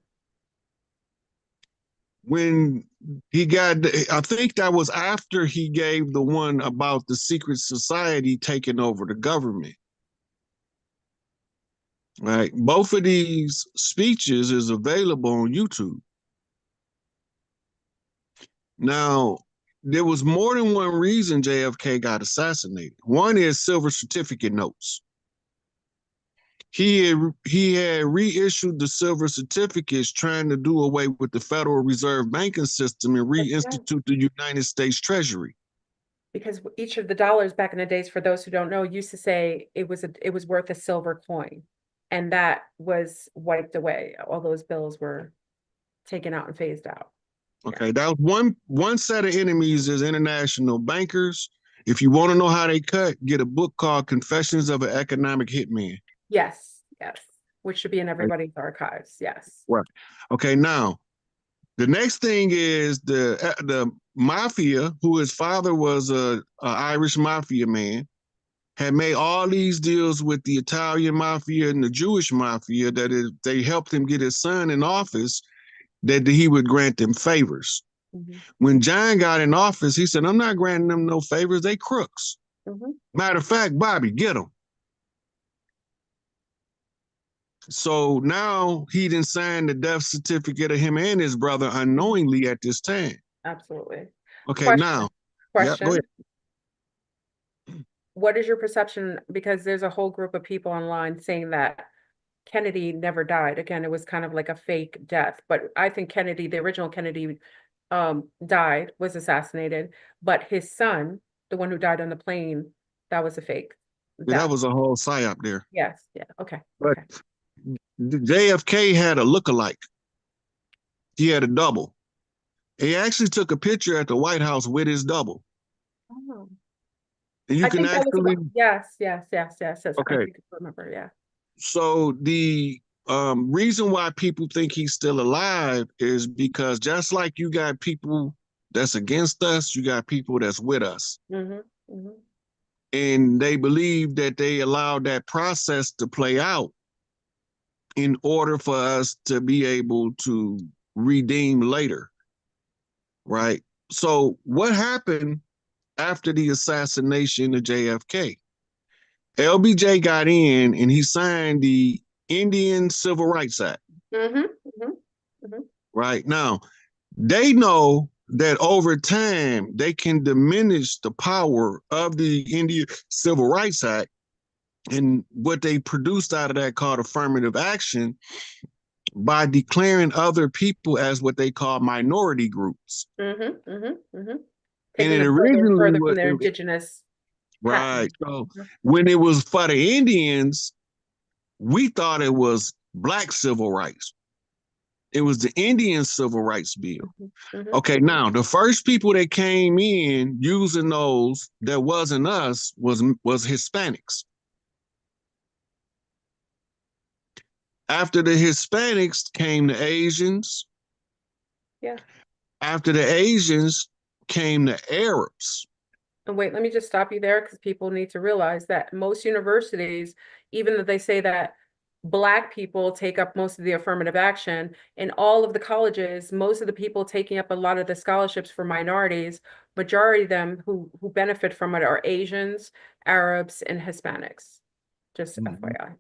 When he got, I think that was after he gave the one about the secret society taking over the government. Right. Both of these speeches is available on YouTube. Now, there was more than one reason JFK got assassinated. One is silver certificate notes. He had reissued the silver certificates trying to do away with the Federal Reserve banking system and that's right. reinstitute the United States Treasury. Because each of the dollars back in the days, for those who don't know, used to say it was worth a silver coin, and that was wiped away. All those bills were taken out and phased out. Okay, that was one set of enemies is international bankers. If you want to know how they cut, get a book called Confessions of an Economic Hitman. Yes, yes, which should be in everybody's archives. Yes. Right. Okay, now the next thing is the mafia, who his father was a Irish mafia man, had made all these deals with the Italian mafia and the Jewish mafia that they helped him get his son in office, that he would grant them favors. Mm-hmm. When John got in office, he said, I'm not granting them no favors. They crooks. Mm-hmm. Matter of fact, Bobby, get them. So now he didn't sign the death certificate of him and his brother Mhm. unknowingly at this time. Absolutely. Okay, now, Question. yeah, go ahead. Question. What is your perception? Because there's a whole group of people online saying that Kennedy never died. Again, it was kind of like a fake death. But I think Kennedy, the original Kennedy, died, was assassinated. But his son, the one who died on the plane, that was a fake Yeah, that death. was a whole psyop there. Yes. Yeah. Okay. But Okay. JFK had a lookalike. He had a double. He actually took a picture at the White House with his double. Oh. And you I can think that was actually, about, yes, yes, yes, yes, yes. I okay. think I remember. Yeah. So the reason why people think he's still alive is because just like you got people that's against us, you got people that's with us. Mm-hmm. Mm-hmm. And they believe that they allowed that process to play out in order for us to be able to redeem later, right? So what happened after the assassination of JFK? LBJ got in and he signed the Indian Civil Rights Act. Mm-hmm. Mm-hmm. Mm-hmm. Right now, they know that over time they can diminish the power of the Indian Civil Rights Act and what they produced out of that called affirmative action by declaring other people as what they call minority groups. Mm-hmm. Mm-hmm. Mm-hmm. And Taking it them further and originally further from was their indigenous right. patent. So Mhm. when it was for the Indians, we thought it was black civil rights. It was the Indian Civil Rights Bill. Mhm. Mhm. Okay, now the first people that came in using those that wasn't us was Hispanics. After the Hispanics came the Asians. Yeah. After the Asians came the Arabs. And wait, let me just stop you there because people need to realize that most universities, even though they say that Black people take up most of the affirmative action, in all of the colleges, most of the people taking up a lot of the scholarships for minorities, majority of them who benefit from it are Asians, Arabs, and Hispanics. Just Mhm. FYI.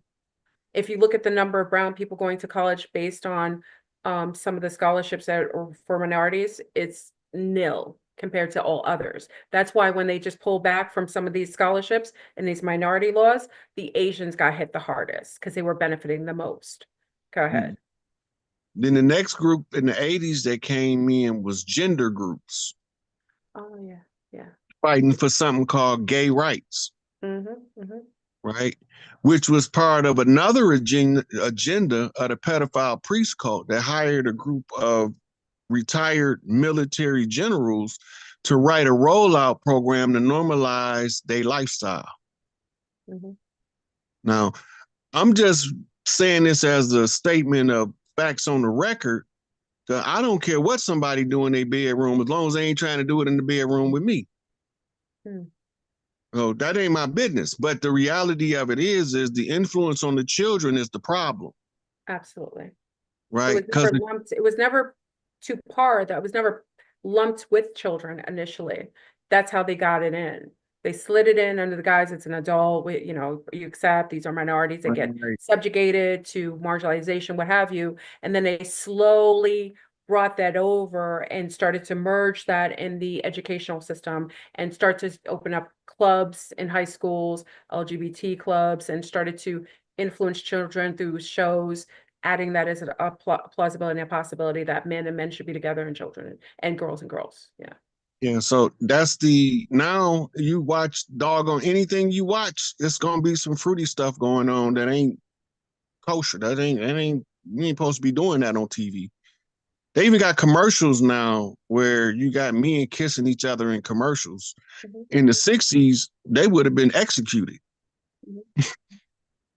If you look at the number of brown people going to college based on some of the scholarships that are for minorities, it's nil compared to all others. That's why when they just pull back from some of these scholarships and these minority laws, the Asians got hit the hardest because they were benefiting the most. Go ahead. Then the next group in the 80s that came in was gender groups Oh yeah, yeah. fighting for something called gay rights, Mm-hmm, mm-hmm, right? Which was part of another agenda of the pedophile priest cult that hired a group of retired military generals to write a rollout program to normalize their lifestyle. mm-hmm. Now, I'm just saying this as a statement of facts on the record. I don't care what somebody do in their bedroom as long as they ain't trying to do it in the bedroom with me. Mm, Oh, that ain't my business. But the reality of it is the influence on the children is the problem, absolutely. It right? was Because never lumped, it was never to par, that was never lumped with children initially. That's how they got it in. They slid it in under the guise it's an adult, you accept these are minorities that get right. subjugated to marginalization, what have you. And then they slowly brought that over and started to merge that in the educational system and start to open up clubs in high schools, LGBT clubs, and started to influence children through shows adding that as a plausibility and a possibility that men and men should be together and children and girls and girls. Yeah. Yeah, so that's the now you watch doggone anything you watch, it's gonna be some fruity stuff going on that ain't kosher. That ain't you ain't supposed to be doing that on TV. They even got commercials now where you got men kissing each other in commercials. Mhm, In the 60s, they would have been executed mhm.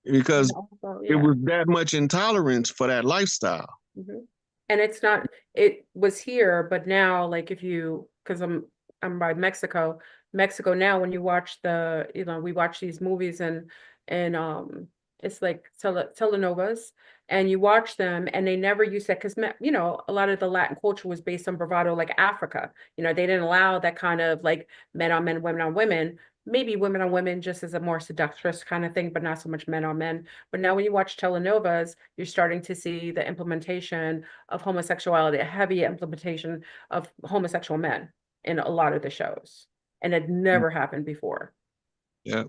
And because also, it yeah. was that much intolerance for that lifestyle. Mhm. And it's not, it was here, but now, like if you, because I'm by Mexico, Mexico now, when you watch we watch these movies and it's like telenovas, and you watch them, and they never use that because a lot of the Latin culture was based on bravado, like Africa. They didn't allow that kind of like men on men, women on women. maybe women on women just as a more seductress kind of thing, but not so much men on men. But now when you watch telenovas, you're starting to see the implementation of homosexuality, a heavy implementation of homosexual men in a lot of the shows. And it never happened before. Yeah.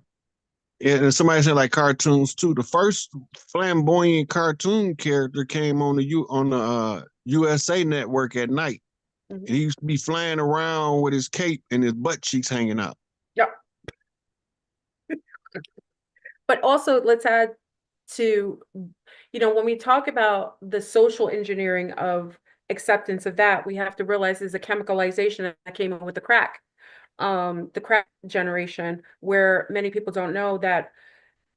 And somebody said like cartoons too. The first flamboyant cartoon character came on the USA Network at night. Mhm. And he used to be flying around with his cape and his butt cheeks hanging out. Yeah. But also let's add to, when we talk about the social engineering of acceptance of that, we have to realize there's a chemicalization that came in with the crack generation, where many people don't know that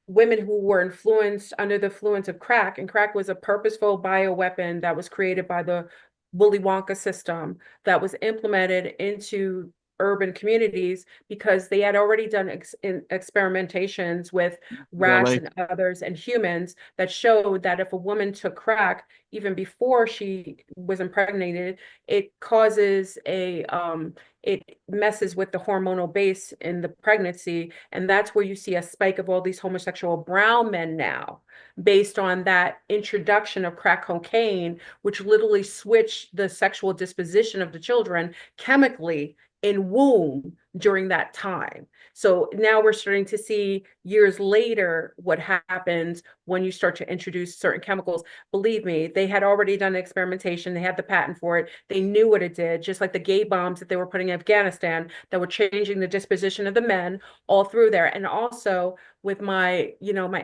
women who were influenced under the influence of crack, and crack was a purposeful bioweapon that was created by the Willy Wonka system that was implemented into urban communities because they had already done experimentations with rats LA. and others and humans that showed that if a woman took crack, even before she was impregnated, it causes it messes with the hormonal base in the pregnancy. And that's where you see a spike of all these homosexual brown men now, based on that introduction of crack cocaine, which literally switched the sexual disposition of the children chemically in womb during that time. So now we're starting to see years later what happens when you start to introduce certain chemicals. Believe me, they had already done experimentation. They had the patent for it. They knew what it did, just like the gay bombs that they were putting in Afghanistan that were changing the disposition of the men all through there. And also with my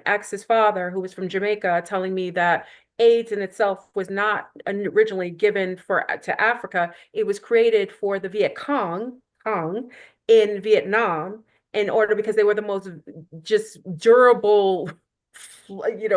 ex's father, who was from Jamaica, telling me that AIDS in itself was not originally given to Africa. It was created for the Viet Cong in Vietnam in order because they were the most just durable,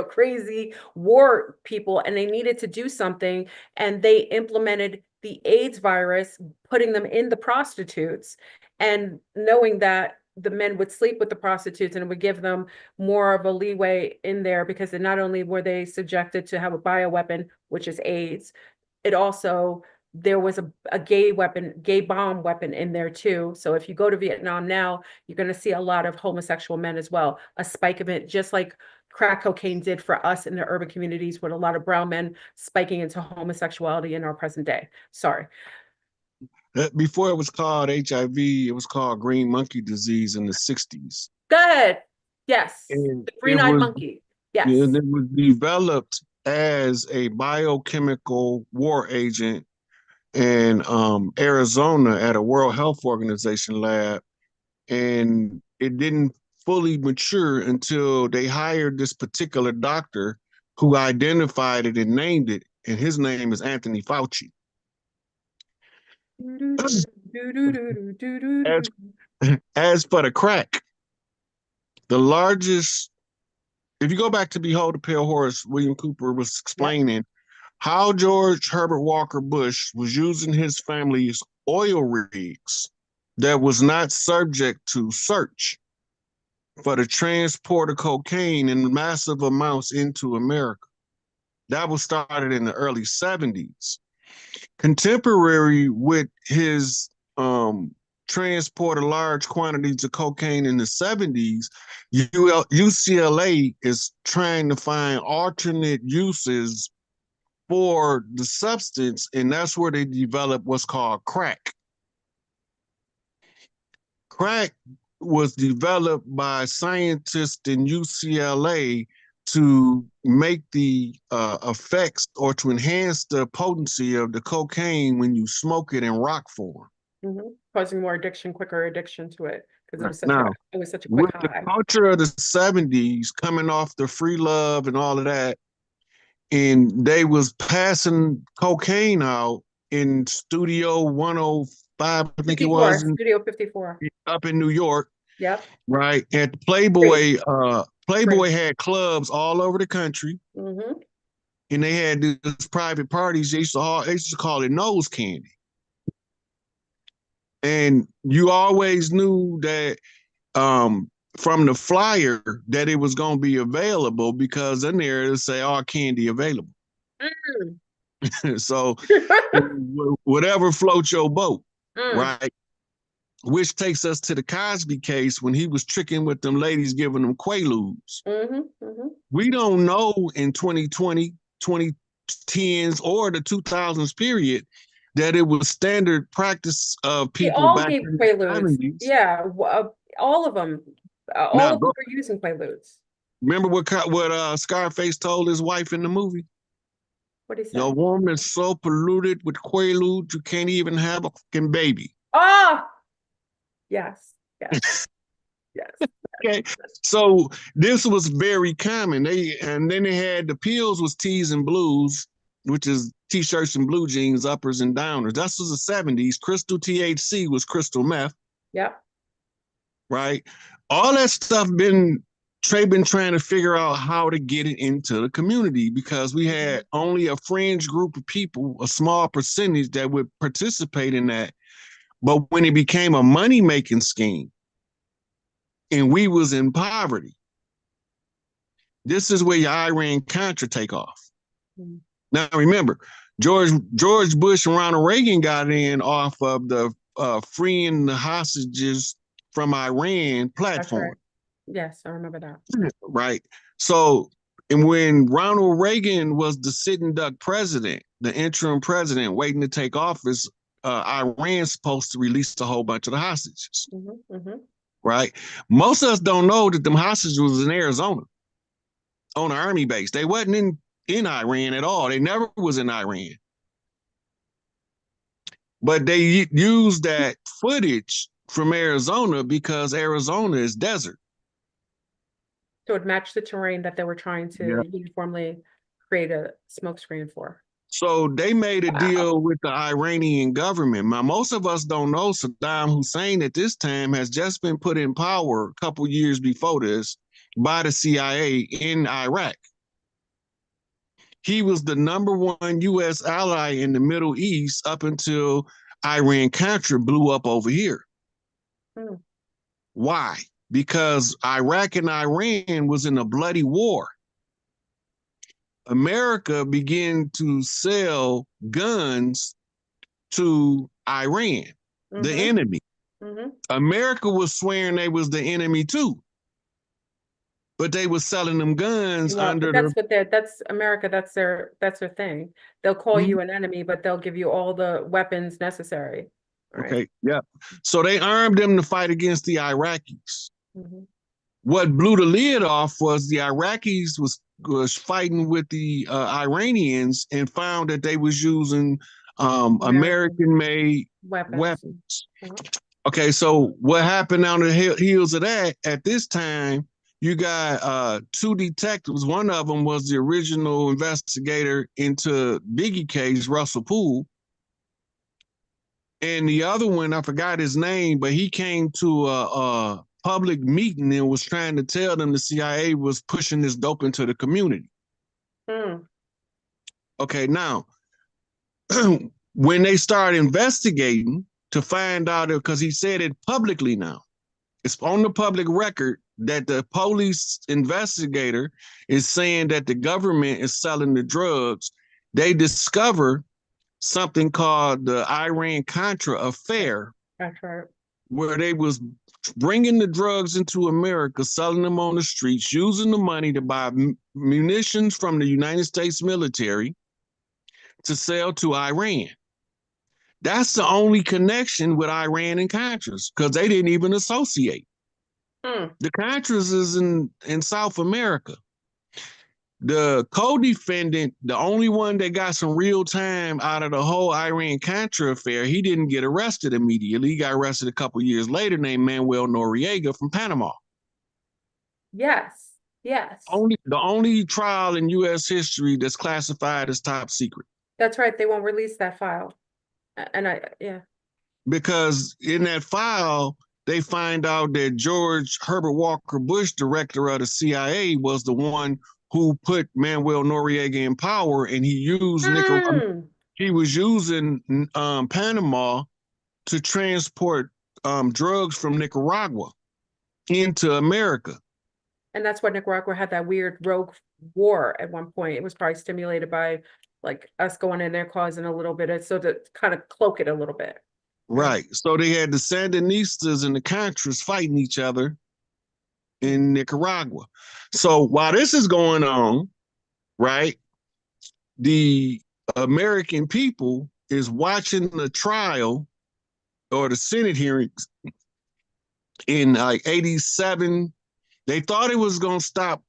crazy war people, and they needed to do something, and they implemented the AIDS virus, putting them in the prostitutes, and knowing that the men would sleep with the prostitutes and it would give them more of a leeway in there because not only were they subjected to have a bioweapon, which is AIDS, it also there was a gay bomb weapon in there too. So if you go to Vietnam now, you're going to see a lot of homosexual men as well, a spike of it, just like crack cocaine did for us in the urban communities with a lot of brown men spiking into homosexuality in our present day. Sorry. Before it was called HIV, it was called green monkey disease in the 60s. Good. Yes. And The green-eyed monkey. Yes. it was developed as a biochemical war agent in Arizona at a World Health Organization lab. And it didn't fully mature until they hired this particular doctor who identified it and named it. And his name is Anthony Fauci. As, as for the crack, the largest, if you go back to Behold the Pale Horse, William Cooper was explaining yep. how George Herbert Walker Bush was using his family's oil rigs that was not subject to search for the transport of cocaine in massive amounts into America. That was started in the early 70s. Contemporary with his transport of large quantities of cocaine in the 70s, UCLA is trying to find alternate uses for the substance, and that's where they developed what's called crack. Crack was developed by scientists in UCLA to make the effects or to enhance the potency of the cocaine when you smoke it in rock form. Mm-hmm. Causing more addiction, quicker addiction to it because it was such a with quick high. The culture of the 70s coming off the free love and all of that, and they was passing cocaine out in Studio 105, I think 54, it was. Studio 54. Up in New York. Yep. Right. At Playboy, Playboy had clubs all over the country. Mm-hmm. And they had these private parties. They used to call it nose candy. And you always knew that from the flyer that it was going to be available because in there it'll say all candy available. So whatever floats your boat, right? which takes us to the Cosby case when he was tricking with them ladies, giving them Quaaludes. We don't know in 2020, 2010s, or the 2000s period that it was standard practice of They people all back gave in the Quaaludes. 70s. Yeah, all of them. All Now, of them were using Quaaludes. remember what Scarface told his wife in the movie? What did he say? Your woman's so polluted with Quaaludes, you can't even have a fucking baby. Oh, yes, yes, yes. Okay, so this was very common. And then they had the pills was tees and blues, which is t-shirts and blue jeans, uppers and downers. That was the 70s. Crystal THC was crystal meth. Yep. Right. All that stuff Trey been trying to figure out how to get it into the community because we had only a fringe group of people, a small percentage that would participate in that. But when it became a money-making scheme and we was in poverty, this is where your Iran-Contra take off. Now, remember, George Bush and Ronald Reagan got in off of the freeing the hostages from Iran platform. Right. Yes, I remember that. Right. So, and when Ronald Reagan was the sitting duck president, the interim president waiting to take office, Iran's supposed to release a whole bunch of the hostages. Right. Most of us don't know that them hostages was in Arizona on an army base. They wasn't in Iran at all. They never was in Iran. But they used that footage from Arizona because Arizona is desert. So it matched the terrain that they were trying to uniformly create a smokescreen for. So they made a deal with the Iranian government. Now, most of us don't know Saddam Hussein at this time has just been put in power a couple years before this by the CIA in Iraq. He was the #1 U.S. ally in the Middle East up until Iran-Contra blew up over here. Why? Because Iraq and Iran was in a bloody war. America began to sell guns to Iran, the enemy. America was swearing they was the enemy too. But they were selling them guns under that's America, that's their thing. They'll call you an enemy, but they'll give you all the weapons necessary. Right? Okay, yeah. So they armed them to fight against the Iraqis. What blew the lid off was the Iraqis was fighting with the Iranians and found that they was using American-made weapons. Okay, so what happened on the heels of that? At this time, you got two detectives. One of them was the original investigator into Biggie case, Russell Poole. And the other one, I forgot his name, but he came to a public meeting and was trying to tell them the CIA was pushing this dope into the community. Okay, now, when they start investigating to find out, because he said it publicly now, it's on the public record that the police investigator is saying that the government is selling the drugs. They discover something called the Iran-Contra affair. That's right. Where they was bringing the drugs into America, selling them on the streets, using the money to buy munitions from the United States military to sell to Iran. That's the only connection with Iran and Contras because they didn't even associate. The Contras is in South America. The co-defendant, the only one that got some real time out of the whole Iran-Contra affair, he didn't get arrested immediately. He got arrested a couple years later, named Manuel Noriega from Panama. Yes. The only trial in U.S. history that's classified as top secret. That's right. They won't release that file. And because in that file, they find out that George Herbert Walker Bush, director of the CIA, was the one who put Manuel Noriega in power, and he used he was using Panama to transport drugs from Nicaragua into America. And that's why Nicaragua had that weird rogue war at one point. It was probably stimulated by like us going in there causing a little bit of, so to kind of cloak it a little bit. Right. So they had the Sandinistas and the Contras fighting each other in Nicaragua. So while this is going on, right, the American people is watching the trial or the Senate hearings in like 87. They thought it was going to stop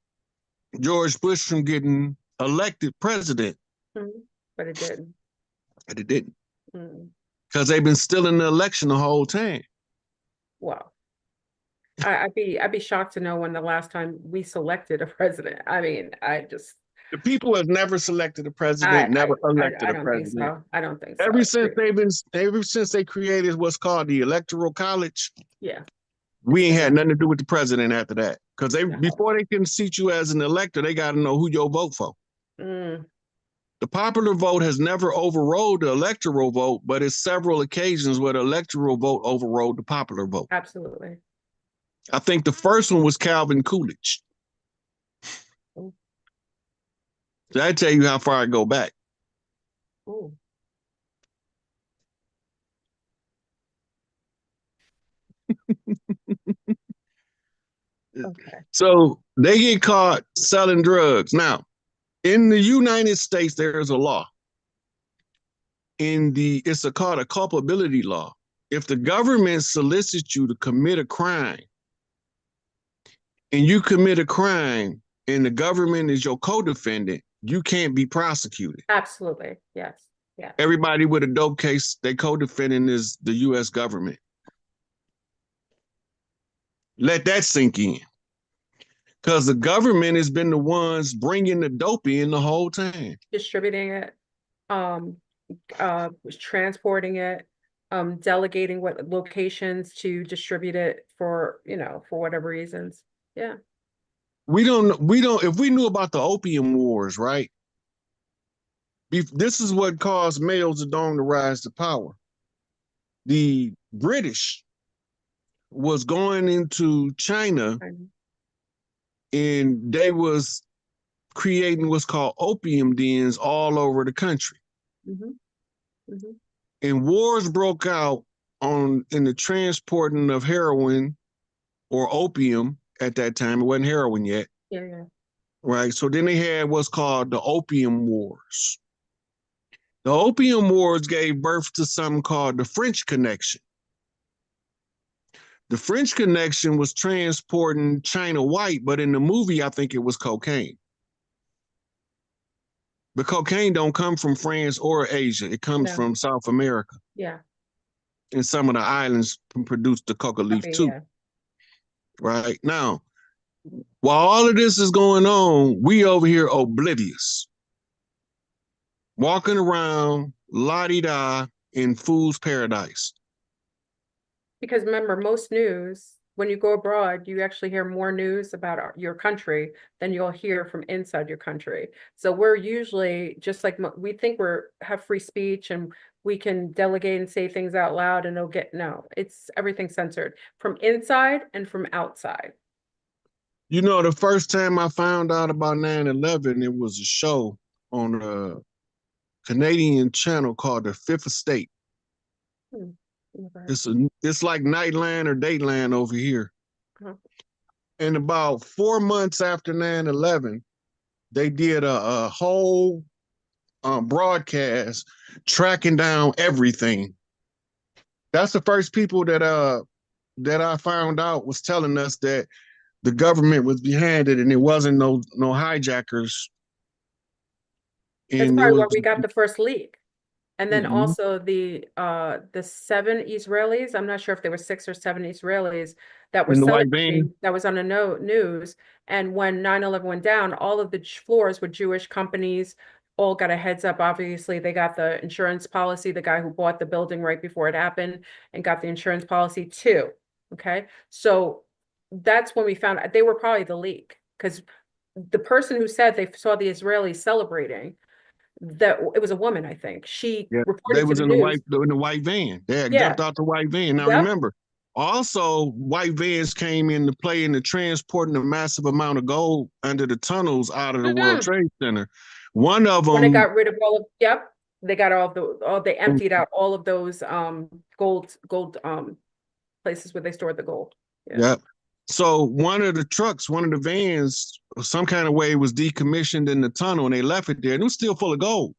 George Bush from getting elected president, But it didn't. but it didn't Mm. because they've been still in the election the whole time. Wow. I'd be shocked to know when the last time we selected a president. I mean, The people have never selected a I president, I never elected I a don't think president. so. I don't think Ever so. since they created what's called the Electoral College, Yeah, it's we ain't been had that. nothing to do with the president after that. Because It's they been that. before they can seat you as an elector, they got to know who you'll vote for. Mm, The popular vote has never overrode the electoral vote, but it's several occasions where the electoral vote overrode the popular vote. absolutely. I think the first one was Calvin Coolidge. Ooh, So I tell you how far I go back. ooh, okay. So they get caught selling drugs. Now, in the United States, there's a law. It's called a culpability law. If the government solicits you to commit a crime and you commit a crime and the government is your co-defendant, you can't be prosecuted. Absolutely. Yes. Yes. Everybody with a dope case, their co-defendant is the US government. Let that sink in. Because the government has been the ones bringing the dope in the whole time. Distributing it, um, transporting it, delegating what locations to distribute it for, for whatever reasons. Yeah. If we knew about the opium wars, right? This is what caused Mao Zedong to rise to power. The British was going into China and they was creating what's called opium dens all over the country. Mm-hmm. Mm-hmm. And wars broke out in the transporting of heroin or opium at that time. It wasn't heroin yet. Yeah, yeah. Right. So then they had what's called the Opium Wars. The Opium Wars gave birth to something called the French Connection. The French Connection was transporting China white, but in the movie, I think it was cocaine. But cocaine don't come from France or Asia. It comes No. from South America. Yeah. And some of the islands produce the coca leaf too. Yeah. Right. Now, while all of this is going on, we over here oblivious. Walking around la-di-da in fool's paradise. Because remember, most news, when you go abroad, you actually hear more news about your country than you'll hear from inside your country. So we're usually just like we think have free speech and we can delegate and say things out loud and no, it's everything censored from inside and from outside. You know, the first time I found out about 9/11, it was a show on a Canadian channel called The Fifth Estate. It's like Nightline or Dateline over here. And about 4 months after 9/11, they did a whole broadcast tracking down everything. That's the first people that I found out was telling us that the government was behind it and it wasn't no hijackers. That's And it probably was where we got the first leak. And then also the 7 Israelis, I'm not sure if there were 6 or 7 Israelis that were celebrating, that was on the news. And when 9/11 went down, all of the floors were Jewish companies, all got a heads up. Obviously, they got the insurance policy, the guy who bought the building right before it happened and got the insurance policy too. Okay. So that's when we found out they were probably the leak because the person who said they saw the Israelis celebrating, that it was a woman, I think. She they reported to was the in news. the white van. They had Yeah. jumped out the white van. Now Yep. remember, also white vans came into play in the transporting a massive amount of gold under the tunnels out of the World Trade Center. One of them, when it got rid of all of, yep. They got they emptied out all of those gold places where they stored the gold. Yeah. Yep. So one of the trucks, one of the vans, some kind of way was decommissioned in the tunnel, and they left it there, and it was still full of gold.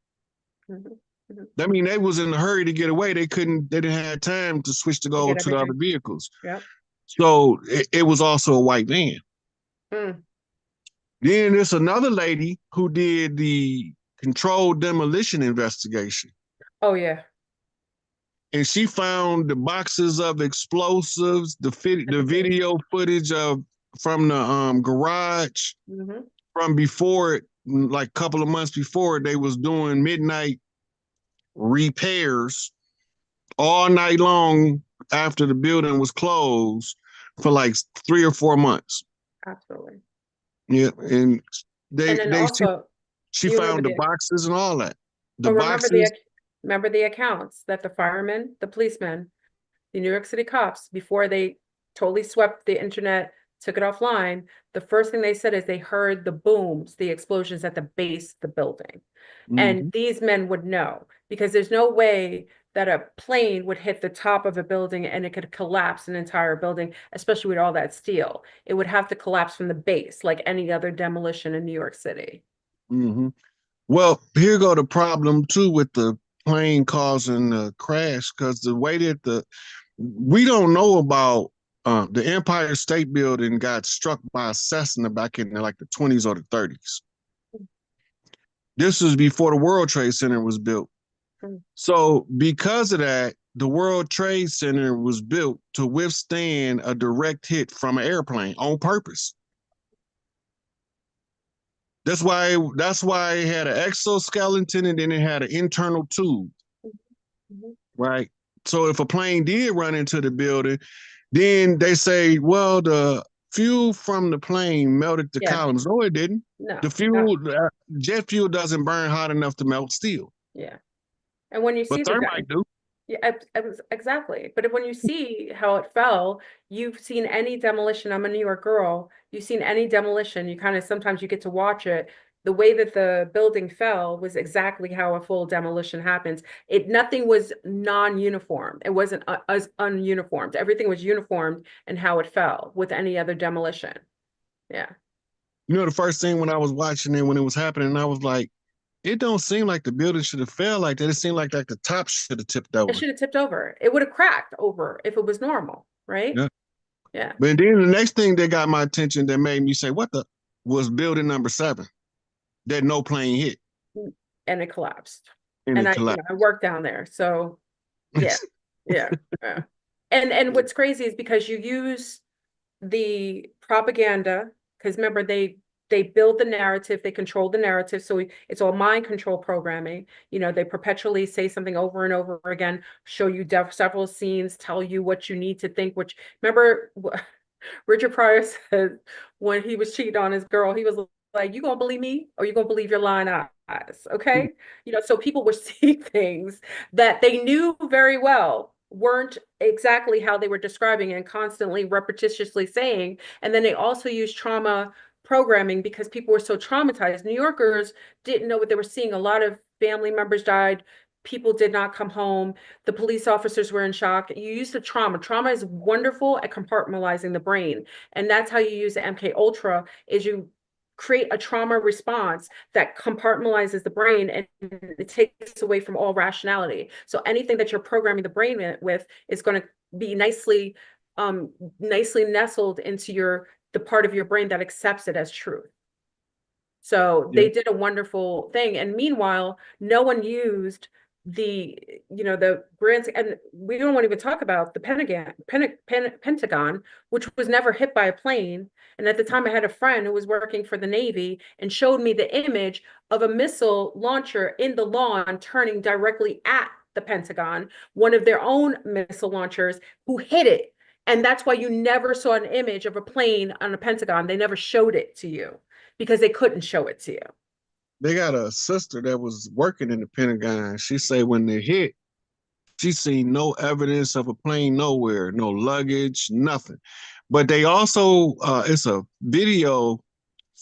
Mhm. Mhm. I mean, they was in a hurry to get away. They didn't have time to switch the To get gold to the other everything. vehicles. Yep. So it was also a white van. Mm. Then there's another lady who did the controlled demolition investigation. Oh yeah. And she found the boxes of explosives, At the the base. video footage of from the garage Hmm. from before it, like a couple of months before, they was doing midnight repairs all night long after the building was closed for like 3 or 4 months. Absolutely. Yeah, and And then they also, she you remember found the boxes and all that. The oh, boxes. remember the accounts that the firemen, the policemen, the New York City cops, before they totally swept the internet, took it offline, the first thing they said is they heard the booms, the explosions at the base of the building. And Mm-hmm, these men would know because there's no way that a plane would hit the top of a building and it could collapse an entire building, especially with all that steel. It would have to collapse from the base, like any other demolition in New York City. mm-hmm. Well, here go the problem too with the plane causing the crash, because the way that we don't know about the Empire State Building got struck by a Cessna back in like the 20s or the 30s. This was before the World Trade Center was built. Mm. So because of that, the World Trade Center was built to withstand a direct hit from an airplane on purpose. That's why it had an exoskeleton and then it had an internal tube, Mhm. right? So if a plane did run into the building, then they say, well, the fuel from the plane melted the Yeah, columns. No, it didn't. no, The fuel, jet fuel doesn't burn hot enough to melt steel, yeah. And when you but see the thermite do. yeah, exactly. But if, when you see how it fell, you've seen any demolition. I'm a New York girl. You've seen any demolition. You kind of sometimes you get to watch it. The way that the building fell was exactly how a full demolition happens. Nothing was non-uniform. It wasn't as ununiformed. Everything was uniformed in how it fell with any other demolition. Yeah. You know, the first thing when I was watching it when it was happening, I was like, it don't seem like the building should have fell like that. It seemed like the top should have tipped It over. should have tipped over. It would have cracked over if it was normal, right? Yeah. Yeah. But then the next thing that got my attention that made me say, what the was building number 7 that no plane hit And it collapsed. and And it collapsed. I work down there. So yeah, yeah, yeah. And what's crazy is because you use the propaganda, because remember they build the narrative, they control the narrative. So it's all mind control programming. You know, they perpetually say something over and over again, show you several scenes, tell you what you need to think, which remember Richard Pryor said when he was cheating on his girl, he was like, you gonna believe me or you gonna believe your lying eyes? Okay. You know, so people were seeing things that they knew very well weren't exactly how they were describing and constantly repetitiously saying. And then they also used trauma programming because people were so traumatized. New Yorkers didn't know what they were seeing. A lot of family members died. People did not come home. The police officers were in shock. You use the trauma. Trauma is wonderful at compartmentalizing the brain. And that's how you use the MK Ultra is you create a trauma response that compartmentalizes the brain and it takes away from all rationality. So anything that you're programming the brain with is going to be nicely nestled into the part of your brain that accepts it as truth. So Yeah. they did a wonderful thing. And meanwhile, no one used the grants, and we don't want to even talk about the Pentagon, which was never hit by a plane. And at the time, I had a friend who was working for the Navy and showed me the image of a missile launcher in the lawn turning directly at the Pentagon, one of their own missile launchers who hit it. And that's why you never saw an image of a plane on the Pentagon. They never showed it to you because they couldn't show it to you. They got a sister that was working in the Pentagon. She say when they hit, she seen no evidence of a plane nowhere, no luggage, nothing. But they also, it's a video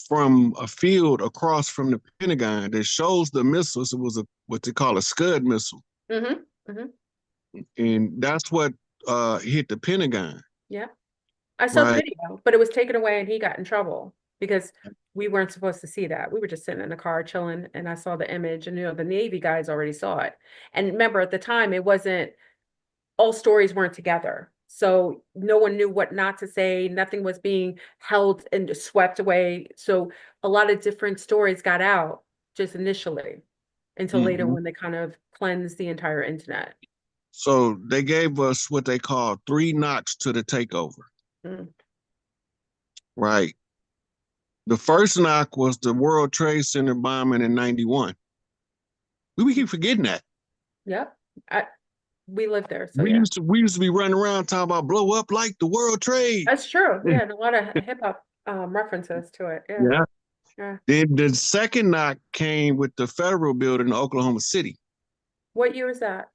from a field across from the Pentagon that shows the missiles. It was what they call a Scud missile, Mm-hmm. Mm-hmm. and that's what hit the Pentagon. Yeah. I saw the Right. video, but it was taken away and he got in trouble because we weren't supposed to see that. We were just sitting in the car chilling and I saw the image and the Navy guys already saw it. And remember at the time it wasn't all stories weren't together. So no one knew what not to say. Nothing was being held and swept away. So a lot of different stories got out just initially until later Mm-hmm. when they kind of cleansed the entire internet. So they gave us what they call 3 knocks to the takeover. Mm. Right. The first knock was the World Trade Center bombing in '91. We keep forgetting that. Yep. We lived there. So We yeah. used to we used to be running around talking about blow up like the World Trade. That's true. Yeah, and a lot of hip hop references to it. Yeah. Yeah. Yeah. Then the second knock came with the federal building in Oklahoma City, What year was that?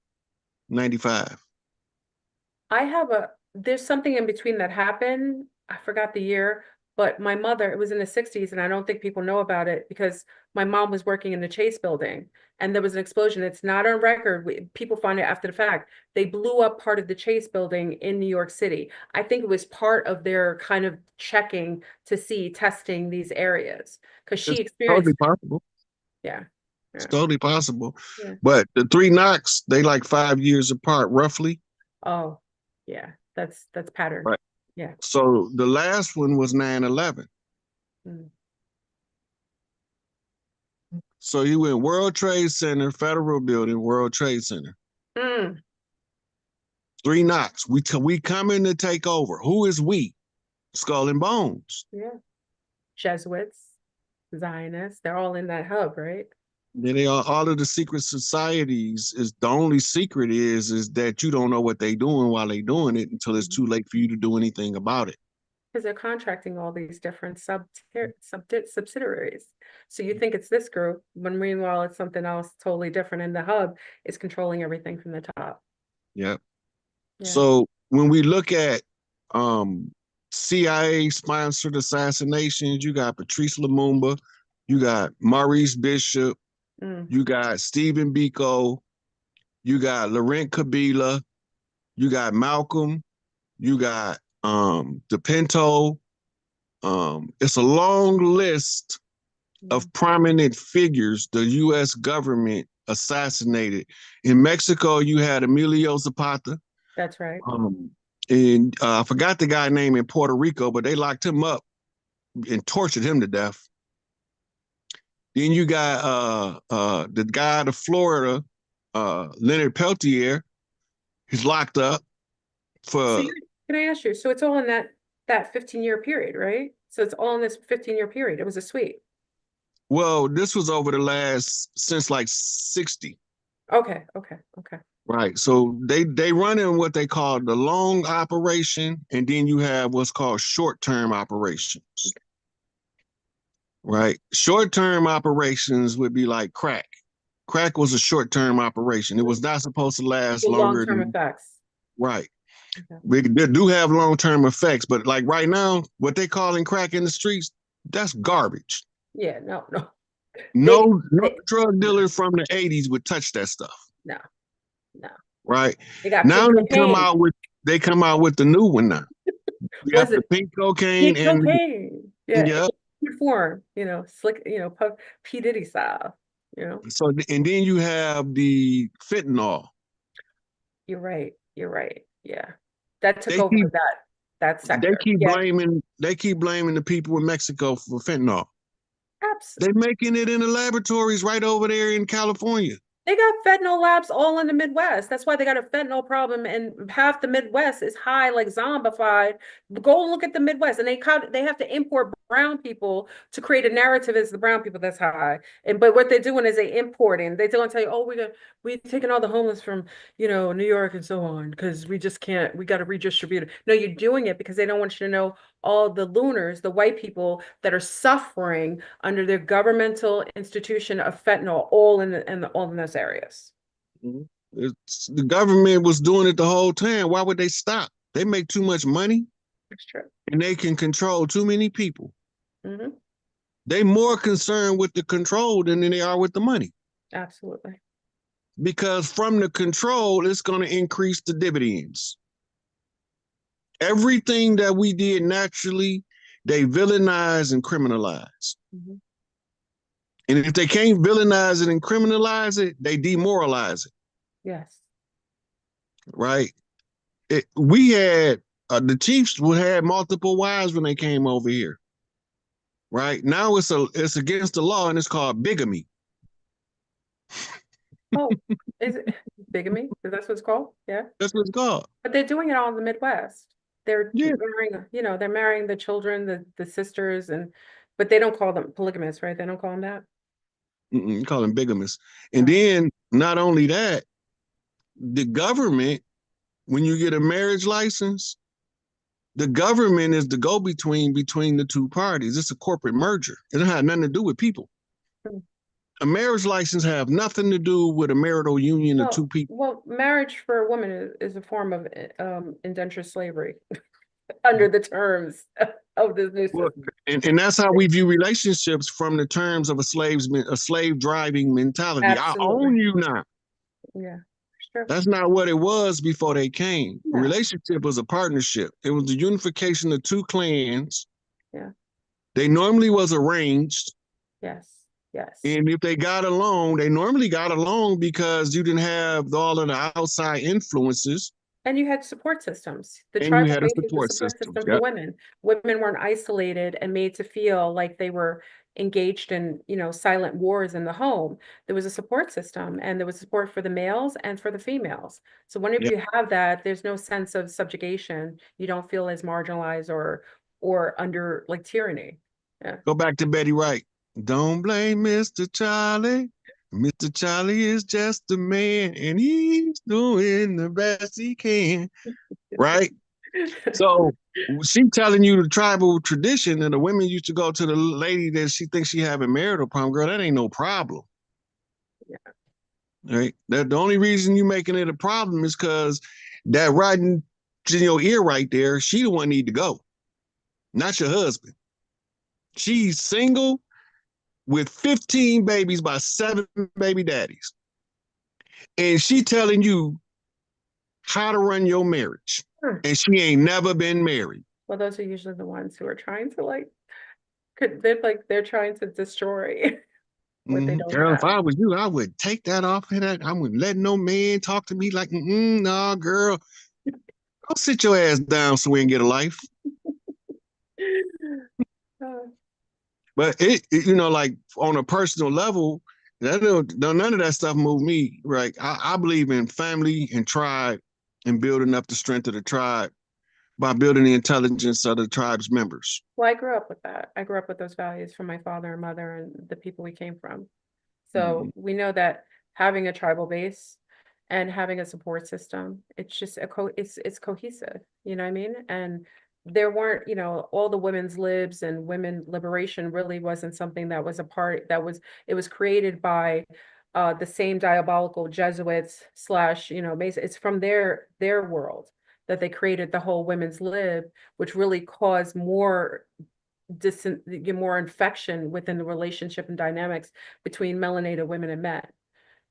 '95. There's something in between that happened. I forgot the year, but my mother, it was in the 60s, and I don't think people know about it because my mom was working in the Chase building and there was an explosion. It's not on record. People find it after the fact. They blew up part of the Chase building in New York City. I think it was part of their kind of checking to see, testing these areas because she It's totally experienced, possible. yeah, It's yeah, totally possible. yeah. But the 3 knocks, they like 5 years apart, roughly. Oh, yeah, that's pattern. Right. Yeah. So the last one was 9/11. Mm. So you went World Trade Center, Federal Building, World Trade Center. Mm. 3 knocks. We coming to take over. Who is we? Skull and Bones. Yeah. Jesuits, Zionists, they're all in that hub, right? Then they are all of the secret societies. Is the only secret is that you don't know what they doing while they doing it until it's too late for you to do anything about it. Because they're contracting all these different subsidiaries. So you think it's this group, when meanwhile it's something else totally different, and the hub is controlling everything from the top. Yep. Yeah. So when we look at um, CIA sponsored assassinations, you got Patrice Lumumba, you got Maurice Bishop, Mm. you got Stephen Biko, you got Laurent Kabila, you got Malcolm, you got DePinto. It's a long list of prominent figures the U.S. government assassinated. In Mexico, you had Emilio Zapata. That's right. And I forgot the guy name in Puerto Rico, but they locked him up and tortured him to death. Then you got the guy out of Florida, Leonard Peltier. He's locked up So for, can I ask you, so it's all in that 15-year period, right? So it's all in this 15-year period. It was a sweep. well, this was over the last, since like 60. Okay, okay, okay. Right. So they run in what they call the long operation, and then you have what's called short-term operations. Right. Short-term operations would be like crack. Crack was a short-term operation. It was not supposed to last The longer long-term than effects. right. Okay. They do have long-term effects, but like right now, what they calling crack in the streets, that's garbage. Yeah, no, no. No They drug dealer from the '80s would touch that stuff. no, no. Right. They got Now pink cocaine. they come out with the new one now. We got Was the it pink cocaine pink and cocaine? Yeah, yeah. in form, slick, P. Diddy style. So and then you have the fentanyl. You're right. You're right. Yeah. That took They over keep that sector. Yeah, they keep blaming the people in Mexico for fentanyl. absolutely. They're making it in the laboratories right over there in California. They got fentanyl labs all in the Midwest. That's why they got a fentanyl problem, and half the Midwest is high, like zombified. Go look at the Midwest, and they have to import brown people to create a narrative as the brown people that's high. But what they're doing is they importing. They don't tell you, oh, we're taking all the homeless from New York and so on because we just can't. We got to redistribute it. No, you're doing it because they don't want you to know all the looners, the white people that are suffering under their governmental institution of fentanyl, all in those areas. The government was doing it the whole time. Why would they stop? They make too much money That's true. and they can control too many people. Mm-hmm. They more concerned with the control than they are with the money. Absolutely. Because from the control, it's going to increase the dividends. Everything that we did naturally, they villainize and criminalize. Mm-hmm. And if they can't villainize it and criminalize it, they demoralize it. Yes. Right? We had, the Chiefs would have multiple wives when they came over here. Right? Now it's against the law and it's called bigamy. Oh, is it bigamy? That's what it's called? Yeah. That's what it's called. But they're doing it all in the Midwest. They're marrying, they're marrying the children, the sisters, but they don't call them polygamous, right? They don't call them that. You call them bigamous. And then not only that, the government, when you get a marriage license, the government is the go-between between the two parties. It's a corporate merger. It don't have nothing to do with people. A marriage license have nothing to do with a marital union of two people. Well, marriage for a woman is a form of indentured slavery under the terms of this new system. And that's how we view relationships from the terms of a slave driving mentality. Absolutely. I own you now. Yeah, sure. That's not what it was before they came. No. A relationship was a partnership. It was the unification of two clans. Yeah. They normally was arranged. Yes. Yes. And if they got along, they normally got along because you didn't have all of the outside influences. And you had support systems. The tribal base was a support system for women. Women weren't isolated and made to feel like they were engaged in, silent wars in the home. There was a support system, and there was support for the males and for the females. So whenever you have that, there's no sense of subjugation. You don't feel as marginalized or under like tyranny. Yeah. Go back to Betty Wright. Don't blame Mr. Charlie. Mr. Charlie is just a man and he's doing the best he can. Right? So she telling you the tribal tradition and the women used to go to the lady that she thinks she having marital problem. Girl, that ain't no problem. Yeah. Right? The only reason you making it a problem is because that right in your ear right there, she the one need to go. Not your husband. She's single with 15 babies by 7 baby daddies. And she telling you how to run your marriage. And she ain't never been married. Well, those are usually the ones who are trying to they're trying to destroy what they don't girl, have. if I was you, I would take that off and I wouldn't let no man talk to me like, nah, girl. Go sit your ass down so we can get a life. But it, like on a personal level, none of that stuff moved me, right? I believe in family and tribe and building up the strength of the tribe by building the intelligence of the tribe's members. Well, I grew up with that. I grew up with those values from my father and mother and the people we came from. So we know that having a tribal base and having a support system, it's just it's cohesive, you know what I mean? And there weren't, all the women's libs and women liberation really wasn't something that was it was created by the same diabolical Jesuits / it's from their world that they created the whole women's lib, which really caused more infection within the relationship and dynamics between melanated women and men,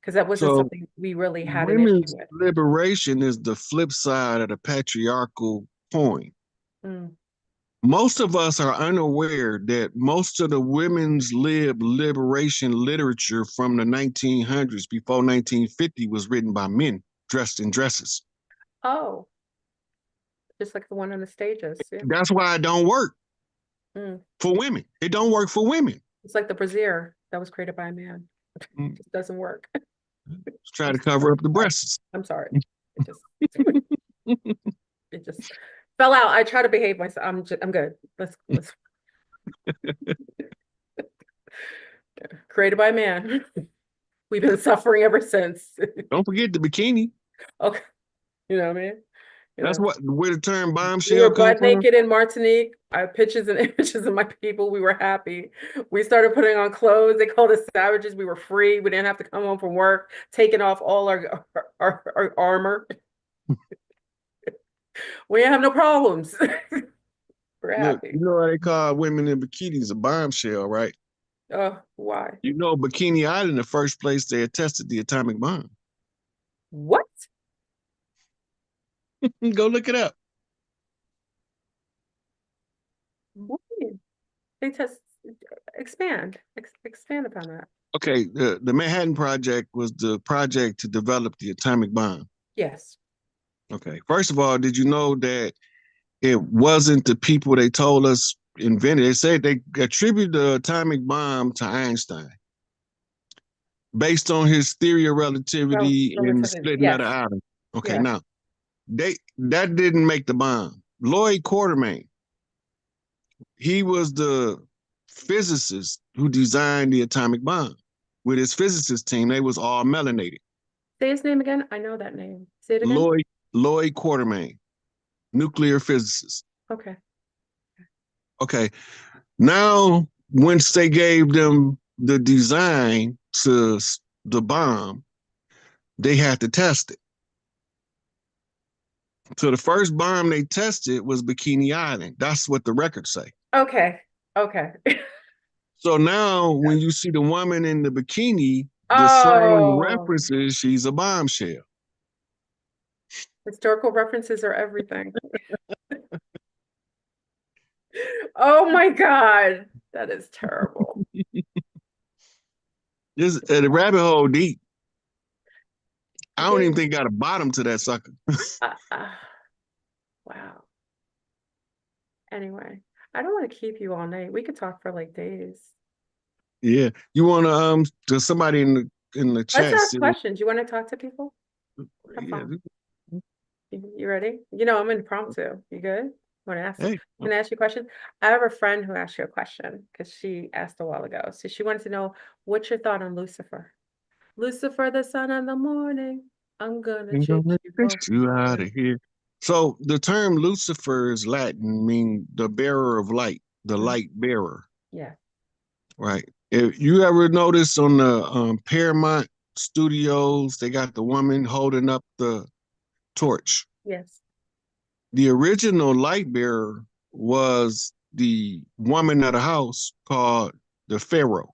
because that wasn't something we really had an issue with. Liberation is the flip side of the patriarchal coin. Most of us are unaware that most of the women's liberation literature from the 1900s before 1950 was written by men dressed in dresses. Oh, just like the one on the stages. Yeah. That's why it don't work for women. It don't work for women. It's like the brassiere that was created by a man. It just doesn't work. Let's try to cover up the breasts. I'm sorry. It just fell out. I try to behave myself. I'm good. Let's created by a man. We've been suffering ever since. Don't forget the bikini. Okay. You know what I mean? That's where the term bombshell we were butt naked in Martinique. I have pictures and images of my people. We were happy. We started putting on clothes. They called us savages. We were free. We didn't have to come home from work, taking off all our armor. We didn't have no problems. We're happy. Look, you know what they call women in bikinis? A bombshell, right? Why? You know, Bikini Island, the first place they had tested the atomic bomb. What? Go look it up. What do you mean? They test, expand upon that. Okay, the Manhattan Project was the project to develop the atomic bomb. Yes. Okay, first of all, did you know that it wasn't the people they told us invented? They said they attributed the atomic bomb to Einstein based on his theory of relativity and the Relativity. splitting of the Yes. atom. Okay, Yes. now that didn't make the bomb. Lloyd Quartermain, he was the physicist who designed the atomic bomb. With his physicist team, they was all melanated. Say his name again. I know that name. Say it again. Lloyd Quartermain, nuclear physicist. Okay. Okay, now once they gave them the design to the bomb, they had to test it. So the first bomb they tested was Bikini Island. That's what the records say. Okay. Okay. So now when you see the woman in the bikini, the slang Oh, references she's a bombshell. historical references are everything. Oh my God. That is terrible. This the rabbit hole deep. I don't They, even think got a bottom to that sucker. uh, uh, wow. Anyway, I don't want to keep you all night. We could talk for like days. Yeah. You wanna to somebody in the Let's chat ask see, questions. You want to talk to people? Have yeah. fun. You ready? You know, I'm impromptu. You good? Want to ask? Hey. Can I ask you a question? I have a friend who asked you a question because she asked a while ago. So she wanted to know what's your thought on Lucifer? Lucifer, the son of the morning. I'm gonna I'm chase gonna you get you out before. of here. So the term Lucifer is Latin, mean the bearer of light, the Mhm. light bearer, Yeah. right? If you ever notice on the Paramount Studios, they got the woman holding up the torch. Yes. The original light bearer was the woman of the house called the Pharaoh.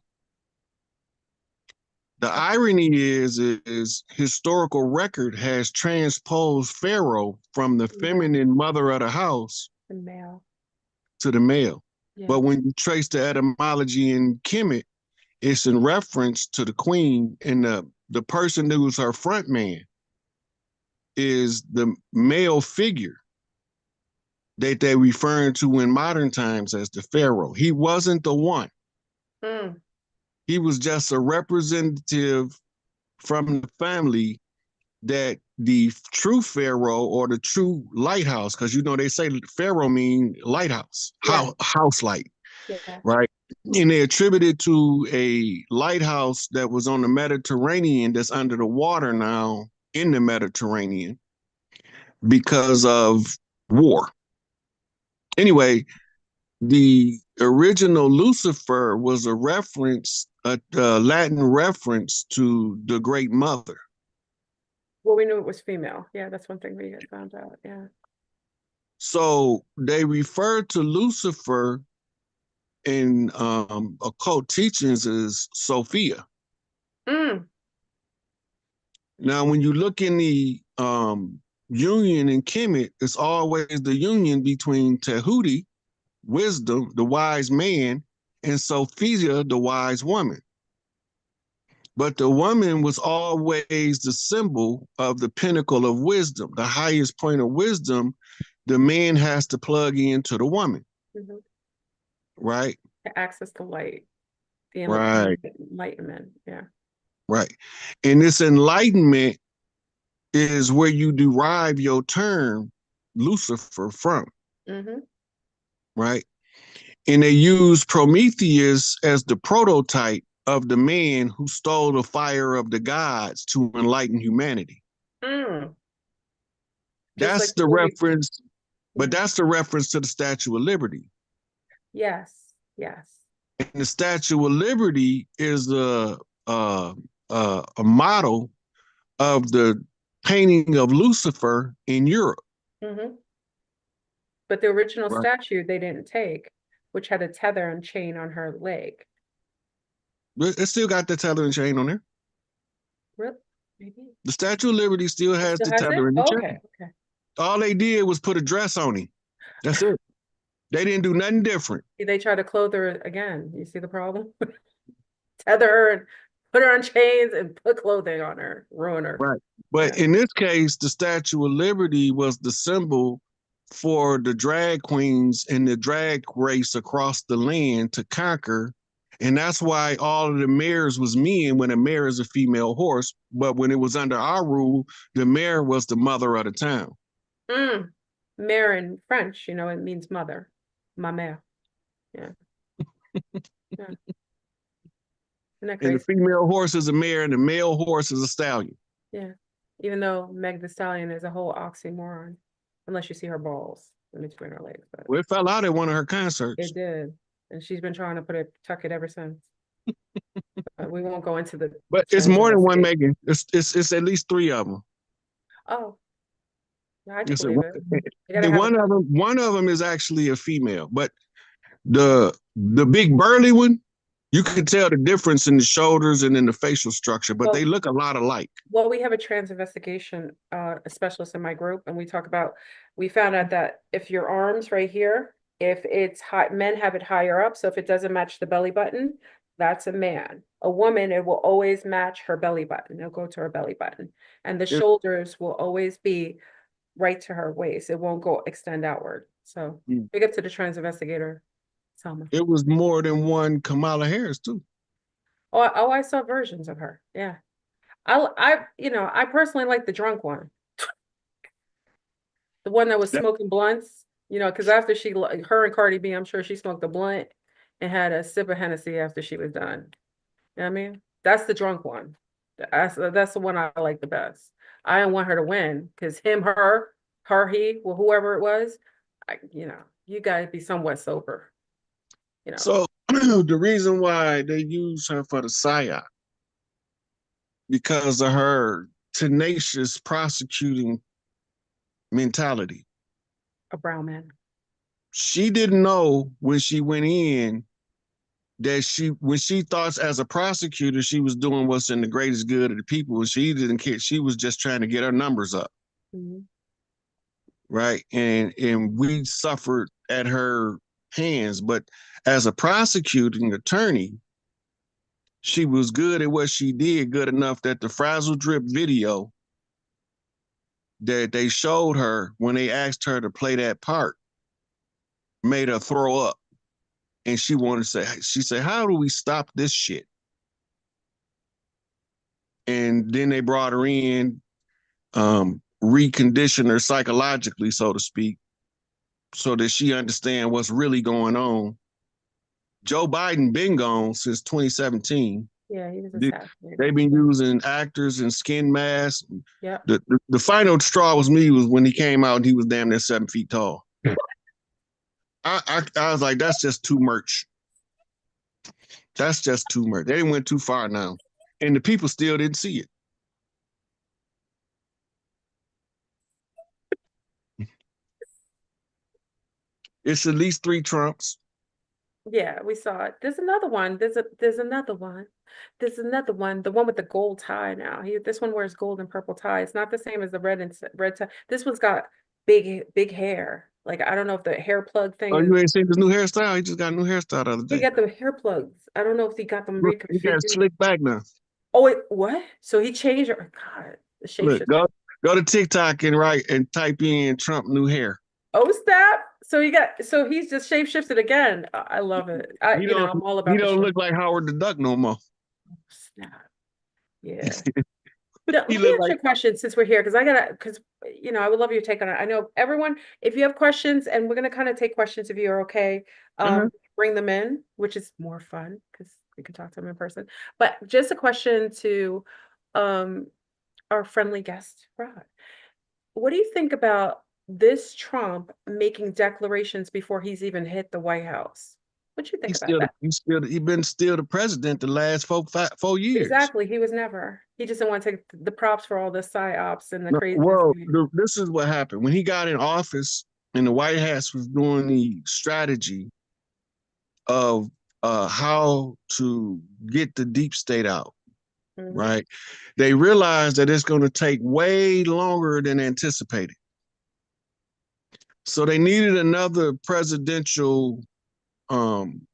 The irony is historical record has transposed Pharaoh from the Yeah. feminine mother of the house The male. to the male. Yeah. But when you trace the etymology in Kemet, it's in reference to the queen, and the person who was her front man is the male figure that they're referring to in modern times as the Pharaoh. He wasn't the one. Mm. He was just a representative from the family that the true Pharaoh or the true lighthouse, because you know they say Pharaoh mean lighthouse, Yeah. house light, Yeah. right? And they attributed to a lighthouse that was on the Mediterranean that's under the water now in the Mediterranean because of war. Anyway, the original Lucifer was a reference, a Latin reference to the Great Mother. Well, we knew it was female. Yeah, that's one thing we had found out. Yeah. So they refer to Lucifer in occult teachings as Sophia. Mm. Now, when you look in the union in Kemet, it's always the union between Tehuti, wisdom, the wise man, and Sophia, the wise woman. But the woman was always the symbol of the pinnacle of wisdom, the highest point of wisdom. The man has to plug into the woman, Hmm. right? To access the light, the Right, enlightenment. Yeah. right. And this enlightenment is where you derive your term Lucifer from, Hmm. right? And they use Prometheus as the prototype of the man who stole the fire of the gods to enlighten humanity. Mm. Just like That's the we, reference, but yeah. that's the reference to the Statue of Liberty. Yes. Yes. And the Statue of Liberty is a model of the painting of Lucifer in Europe. Hmm. But the original Right. statue they didn't take, which had a tether and chain on her leg. But it still got the tether and chain on there. Really? Maybe. The Statue of Liberty still It has still the has tether it? and the Oh, okay, chain. okay. All they did was put a dress on him. That's it. They didn't do nothing different. They try to clothe her again. You see the problem? Tether her and put her on chains and put clothing on her, ruin her. Right. But Yeah. in this case, the Statue of Liberty was the symbol for the drag queens and the drag race across the land to conquer. And that's why all of the mayors was men when a mayor is a female horse. But when it was under our rule, the mayor was the mother of the town. Mm. Mère in French, you know, it means mother. Ma mère. Yeah. Yeah. Isn't that And the crazy? female horse is a mare and the male horse is a stallion. Yeah. Even though Meg the Stallion is a whole oxymoron, unless you see her balls in between her legs, but Well, it fell out at one of her concerts. it did. And she's been trying to tuck it ever since. But we won't go into the But it's trans more than one investigation. Megan. It's at least three of them. Oh, yeah, I can It's a, believe it. You gotta the have a one of them is actually a female, but the big burly one, you can tell the difference in the shoulders and in the facial structure, but they well, look a lot alike. well, we have a trans investigation a specialist in my group, and we talk about we found out that if your arms right here, if it's high, men have it higher up, so if it doesn't match the belly button, that's a man. A woman, it will always match her belly button. It'll go to her belly button. And the It, shoulders will always be right to her waist. It won't go extend outward. So big up to the trans investigator, Selma. it was more than one Kamala Harris too. Oh, I saw versions of her. Yeah. I personally like the drunk one. The one that was That, smoking blunts, because after her and Cardi B, I'm sure she smoked a blunt and had a sip of Hennessy after she was done. You know what I mean? That's the drunk one. That's the one I like the best. I don't want her to win because he, well, whoever it was, you gotta be somewhat sober, you know. so the reason why they use her for the psyop because of her tenacious prosecuting mentality. A brown man. She didn't know when she went in that when she thought as a prosecutor she was doing what's in the greatest good of the people, and she didn't care. She was just trying to get her numbers up, right? And we suffered at her hands. But as a prosecuting attorney, she was good at what she did, good enough that the frazzle drip video that they showed her when they asked her to play that part made her throw up. And she said, how do we stop this shit? And then they brought her in, recondition her psychologically, so to speak, so that she understand what's really going on. Joe Biden been gone since 2017. Yeah, he was assassinated. They've been using actors and skin masks. Yeah. The final straw was when he came out and he was damn near 7 feet tall. I was like, that's just too much. That's just too much. They went too far now. And the people still didn't see it. It's at least 3 Trumps. Yeah, we saw it. There's another one. There's another one. There's another one. The one with the gold tie now. This one wears gold and purple tie. It's not the same as the red tie. This one's got big hair. Like I don't know if the hair plug thing Oh, is. you ain't seen his new hairstyle? He just got a new hairstyle the other He day. got the hair plugs. I don't know if he got them Look, he got reconfigured. slick back now. Oh wait, what? So he changed it. Oh, God, the Look, shapeshifter. go to TikTok and type in Trump new hair. Oh snap! So he's just shapeshifted again. I love it. I'm all He about the don't shift. look like Howard the Duck no more. Snap. Yeah. Let He me look ask you like a question since we're here, because I would love your take on it. I know everyone, if you have questions, and we're gonna kind of take questions if you're okay, uh-huh. bring them in, which is more fun because we can talk to them in person. But just a question to um our friendly guest, Rod. What do you think about this Trump making declarations before he's even hit the White House? What do you think about that? He been still the president the last 4 years. Exactly. He was never. He just didn't want to take the props for all the psyops and the No, craziness. well, this is what happened when he got in office, and the White House was doing the strategy of how to get the deep state out, Mm-hmm. right? They realized that it's going to take way longer than anticipated. So they needed another presidential um,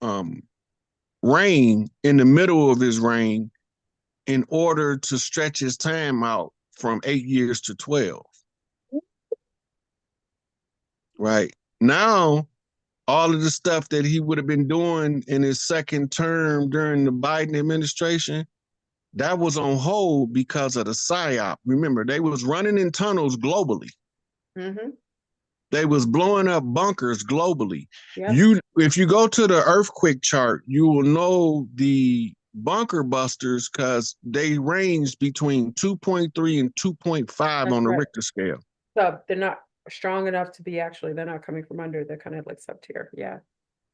um, reign in the middle of his reign in order to stretch his time out from 8 years to 12. Right now, all of the stuff that he would have been doing in his second term during the Biden administration, that was on hold because of the PSYOP. Remember, they was running in tunnels globally. Mm-hmm. They was blowing up bunkers globally. Yep. If you go to the earthquake chart, you will know the bunker busters because they range between 2.3 and 2.5 That's on the right. Richter scale. So they're not strong enough to be actually, they're not coming from under, they're kind of like sub tier. Yeah.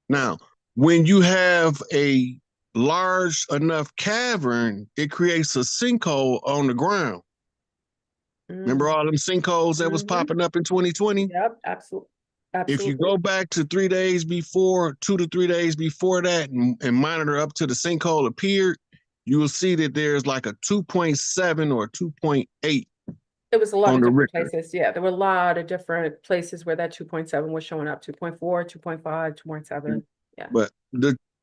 Now, when you have a large enough cavern, it creates a sinkhole on the ground. Remember Mm. all them sinkholes that was Mm-hmm. popping up in 2020? Yep. Absolutely. If you Absolutely. go back to 3 days before, 2 to 3 days before that, and monitor up to the sinkhole appeared, you will see that there's like a 2.7 or 2.8 It was a lot on of the different Richter. places. Yeah. There were a lot of different places where that 2.7 was showing up, 2.4, 2.5, 2.7. Yeah. But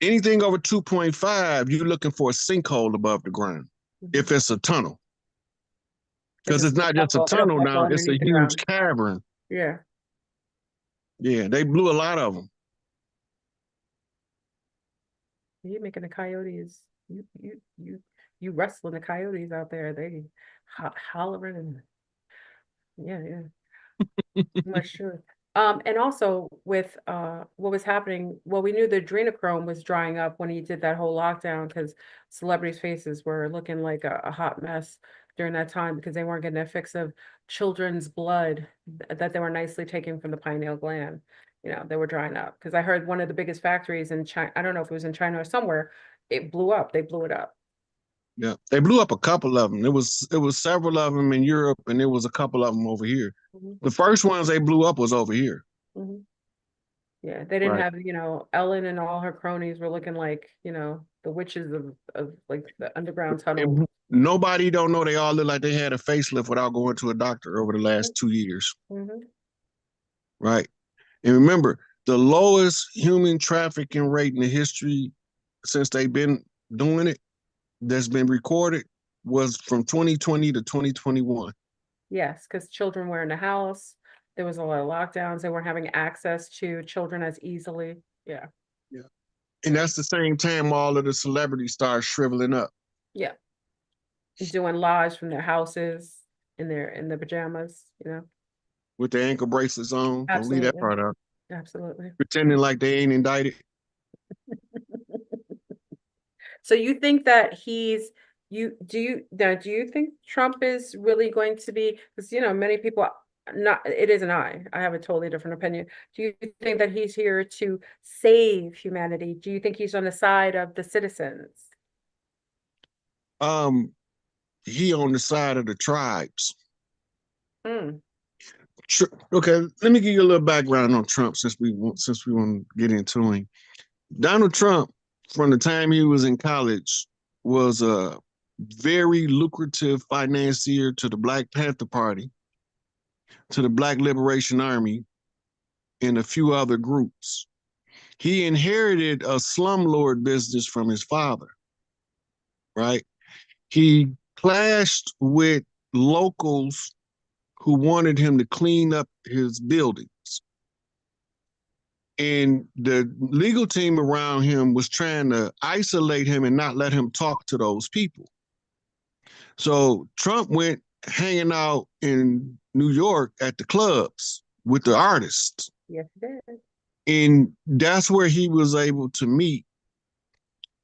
anything over 2.5, you're looking for a sinkhole above the ground. Mm-hmm. If it's a tunnel, Because because it's not just a it'll tunnel buckle now, it's a underneath the huge ground. cavern. Yeah. Yeah, they blew a lot of them. You're making the coyotes, you wrestling the coyotes out there. They hollering and yeah, yeah. Much sure. And also with what was happening, well, we knew the adrenochrome was drying up when he did that whole lockdown because celebrities' faces were looking like a hot mess during that time because they weren't getting a fix of children's blood that they were nicely taking from the pineal gland. You know, they were drying up because I heard one of the biggest factories in China, I don't know if it was in China or somewhere, it blew up. They blew it up. Yeah, they blew up a couple of them. It was several of them in Europe, and there was a couple of them over here. Mhm. The first ones they blew up was over here. Mhm. Yeah, they didn't Right. have, Ellen and all her cronies were looking like, the witches of like the underground tunnel. And nobody don't know they all look like they had a facelift without going to a doctor over the last 2 years. Mm-hmm. Right. And remember, the lowest human trafficking rate in the history since they've been doing it that's been recorded was from 2020 to 2021. Yes, because children were in the house. There was a lot of lockdowns. They weren't having access to children as easily. Yeah, Yeah. And that's the same time all of the celebrities start shriveling up yeah. Doing lives from their houses in their pajamas, with their ankle bracelets on. Don't leave that Absolutely. part out. Absolutely. Pretending like they ain't indicted. So you think that do you think Trump is really going to be, because many people, not, it isn't I have a totally different opinion. Do you think that he's here to save humanity? Do you think he's on the side of the citizens? Um, he on the side of the tribes. Hmm. Okay, let me give you a little background on Trump since we want to get into him. Donald Trump, from the time he was in college, was a very lucrative financier to the Black Panther Party, to the Black Liberation Army, and a few other groups. He inherited a slumlord business from his father, right? He clashed with locals who wanted him to clean up his buildings. And the legal team around him was trying to isolate him and not let him talk to those people. So Trump went hanging out in New York at the clubs with the artists. Yes, it is. And that's where he was able to meet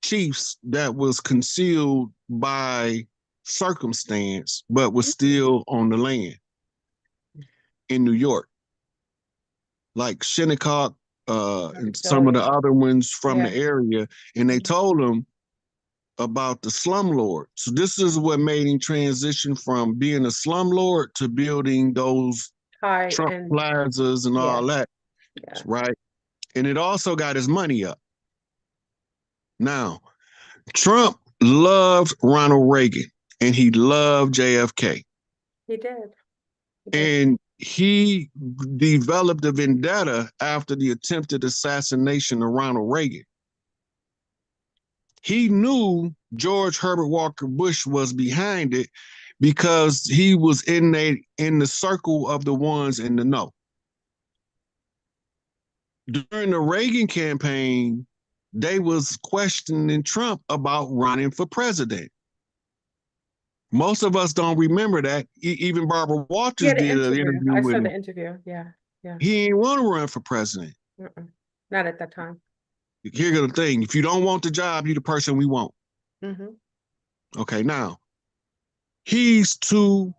chiefs that was concealed by circumstance, but was still on the land in New York, like Shinnecock and some of the Rockefeller. other ones from Yeah. the area. And they Mhm. told him about the slumlord. So this is what made him transition from being a slumlord to building those High Trump and plazas and yeah, all that, yeah. right? And it also got his money up. Now, Trump loved Ronald Reagan and he loved JFK. He did. He did. And he developed a vendetta after the attempted assassination of Ronald Reagan. He knew George Herbert Walker Bush was behind it because he was in the circle of the ones in the know. During the Reagan campaign, they was questioning Trump about running for president. Most of us don't remember that. Even Barbara Walters did an interview I with saw him. the interview. Yeah. Yeah. He didn't want to run for president. Not at that time. Here's the thing. If you don't want the job, you're the person we want. Mm-hmm. Okay, now, he's too,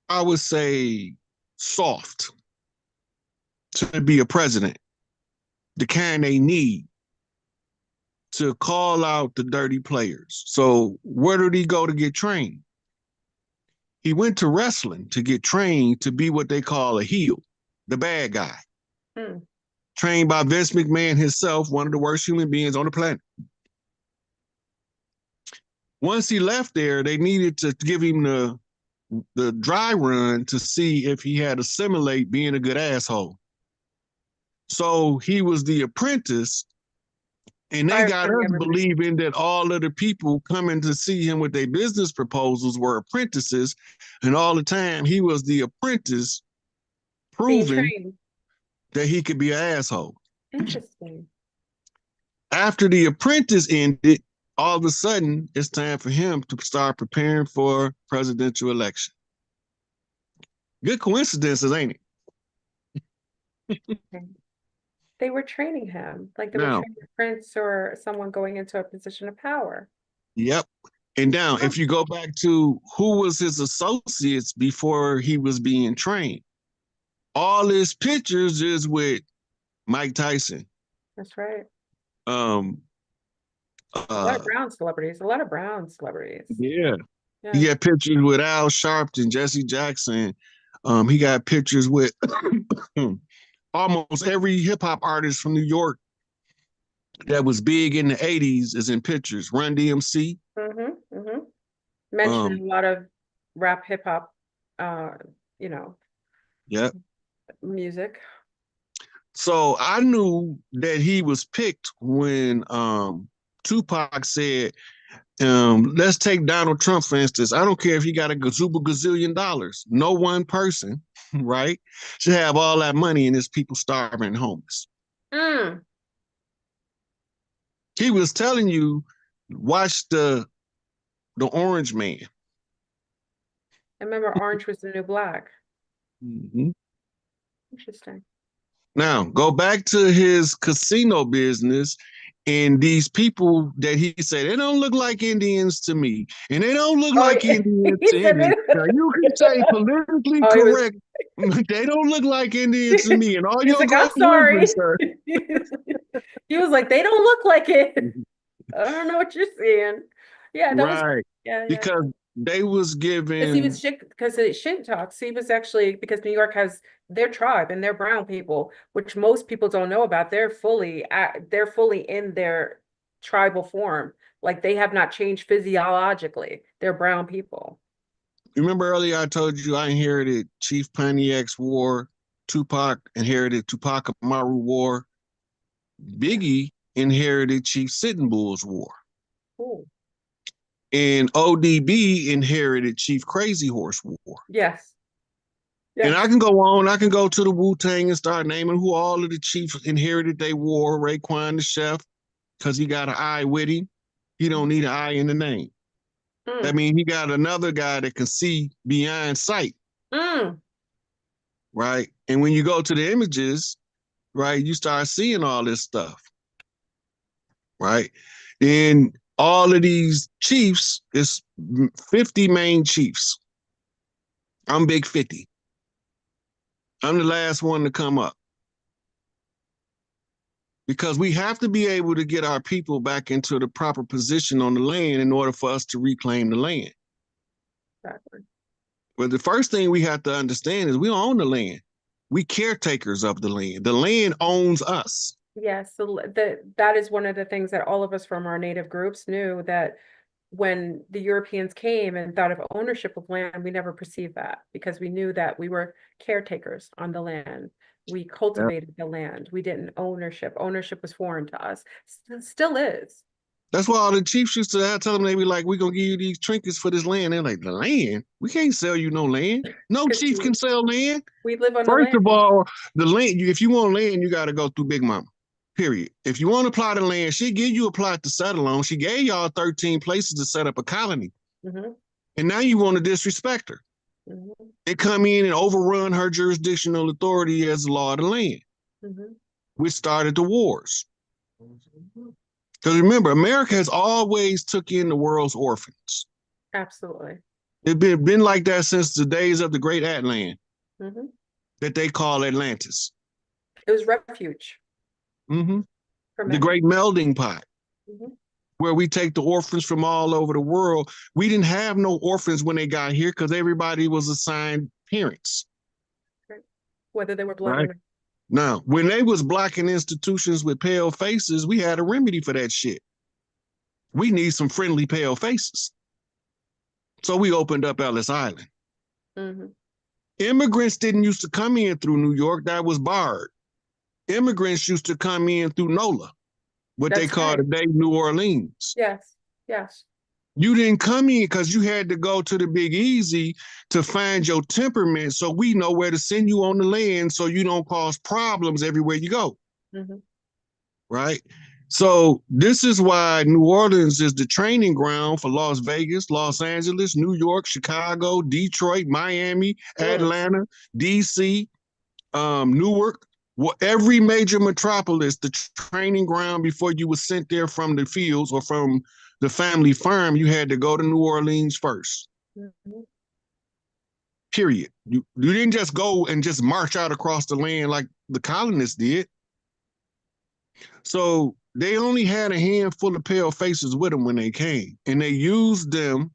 I would say, soft to be a president. The kind they need to call out the dirty players. So where did he go to get trained? He went to wrestling to get trained to be what they call a heel, the bad guy. Trained by Vince McMahon himself, one of the worst human beings on the planet. Once he left there, they needed to give him the dry run to see if he had assimilate being a good asshole. So he was the apprentice, and they got us believing that all of the people coming to see him with their business proposals were apprentices, and all the time he was the apprentice proving that he could be an asshole. Interesting. After the apprentice ended, all of a sudden it's time for him to start preparing for presidential election. Good coincidences, ain't it? They were training him, like they were training a prince or someone going into a position of power. Yep. And now, if you go back to who was his associates before he was being trained, all his pictures is with Mike Tyson. That's right. A lot of brown celebrities. Yeah. He had pictures with Al Sharpton, Jesse Jackson. He got pictures with almost every hip hop artist from New York that was big in the 80s is in pictures. Run DMC. Mentioned a lot of rap, hip hop, music. So I knew that he was picked when Tupac said, let's take Donald Trump, for instance. I don't care if he got a gazillion dollars. No one person, right, should have all that money and his people starving and homeless. He was telling you, watch the Orange Man. I remember Orange was the new black. Interesting. Now, go back to his casino business, and these people that he said, they don't look like Indians to me, and they don't look like Indians to him. Now, you can say politically correct, they don't look like Indians to me, and all your like, I'm sorry. He was like, they don't look like it. I don't know what you're saying. Yeah, that was because they was given because it shit talks. He was actually, because New York has their tribe and their brown people, which most people don't know about. They're fully in their tribal form. Like, they have not changed physiologically. They're brown people. Remember earlier I told you I inherited Chief Pontiac's War, Tupac inherited Tupac Amaru War, Biggie inherited Chief Sitting Bull's War. Ooh. And ODB inherited Chief Crazy Horse War. Yes. And I can go on. I can go to the Wu-Tang and start naming who all of the chiefs inherited they war. Raekwon the Chef, because he got an eye with him. He don't need an eye in the name. That means he got another guy that can see beyond sight. Right? And when you go to the images, right, you start seeing all this stuff. Right? And all of these chiefs is 50 main chiefs. I'm big 50. I'm the last one to come up. Because we have to be able to get our people back into the proper position on the land in order for us to reclaim the land. Exactly. But the first thing we have to understand is we don't own the land. We caretakers of the land. The land owns us. Yes, so that is one of the things that all of us from our native groups knew, that when the Europeans came and thought of ownership of land, we never perceived that because we knew that we were caretakers on the land. We Yeah. cultivated the land. We didn't ownership. Ownership was foreign to us. Still is. That's why all the chiefs used to have, tell them, they be like, we're gonna give you these trinkets for this land. They're like, the land? We can't sell you no land. No Because chief can sell land. we live on the First of land. all, the land, if you want land, you got to go through Big Mama. Period. If you want to apply the land, she give you a plot to settle on. She gave y'all 13 places to set up a colony. Hmm. And now you want to disrespect her. Hmm. They come in and overrun her jurisdictional authority as the law of the land, Hmm. which started the wars. Because remember, America has always took in the world's orphans. Absolutely. It's been like that since the days of the Great Atlant Hmm. that they call Atlantis. It was refuge Mm-hmm. for The many. great melting pot, Hmm. where we take the orphans from all over the world. We didn't have no orphans when they got here because everybody was assigned parents. Right. Whether they were blood Right. or Now, when they was blocking institutions with pale faces, we had a remedy for that shit. We need some friendly pale faces. So we opened up Ellis Island. not. Hmm. Immigrants didn't used to come in through New York. That was barred. Immigrants used to come in through NOLA, what they That's call right. today New Orleans. Yes. Yes. You didn't come in because you had to go to the Big Easy to find your temperament, so we know where to send you on the land so you don't cause problems everywhere you go. Hmm. Right? So this is why New Orleans is the training ground for Las Vegas, Los Angeles, New York, Chicago, Detroit, Miami, Mm. Atlanta, DC, Newark. Well, every major metropolis, the training ground before you were sent there from the fields or from the family farm, you had to go to New Orleans first. Hmm. Period. You didn't just go and just march out across the land like the colonists did. So they only had a handful of pale faces with them when they came, and they used them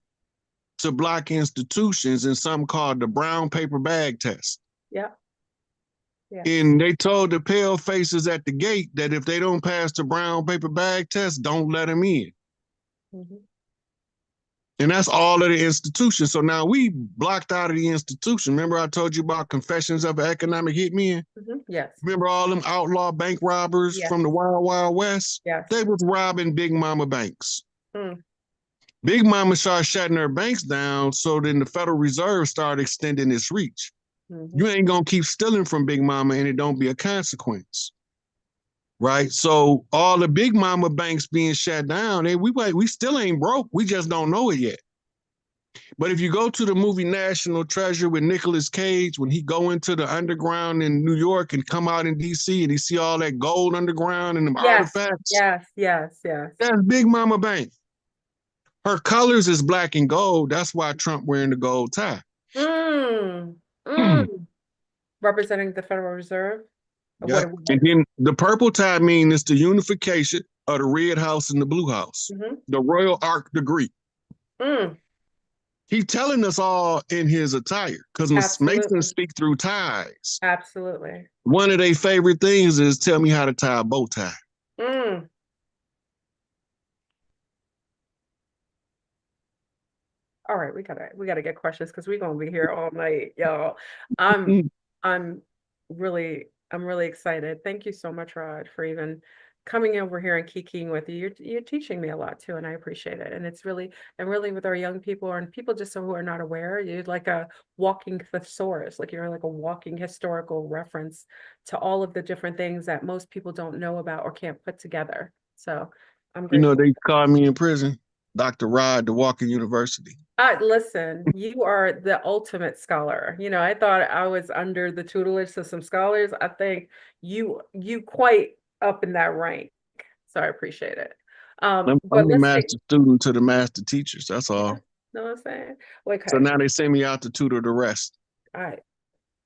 to block institutions in something called the brown paper bag test. Yeah. Yes. And they told the pale faces at the gate that if they don't pass the brown paper bag test, don't let them in. Hmm. And that's all of the institutions. So now we blocked out of the institution. Remember, I told you about Confessions of an Economic Hitman? Hmm. Yes. Remember all them outlaw bank robbers Yes. from the Wild Wild West? They Yes. was robbing Big Mama banks. Mm. Big Mama started shutting her banks down, so then the Federal Reserve started extending its reach. Hmm. You ain't gonna keep stealing from Big Mama and it don't be a consequence. Right? So all the Big Mama banks being shut down, we still ain't broke. We just don't know it yet. But if you go to the movie National Treasure with Nicolas Cage, when he go into the underground in New York and come out in DC and he see all that gold underground and them Yes. artifacts, Yes. Yes. Yes. that's Big Mama Bank. Her colors is black and gold. That's why Trump wearing the gold tie. Mm. Mm. Representing the Federal Reserve, or what Yep. it And was. then the purple tie means it's the unification of the red house and the blue house, Hmm. the royal arc degree. Mm. He's telling us all in his attire because Masons Absolutely. speak through ties. Absolutely. One of their favorite things is tell me how to tie a bow tie. Mm. All right, we gotta get questions because we're gonna be here all night, y'all. I'm I'm I'm really excited. Thank you so much, Rod, for even coming over here and kikiing with you. You're teaching me a lot too, and I appreciate it. And it's really, and really with our young people and people just who are not aware, you're like a walking thesaurus, like you're like a walking historical reference to all of the different things that most people don't know about or can't put together. So I'm You know, grateful. they called me in prison, Dr. Rod, the Walking University. Listen, you are the ultimate scholar. I thought I was under the tutelage of some scholars. I think you quite up in that rank. So I appreciate it. I'm But the let's take, master student to the master teachers. That's yeah, all. know what I'm saying? So Okay. now they send me out to tutor the rest. I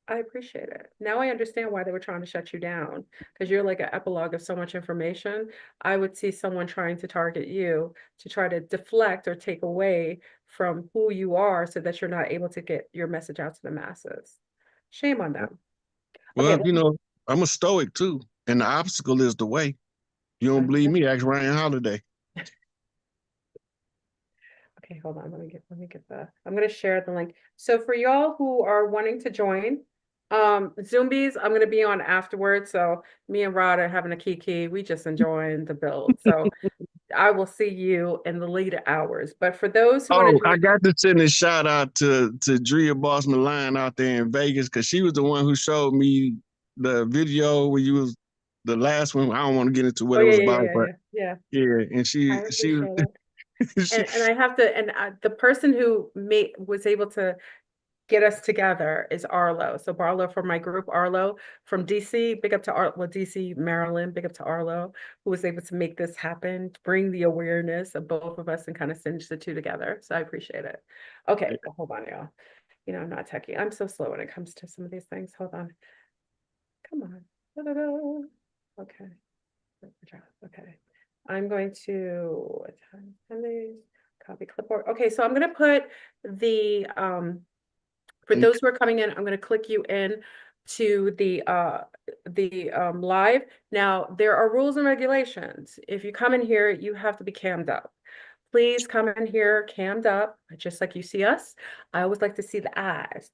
I appreciate it. Now I understand why they were trying to shut you down because you're like an epilogue of so much information. I would see someone trying to target you to try to deflect or take away from who you are so that you're not able to get your message out to the masses. Shame on them. Okay, Well, I'm a stoic too. and the obstacle is the way. You don't believe me? Ask Ryan Holiday. Okay, hold on. Let me get I'm gonna share the link. So for y'all who are wanting to join, Zombies, I'm gonna be on afterwards. So me and Rod are having a kiki. We just enjoying the build. So I will see you in the later hours. But for those who want to Oh, join, I got to send a shout out to Drea Boss Milan out there in Vegas because she was the one who showed me the video where you was the last one. I don't want to get into oh what it yeah, was yeah, about, yeah, but yeah, yeah. yeah, and I she was appreciate it. she, And I have to, and the person who made was able to get us together is Arlo. So Barlow from my group, Arlo from DC, big up to DC, Maryland, big up to Arlo, who was able to make this happen, bring the awareness of both of us and kind of cinch the two together. So I appreciate it. Okay, well, hold on, y'all. You know, I'm not techie. I'm so slow when it comes to some of these things. Hold on. Come on. Da-da-da. Okay. Okay. I'm going to attend copy clipboard. Okay, so I'm going to put the for those who are coming in, I'm going to click you in to the live. Now, there are rules and regulations. If you come in here, you have to be cammed up. Please come in here cammed up, just like you see us. I always like to see the eyes.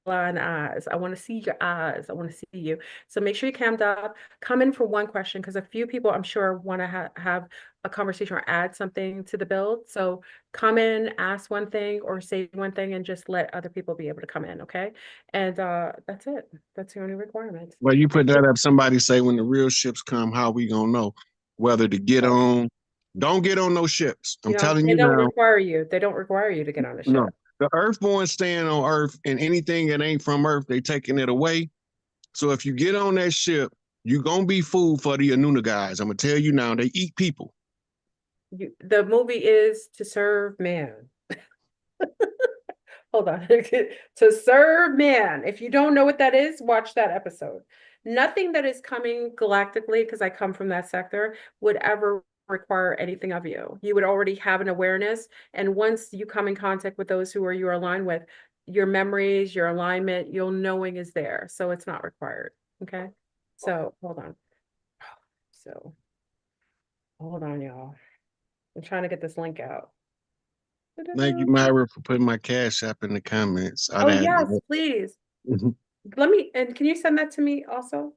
Line eyes. I want to see your eyes. I want to see you. So make sure you cammed up. Come in for one question because a few people I'm sure want to have a conversation or add something to the build. So come in, ask one thing or say one thing and just let other people be able to come in. Okay. And that's it. That's the only requirement. well, you And put that up. Somebody say when the real ships come, how we gonna know whether to get on? Don't get on those ships. I'm you know, telling they you don't now. require you. They don't require you to get on the No, ship. the Earthborn staying on Earth, and anything that ain't from Earth, they taking it away. So if you get on that ship, you gonna be food for the Anuna guys. I'm gonna tell you now, they eat people. The movie is to serve man. Hold on. To serve man. If you don't know what that is, watch that episode. Nothing that is coming galactically, because I come from that sector, would ever require anything of you. You would already have an awareness. And once you come in contact with those who are you are aligned with, your memories, your alignment, your knowing is there. So it's not required. Okay. So hold on. So hold on, y'all. I'm trying to get this link out. Thank you, Myra, for putting my cash app in the comments. I'd Oh, add yes, please. that. Let me, and can you send that to me also?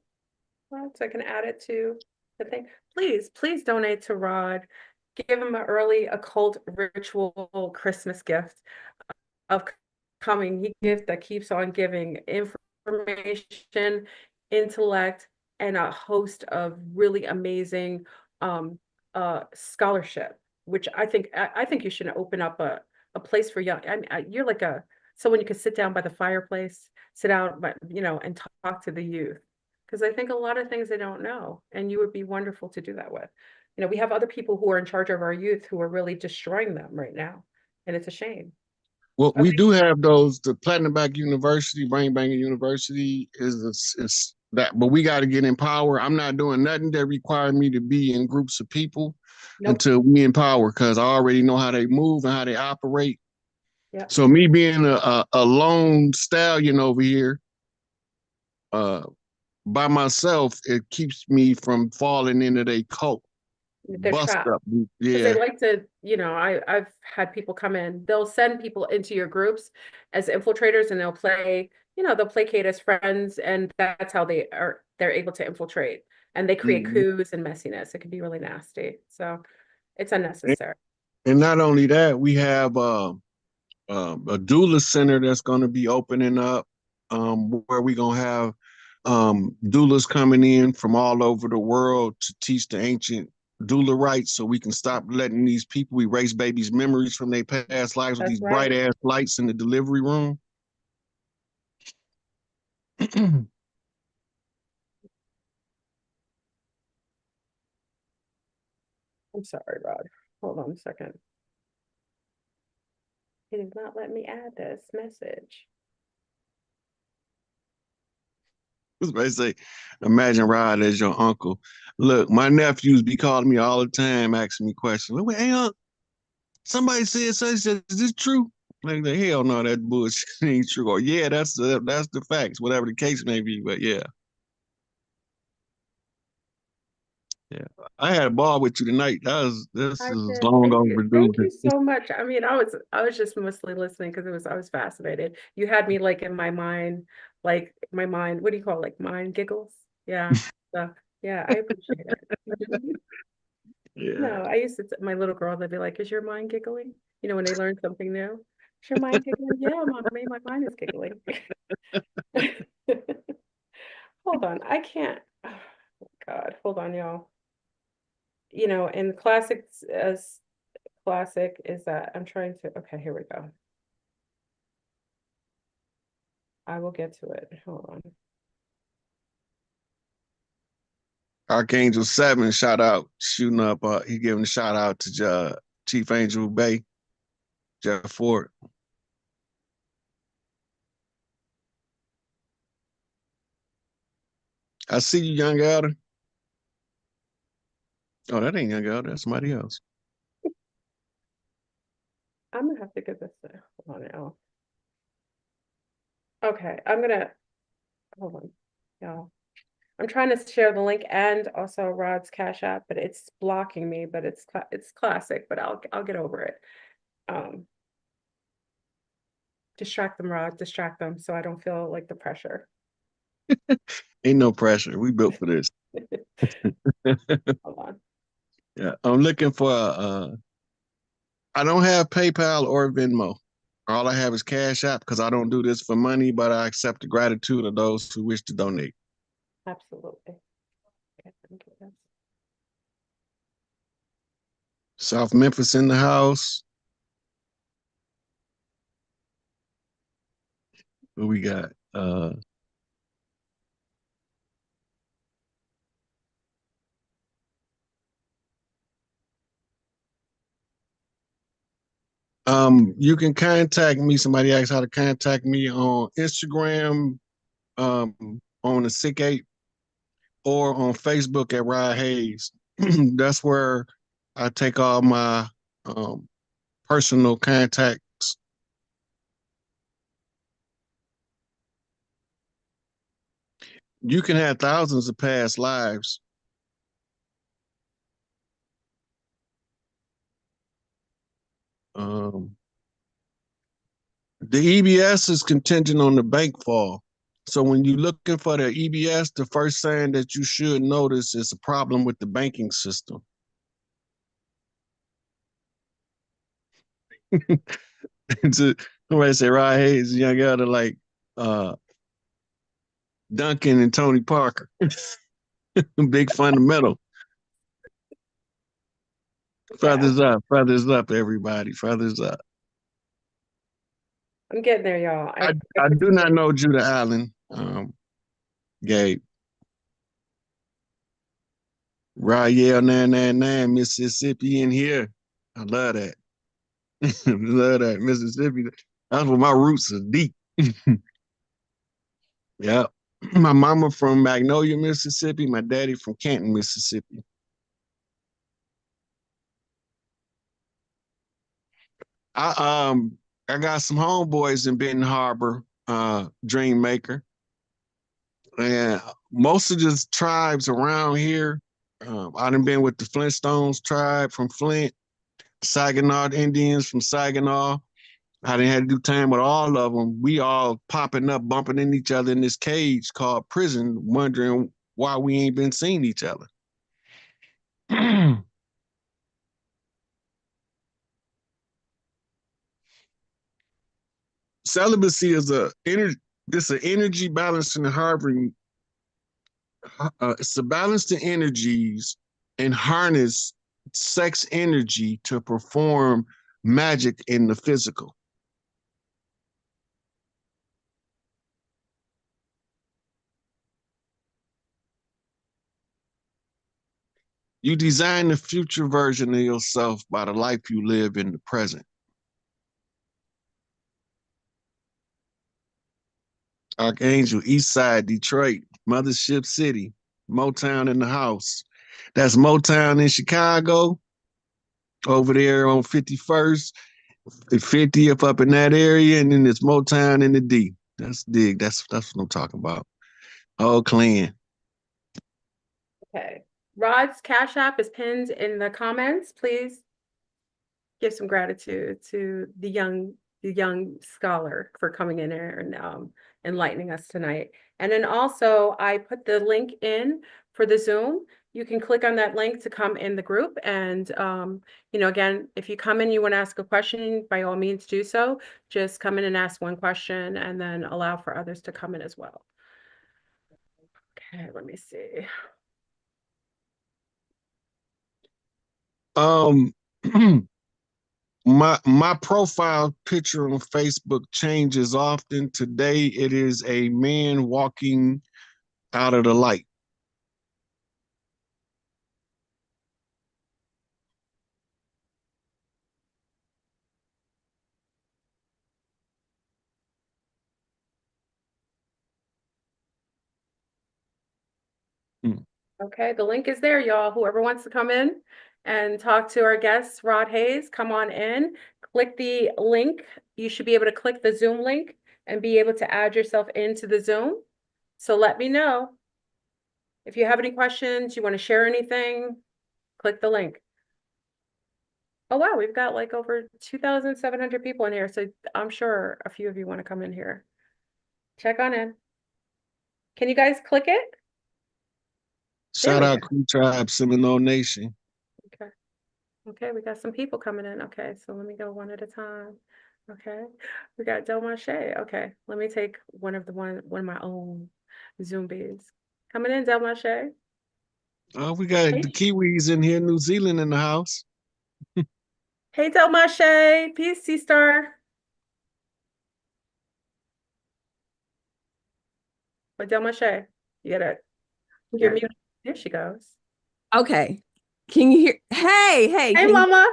Rod, so I can add it to the thing. Please donate to Rod. Give him an early occult ritual Christmas gift of coming. He gift that keeps on giving information, intellect, and a host of really amazing scholarship, which I think you should open up a place for young. You're like someone you could sit down by the fireplace, sit out, but and talk to the youth. Because I think a lot of things they don't know, and you would be wonderful to do that with. We have other people who are in charge of our youth who are really destroying them right now, and it's a shame. Well, we Okay. do have those. The Platinum Back University, Brain Banging University is that, but we got to get in power. I'm not doing nothing that require me to be in groups of people Nope. until we in power because I already know how they move and how they operate. Yeah. So me being a lone stallion over here, uh, by myself, it keeps me from falling into their cult. They're Bust trapped. up, Because they yeah. like to, I've had people come in, they'll send people into your groups as infiltrators and they'll placate as friends, and that's how they're able to infiltrate. And they create Mhm. coups and messiness. It can be really nasty. So it's unnecessary. And not only that, we have a doula center that's going to be opening up, where we're going to have doulas coming in from all over the world to teach the ancient doula rites so we can stop letting these people erase babies' memories from their past lives with That's these right. bright ass lights in the delivery room. I'm sorry, Rod. Hold on a second. It does not let me add this message. They say, imagine Rod as your uncle. Look, my nephews be calling me all the time, asking me questions. Like, hey, somebody said such. Is this true? Like the hell no, that bullshit ain't true. Or yeah, that's the facts, whatever the case may be. But yeah, Yeah. I had a ball with you tonight. This I is did. long Thank you. overdue. Thank you so much. I mean, I was just mostly listening because I was fascinated. You had me like in my mind, what do you call it? Like mind giggles? Yeah. So yeah, I appreciate it. Mhm. Yeah. No, I used to my little girl, they'd be like, is your mind giggling? You know, when they learn something new. Is your mind giggling? Yeah, mommy, my mind is giggling. Hold on, I can't. Oh, God, hold on, y'all. You know, in classics as classic is that I'm trying to, okay, here we go. I will get to it. Hold on. Archangel 7, shout out, shooting up. He giving a shout out to Chief Angel Bay, Jeff Ford. I see you, young elder. Oh, that ain't young elder. That's somebody else. I'm gonna have to get this. Hold on now. Okay, I'm gonna hold on, y'all. I'm trying to share the link and also Rod's Cash App, but it's blocking me. But it's classic. But I'll get over it. Um, distract them, Rod. Distract them, so I don't feel like the pressure. Ain't no pressure. We built for this. Hold on. Yeah, I'm looking for. I don't have PayPal or Venmo. All I have is Cash App because I don't do this for money, but I accept the gratitude of those who wish to donate. Absolutely. Okay, thank you, guys. South Memphis in the house. What we got? You can contact me. Somebody asked how to contact me on Instagram, on the Sick Eight, or on Facebook at Rod Hayes. That's where I take all my um, personal contacts. You can have thousands of past lives. Um, the EBS is contingent on the bank fall. So when you're looking for the EBS, the first sign that you should notice is a problem with the banking system. Somebody say Rod Hayes, young elder like uh, Duncan and Tony Parker. Big fundamental. Yeah, Feathers up, everybody. Feathers up. I'm getting there, y'all. I I put do the not link. know Judah Allen, Gabe. Royale 999, Mississippi in here. I love that. Love that. Mississippi. That's where my roots are deep. Yeah. My mama from Magnolia, Mississippi. My daddy from Canton, Mississippi. I got some homeboys in Benton Harbor, Dream Maker. And most of the tribes around here, I done been with the Flintstones tribe from Flint, Saginaw Indians from Saginaw. I didn't have to do time with all of them. We all popping up, bumping in each other in this cage called prison, wondering why we ain't been seeing each other. Celibacy is it's an energy balancing and harboring. It's to balance the energies and harness sex energy to perform magic in the physical. You design the future version of yourself by the life you live in the present. Archangel, East Side, Detroit, Mothership City, Motown in the house. That's Motown in Chicago, over there on 51st, 50th up in that area, and then it's Motown in the D. That's dig. That's what I'm talking about. Oh, clean. Okay. Rod's Cash App is pinned in the comments. Please give some gratitude to the young scholar for coming in here and enlightening us tonight. And then also I put the link in for the Zoom. You can click on that link to come in the group. And again, if you come in, you want to ask a question, by all means do so. Just come in and ask one question and then allow for others to come in as well. Okay, let me see. My profile picture on Facebook changes often. Today it is a man walking out of the light. Okay, the link is there, y'all. Whoever wants to come in and talk to our guest, Rod Hayes, come on in. Click the link. You should be able to click the Zoom link and be able to add yourself into the Zoom. So let me know. If you have any questions, you want to share anything, click the link. Oh, wow, we've got like over 2,700 people in here. So I'm sure a few of you want to come in here. Check on in. Can you guys click it? Shout out Crew Tribe, Seminole Nation. Okay. Okay, we got some people coming in. Okay, so let me go one at a time. Okay, we got Del Marche. Okay, let me take one of my own Zombies. Coming in, Del Marche. Oh, we got the Kiwis in here, New Zealand in the house. Hey, Del Marche. Peace, C-Star. But Del Marche, you gotta hear me. There she goes. Okay. Can you hear? Hey, Hey, Mama.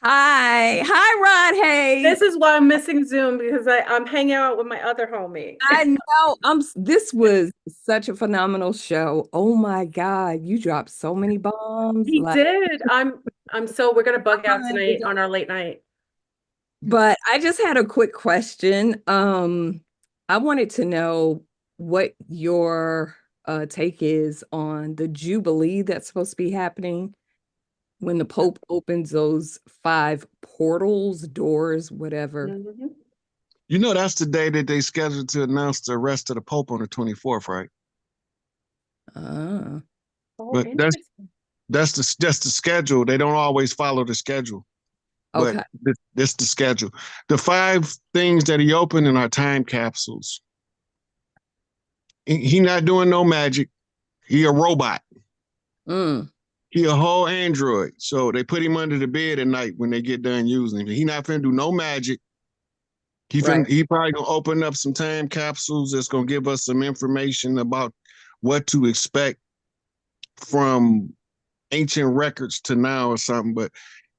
Hi, Rod Hayes. This is why I'm missing Zoom, because I'm hanging out with my other homie. I know. This was such a phenomenal show. Oh my God, you dropped so many bombs. He did. We're gonna bug out tonight on our late night. But I just had a quick question. I wanted to know what your take is on the Jubilee that's supposed to be happening when the Pope opens those 5 portals, doors, whatever. Mm-hmm. You know, that's the day that they scheduled to announce the arrest of the Pope on the 24th, right? Oh, but that's the schedule. They don't always follow the schedule. Okay. But this the schedule. The 5 things that he opened in are time capsules. He not doing no magic. He a robot. He a whole android. So they put him under the bed at night when they get done using him. He not finna do no magic. He probably gonna open up some time capsules that's gonna give us some information about what to expect from ancient records to now or something. But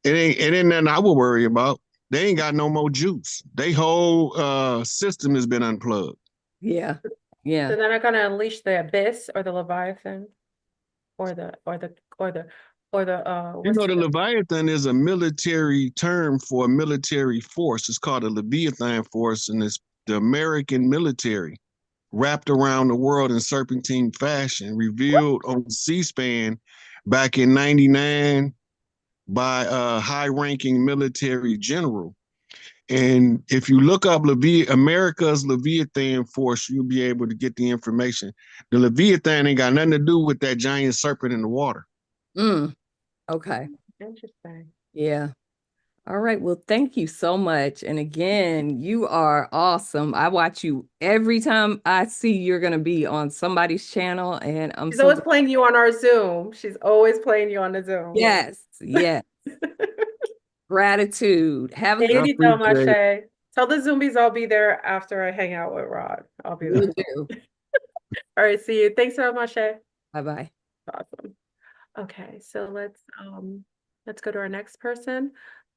it ain't nothing I would worry about. They ain't got no more juice. They whole system has been unplugged. Yeah. So they're not gonna unleash the abyss or the Leviathan or the the Leviathan is a military term for a military force. It's called a Leviathan force, and it's the American military wrapped around the world in serpentine fashion, revealed on C-SPAN back in '99 by a high-ranking military general. And if you look up America's Leviathan force, you'll be able to get the information. The Leviathan ain't got nothing to do with that giant serpent in the water. Okay. Interesting. Yeah. All right. Well, thank you so much. And again, you are awesome. I watch you every time I see you're going to be on somebody's channel. And She's always playing you on our Zoom. She's always playing you on the Zoom. Yes. Gratitude. Have a good day. Tell the Zombies I'll be there after I hang out with Rod. I'll be there. All right. See you. Thanks so much. Bye-bye. Awesome. Okay, so let's go to our next person.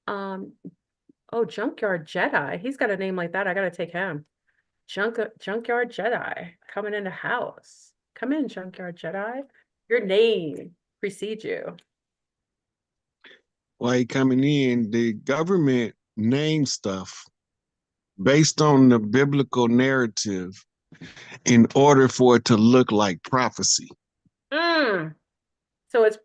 Junkyard Jedi. He's got a name like that. I gotta take him. Junkyard Jedi coming in the house. Come in, Junkyard Jedi. Your name precedes you. While he coming in, the government names stuff based on the biblical narrative in order for it to look like prophecy. So it's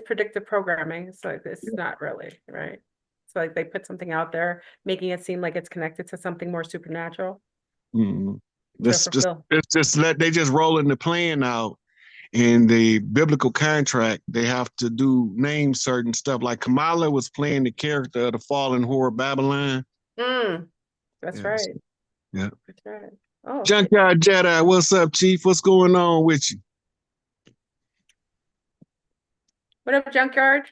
predictive programming. So it's not really, right? So like they put something out there, making it seem like it's connected to something more supernatural Mm. to Just, just, fulfill. just let they just rolling the plan out. In the biblical contract, they have to name certain stuff. Like Kamala was playing the character of the fallen whore Babylon. That's Yes. right. Yeah. That's right. Oh, Junkyard Jedi, what's up, Chief? What's going on with you? what up, Junkyard?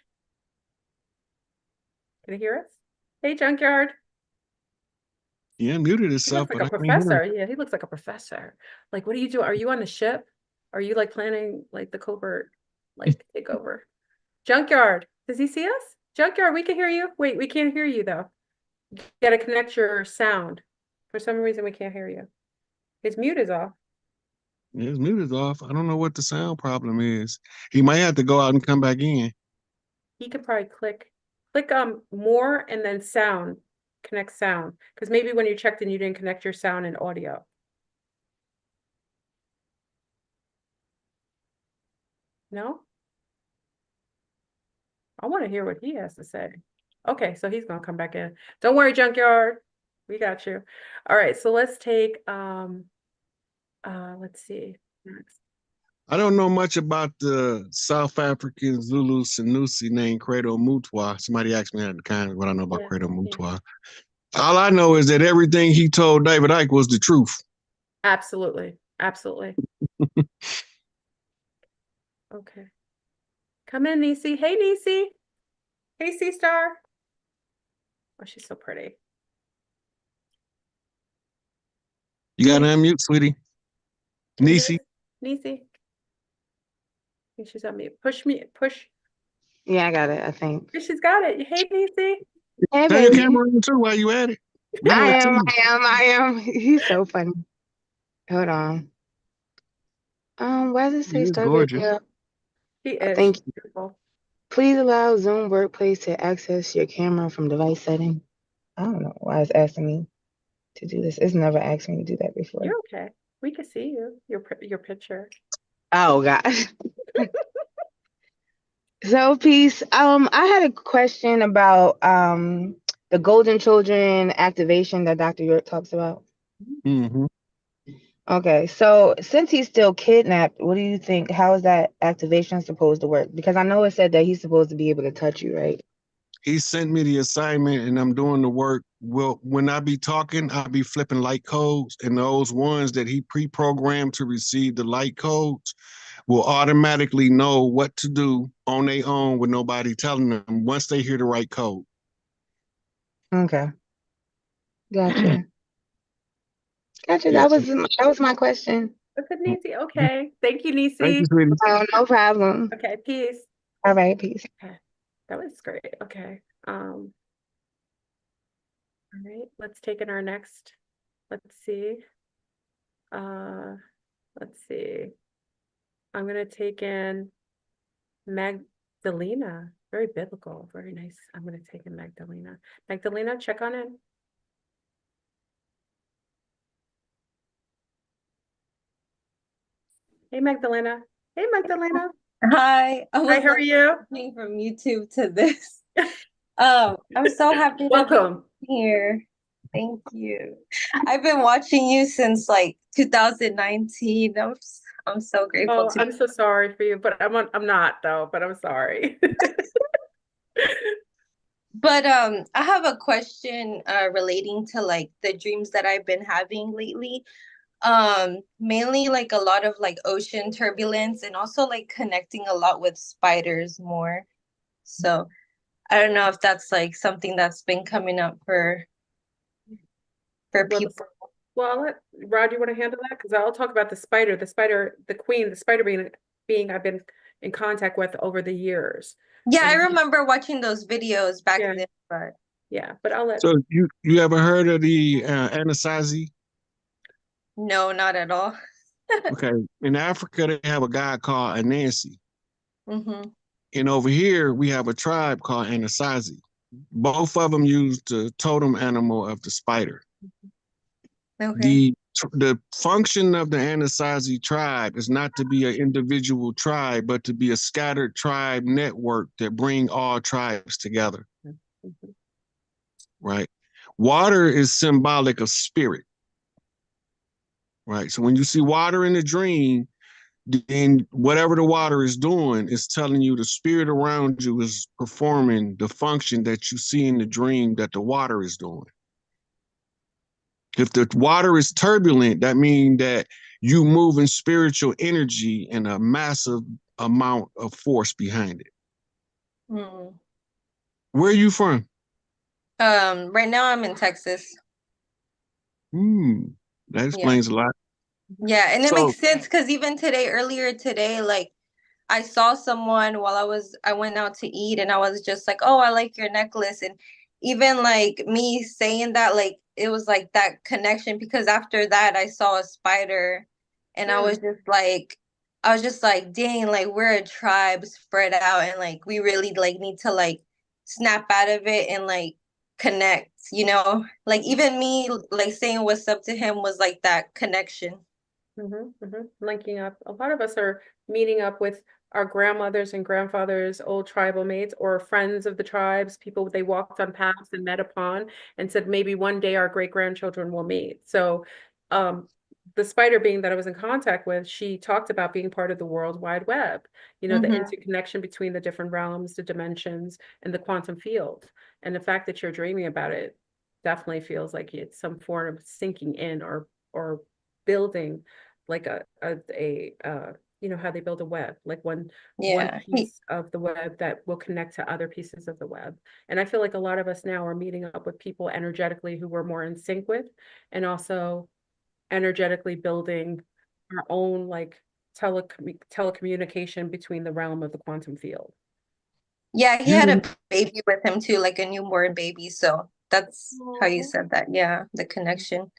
Can you hear us? Hey, Junkyard. He unmuted He himself, looks like but a I can't hear him. professor. Yeah, he looks like a professor. Like, what are you doing? Are you on the ship? Are you like planning like the covert like takeover? Junkyard, does he see us? Junkyard, we can hear you. Wait, we can't hear you though. You gotta connect your sound. For some reason, we can't hear you. His mute is off. His mute is off. I don't know what the sound problem is. He might have to go out and come back in. He could probably click more and then sound, connect sound. Because maybe when you checked in, you didn't connect your sound and audio. No? I want to hear what he has to say. Okay, so he's gonna come back in. Don't worry, Junkyard. We got you. All right, so let's take let's see next. I don't know much about the South African Zulu Sanusi named Credo Mutwa. Somebody asked me that kind of what I know about Credo Mutwa. All I know is that everything he told David Icke was the truth. Absolutely. Absolutely. Okay. Come in, Nisi. Hey, Nisi. Hey, C Star. Oh, she's so pretty. You got to unmute, sweetie. Nisi. Nisi. I think she's on mute. Push me. Push. Yeah, I got it, I think. She's got it. Hey, Nisi. Hey, Turn your baby. camera on too while you at it. We I want to am, see you. I am. He's so funny. Hold on. Why does it say He is start gorgeous. video? She is. Thank She's you. beautiful. Please allow Zoom Workplace to access your camera from device setting. I don't know why it's asking me to do this. It's never asked me to do that before. You're okay. We can see you. Your picture. Oh gosh. So peace. I had a question about the Golden Children activation that Dr. York talks about. Mm-hmm. Okay, so since he's still kidnapped, what do you think? How is that activation supposed to work? Because I know it said that he's supposed to be able to touch you, right? He sent me the assignment and I'm doing the work. Well, when I be talking, I'll be flipping light codes, and those ones that he pre-programmed to receive the light codes will automatically know what to do on their own with nobody telling them once they hear the right code. Okay, gotcha. Gotcha. Yeah. That was my question. Look at Nisi. Okay. Thank you, Thank Nisi. you, sweetie. Oh, no problem. Okay, peace. All right, peace. Okay. That was great. Okay. All right, let's take in our next. Let's see. Let's see. I'm gonna take in Magdalena. Very biblical, very nice. I'm gonna take in Magdalena. Magdalena, check on in. Hey, Magdalena. Hey, Magdalena. Hi, I Hi, was how are you? listening from YouTube to this. I'm so happy to Welcome. be here. Thank you. I've been watching you since like 2019. I'm so grateful Oh, to I'm so sorry for you, but I'm not though, but I'm sorry. But I have a question relating to like the dreams that I've been having lately. Mainly like a lot of like ocean turbulence and also like connecting a lot with spiders more. So I don't know if that's like something that's been coming up for Well, people. well, I'll let Rod, you want to handle that? Because I'll talk about the spider, the queen, the spider being I've been in contact with over the years. Yeah, I And remember watching those videos back Yeah. then, but yeah, but I'll let So you ever heard of the Anasazi? no, not at all. Okay. In Africa, they have a guy called Anansi. Mm-hmm. And over here, we have a tribe called Anasazi. Both of them use the totem animal of the spider. Okay. The the function of the Anasazi tribe is not to be an individual tribe, but to be a scattered tribe network that bring all tribes together. Mhm. Right? Water is symbolic of spirit. Right? So when you see water in a dream, then whatever the water is doing is telling you the spirit around you is performing the function that you see in the dream that the water is doing. If the water is turbulent, that means that you move in spiritual energy and a massive amount of force behind it. Mm. Where are you from? Right now I'm in Texas. That explains a lot. Yeah, and it So, makes sense because even earlier today, like I saw someone while I went out to eat and I was just like, oh, I like your necklace. And even like me saying that, like it was like that connection because after that I saw a spider and I was just like, dang, like we're a tribe spread out and like we really like need to like snap out of it and like connect, you know? Like even me like saying what's up to him was like that connection. Linking up. A lot of us are meeting up with our grandmothers and grandfathers, old tribal mates, or friends of the tribes, people they walked on paths and met upon, and said maybe one day our great grandchildren will meet. So, the spider being that I was in contact with, she talked about being part of the World Wide Web. You know, the interconnection between the different realms, the dimensions, and the quantum field. And the fact that you're dreaming about it definitely feels like it's some form of sinking in or building like you know how they build a web, like one Yeah. piece of the web that will connect to other pieces of the web. And I feel like a lot of us now are meeting up with people energetically who we're more in sync with, and also energetically building our own like telecommunication between the realm of the quantum field. Yeah, he you, had a baby with him too, like a newborn baby. So that's how you Aw. said that. Yeah, the connection.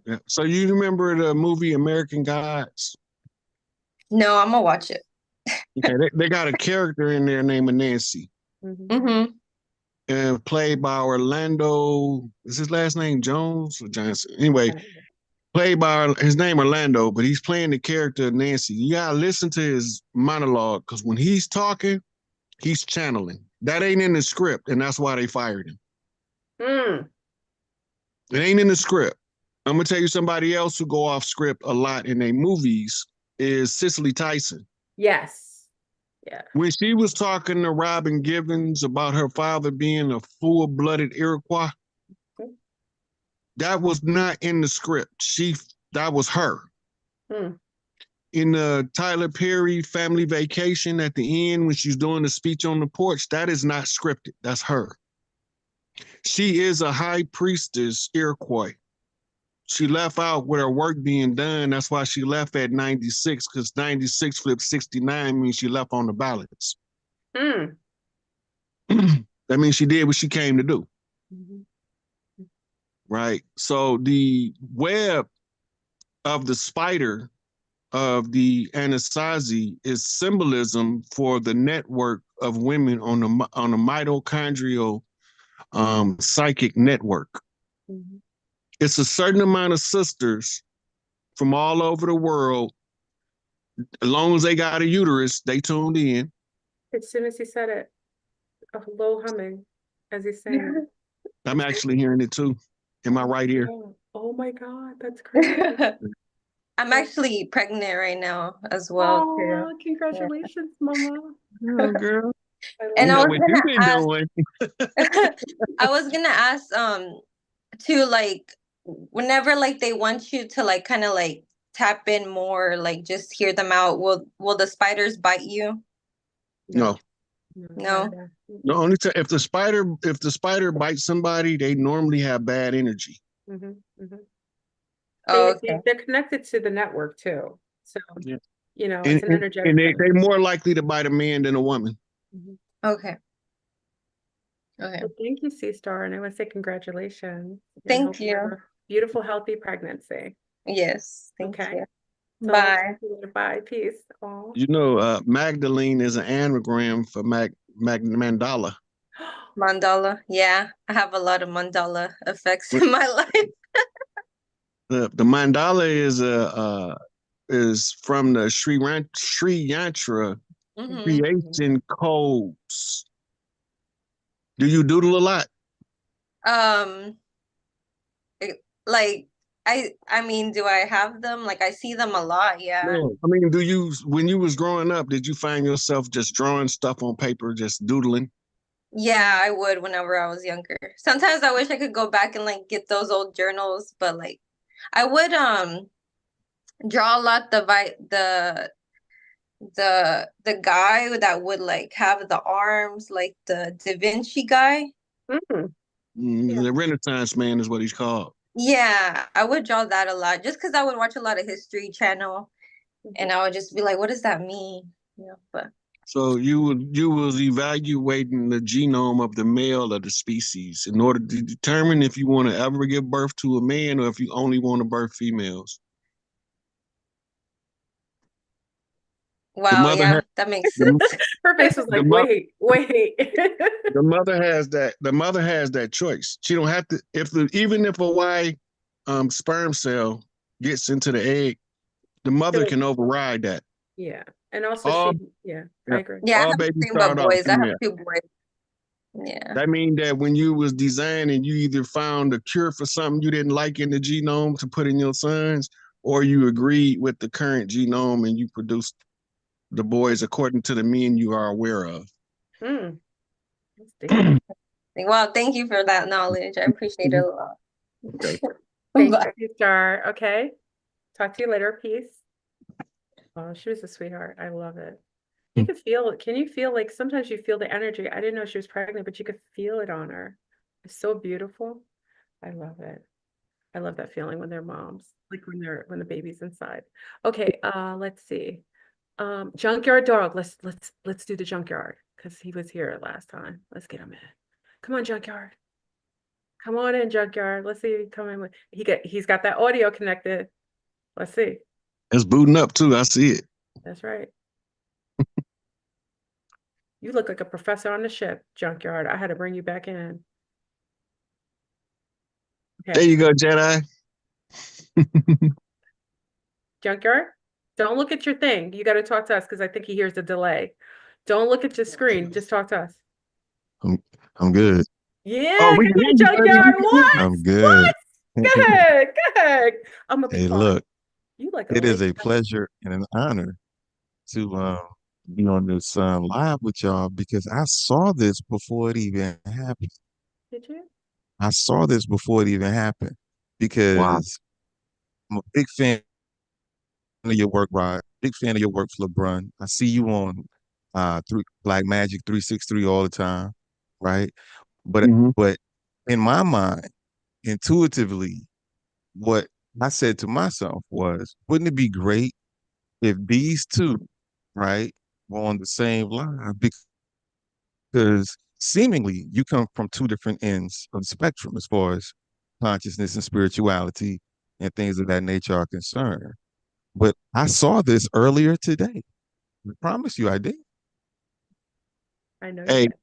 yeah. So you remember the movie American Gods? No, I'm gonna watch it. Okay, they got a character in there named Nancy, Mhm. played by Orlando. Is his last name Jones or Johnson? Anyway, played by his name Orlando, but he's playing the character Nancy. You gotta listen to his monologue because when he's talking, he's channeling. That ain't in the script, and that's why they fired him. Mm. It ain't in the script. I'm gonna tell you somebody else who go off script a lot in their movies is Cicely Tyson. Yes. Yeah. When she was talking to Robin Givens about her father being a full-blooded Iroquois, that was not in the script. That was her. Mm. In the Tyler Perry Family Vacation at the end, when she's doing the speech on the porch, that is not scripted. That's her. She is a high priestess Iroquois. She left out with her work being done. That's why she left at 96, because 96 flipped 69 means she left on the balance. Mm. That means she did what she came to do. Mhm. Right? So the web of the spider of the Anasazi is symbolism for the network of women on the mitochondrial psychic network. Mhm. It's a certain amount of sisters from all over the world. As long as they got a uterus, they tuned in. As soon as he said it, a low humming as he's saying it. I'm actually hearing it too in my right ear. Oh my God, that's crazy. I'm actually pregnant right now as well too. Oh, congratulations, Mama. Oh, girl. And You I know was what you've been gonna doing. ask, I was gonna ask to like whenever like they want you to like kind of like tap in more, like just hear them out, will the spiders bite you? No. No. The only time if the spider bites somebody, they normally have bad energy. Oh, okay. They're connected to the network too. So, Yeah. you know, And, it's an energetic and thing. they're more likely to bite a man than a woman. Okay. Okay. Well, thank you, C Star, and I want to say congratulations. And Thank hope you. have a beautiful, healthy pregnancy. Yes. Thank Okay. you. So Bye. bye. Peace. Aw. You know, Magdalene is an anagram for mandala. Mandala. Yeah, I have a lot of mandala effects in my life. The mandala is from the Sri Yantra Mm-hmm. creation codes. Do you doodle a lot? Um, like I mean, do I have them? Like I see them a lot, yeah. No. I mean, when you was growing up, did you find yourself just drawing stuff on paper, just doodling? Yeah, I would whenever I was younger. Sometimes I wish I could go back and like get those old journals, but like I would draw a lot the guy that would like have the arms like the Da Vinci guy. Mm. Yeah. The Renaissance man is what he's called. Yeah, I would draw that a lot just because I would watch a lot of History Channel and I would just be like, what does that mean? Yeah, but So you was evaluating the genome of the male of the species in order to determine if you want to ever give birth to a man or if you only want to birth females. The wow, mother yeah, has that makes the, sense. Her face was the, like, mo- wait. the mother has that choice. She don't have to even if a Y sperm cell gets into the egg, the mother can override that. Yeah. And also All I agree. Yeah, I all have babies nothing but start off boys. I have female. two boys. Yeah. That means that when you was designing, you either found a cure for something you didn't like in the genome to put in your sons, or you agreed with the current genome and you produced the boys according to the men you are aware of. Mm. That's deep. Well, thank you for that knowledge. I appreciate it a lot. Okay. Thank Bye. you, Star. Okay. Talk to you later. Peace. Oh, she was a sweetheart. I love it. You could feel it. Can you feel like sometimes you feel the energy? I didn't know she was pregnant, but you could feel it on her. It's so beautiful. I love it. I love that feeling when they're moms, like when the baby's inside. Okay, let's see. Junkyard dog. Let's do the junkyard because he was here last time. Let's get him in. Come on, junkyard. Come on in, junkyard. Let's see if he come in with he's got that audio connected. Let's see. It's booting up too. I see it. That's right. You look like a professor on the ship, junkyard. I had to bring you back in. There you go, Jedi. Junkyard, don't look at your thing. You got to talk to us because I think he hears the delay. Don't look at your screen. Just talk to us. I'm good. Yeah, Oh, we good can hear night, you, baby. junkyard. What? I'm good. Go ahead. Go ahead. I'm gonna be Hey, quiet. look, You like a it is lady. a pleasure and an honor to be on this live with y'all because I saw this before it even happened. Did you? I saw this before it even happened Wow. because I'm a big fan of your work, Rod. Big fan of your work, FleurBrun. I see you on Black Magic 363 all the time, right? But Mhm. but in my mind, intuitively, what I said to myself was, wouldn't it be great if these two, right, were on the same line? Because seemingly you come from two different ends of the spectrum as far as consciousness and spirituality and things of that nature are concerned. But I saw this earlier today. I promise you I did. I know you Hey, did.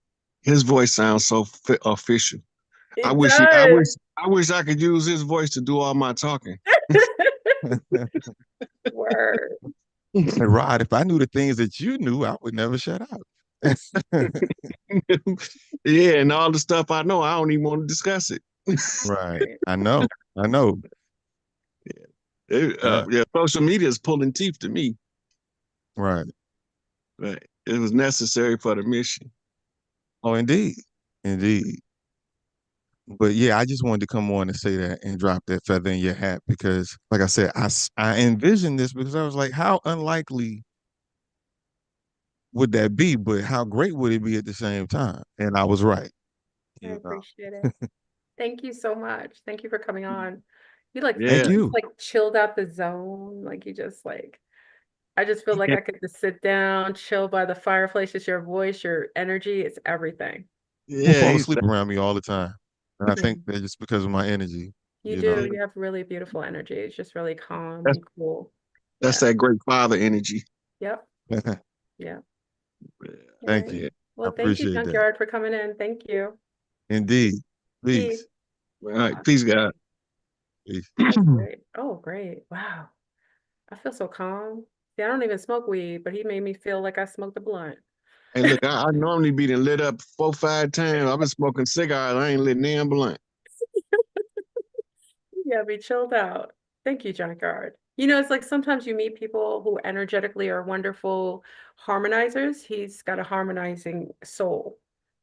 his voice sounds so official. It does. I wish I could use his voice to do all my talking. Word. And Rod, if I knew the things that you knew, I would never shut up. Yeah, and all the stuff I know, I don't even want to discuss it. Right. I know. I know. Yeah. Yeah, social media is pulling teeth to me, Right. but it was necessary for the mission. Oh, indeed. Indeed. But yeah, I just wanted to come on and say that and drop that feather in your hat because, like I said, I envisioned this because I was like, how unlikely would that be? But how great would it be at the same time? And I was right. I You know. appreciate it. Thank you so much. Thank you for coming on. You like Thank Yeah, you just you. like chilled out the zone. Like you just like I just feel like yeah, I could just sit down, chill by the fireplace. It's your voice, your energy, it's everything. People yeah. fall asleep around me all the time. And I think that just because of my energy, You you do. know. You have really beautiful energy. It's just really calm That's and cool. that's Yeah. that great father energy. Yep. Yeah. All Thank right. you. Yeah. I Well, thank you, appreciate that. Junkyard, for coming in. Thank you. Indeed. Peace. Please. All right, peace, God. That's great. Oh, great. Wow. I feel so calm. See, I don't even smoke weed, but he made me feel like I smoked a blunt. Hey, look, I normally be done lit up 4-5 times. I've been smoking cigars. I ain't lit damn blunt. Yeah, be chilled out. Thank you, Junkyard. You know, it's like sometimes you meet people who energetically are wonderful harmonizers. He's got a harmonizing soul.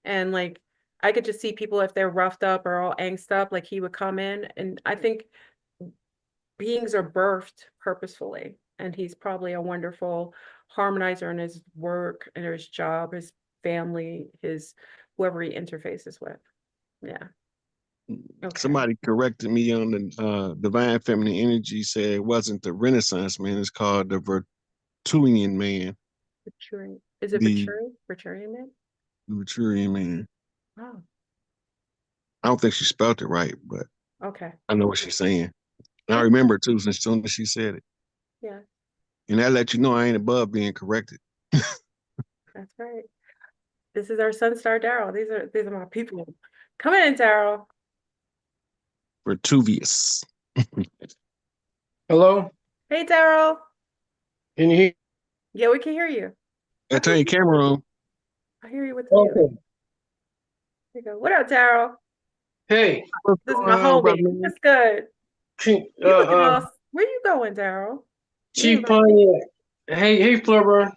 And like I could just see people if they're roughed up or all angst up, like he would come in. And I think beings are birthed purposefully. And he's probably a wonderful harmonizer in his work and his job, his family, his whoever he interfaces with. Yeah. Okay. Somebody corrected me on the divine feminine energy, said it wasn't the Renaissance man, it's called the Virtuian man. Is it The Viturian man? Virtuian man. Oh, I don't think she spelled it right, but okay. I know what she's saying. And I remember it too, since soon as she said it. Yeah, And that let you know I ain't above being corrected. that's right. This is our sun star Daryl. These are my people. Come in, Daryl. Vertuvius. Hello? Hey, Daryl. Can you hear? Yeah, we can hear you. I turn your camera on. I hear you with the mute. Okay. There you go. What up, Daryl? Hey. What's This is going my on, homie. brother? That's good. Chief, You looking all. Where you going, Daryl? Chief Pontiac. Hey, FleurBrun.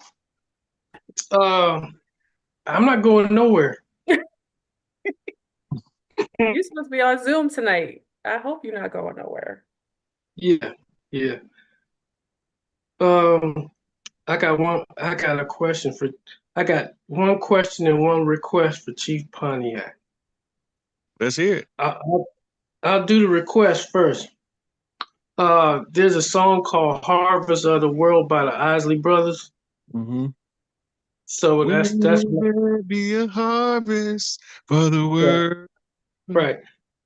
I'm not going nowhere. You're supposed to be on Zoom tonight. I hope you're not going nowhere. Yeah. I got one question and one request for Chief Pontiac. Let's hear it. I'll do the request first. There's a song called Harvest of the World by the Isley Brothers. Mm-hmm. So that's Will be a harvest for the world. right.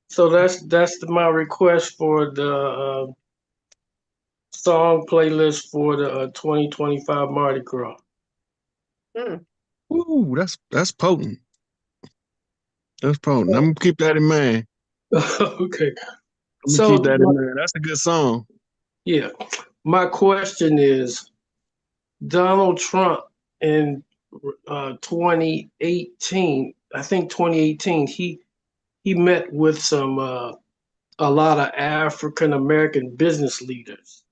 So that's my request for the song playlist for the 2025 Mardi Gras. Ooh, that's potent. That's potent. I'm gonna keep that in mind. Okay. I'm gonna keep that in mind. That's a good song. Yeah. My question is, Donald Trump in 2018, I think 2018, he met with a lot of African American business leaders,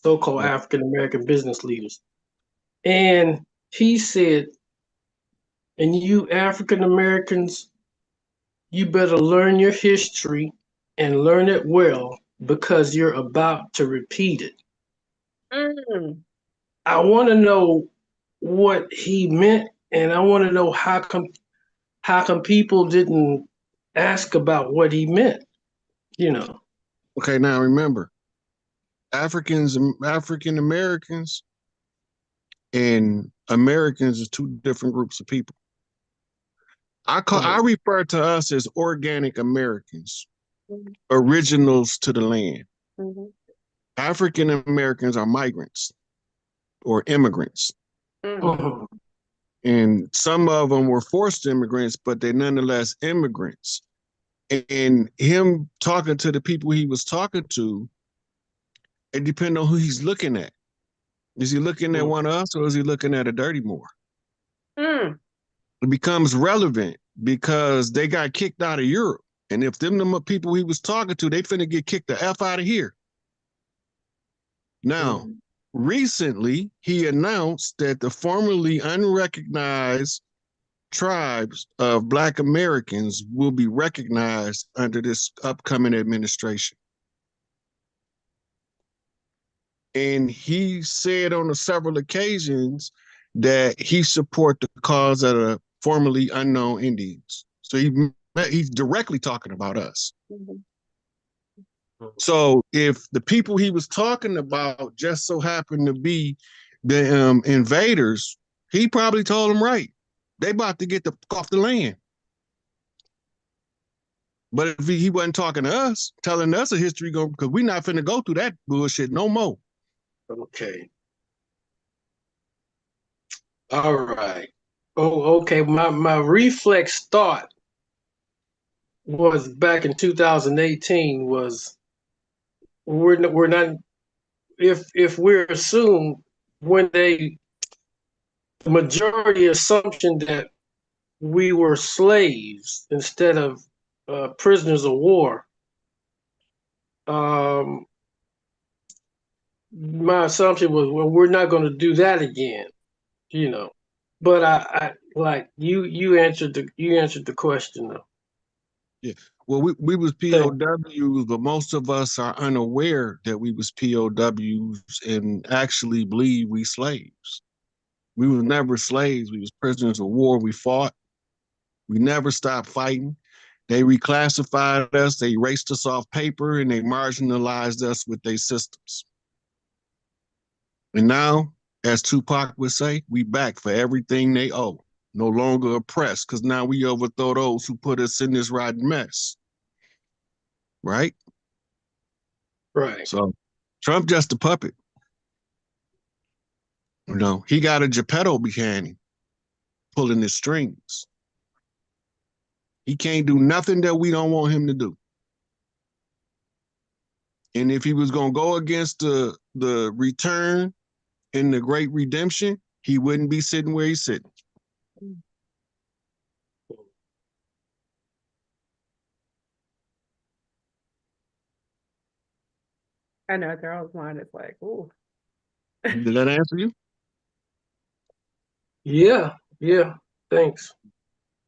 so-called African American business leaders. And he said, and you African Americans, you better learn your history and learn it well because you're about to repeat it. I want to know what he meant, and I want to know how come people didn't ask about what he meant, you know. Okay, now remember, African Americans and Americans is two different groups of people. I refer to us as organic Americans, originals to the land. African Americans are migrants or immigrants. And some of them were forced immigrants, but they're nonetheless immigrants. And him talking to the people he was talking to, it depends on who he's looking at. Is he looking at one of us or is he looking at a dirty Moor? It becomes relevant because they got kicked out of Europe. And if them people he was talking to, they finna get kicked the F out of here. Now, recently, he announced that the formerly unrecognized tribes of Black Americans will be recognized under this upcoming administration. And he said on several occasions that he support the cause of the formerly unknown Indians. So he's directly talking about us. So if the people he was talking about just so happened to be the invaders, he probably told them right. They about to get off the land. But if he wasn't talking to us, telling us a history, because we're not finna go through that bullshit no more. Okay. All right. Oh, okay. My reflex thought was back in 2018 was we're not, if we're assumed when the majority assumption that we were slaves instead of prisoners of war. My assumption was, well, we're not going to do that again, you know. But I like you answered the question though. Yeah. Well, we was Thank- POWs, but most of us are unaware that we was POWs and actually believe we slaves. We was never slaves. We was prisoners of war. We fought. We never stopped fighting. They reclassified us. They erased us off paper, and they marginalized us with their systems. And now, as Tupac would say, we back for everything they owe. No longer oppressed, because now we overthrow those who put us in this rotten mess. Right? Right. So Trump just a puppet. You know, he got a Geppetto behind him, pulling his strings. He can't do nothing that we don't want him to do. And if he was going to go against the return and the great redemption, he wouldn't be sitting where he's sitting. I know Daryl's mind is like, ooh. Did that answer you? Yeah. Yeah. Thanks.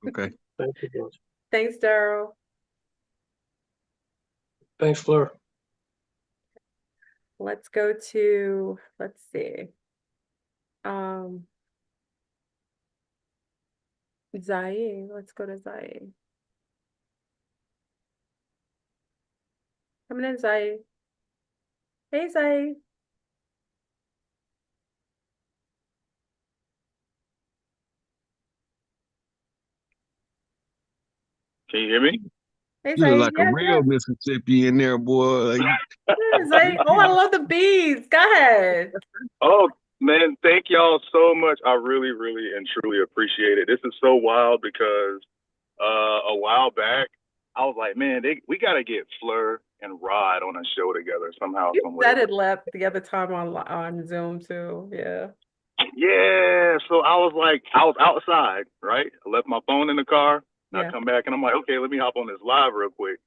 Okay. Thank you, George. Thanks, Daryl. Thanks, Fleur. Let's go to, let's see. Zai, let's go to Zai. Coming in, Zai. Hey, Zai. Can you hear me? Hey, You look Zai. like a Yeah, real Mississippi in there, boy. Like, yeah, Zai. Oh, I love the bees. Go ahead. Oh, man, thank y'all so much. I really, really and truly appreciate it. This is so wild because a while back, I was like, man, we got to get Fleur and Rod on a show together somehow, You somewhere. said it left the other time on Zoom too. Yeah. Yeah. So I was like, I was outside, right? I left my phone in the car. Yeah. I come back and I'm like, okay, let me hop on this live real quick.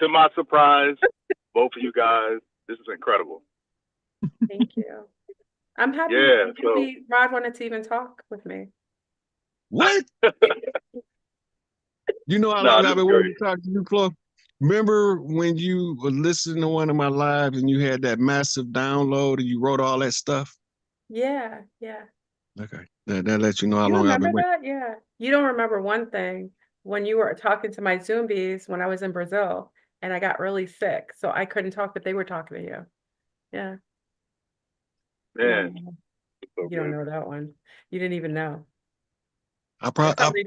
To my surprise, both of you guys, this is incredible. Thank you. I'm happy. Yeah, Rod wanted to even talk with me. what? You know, Nah, I've been waiting to talk to you, Flo. Remember when you were listening to one of my lives and you had that massive download and you wrote all that stuff? Yeah, yeah. Okay. That lets you know how You long I've remember been waiting. that? Yeah. You don't remember one thing when you were talking to my Zombies when I was in Brazil and I got really sick, so I couldn't talk, but they were talking to you. Yeah. man. No, So you don't good. know that one. You didn't even know. I probably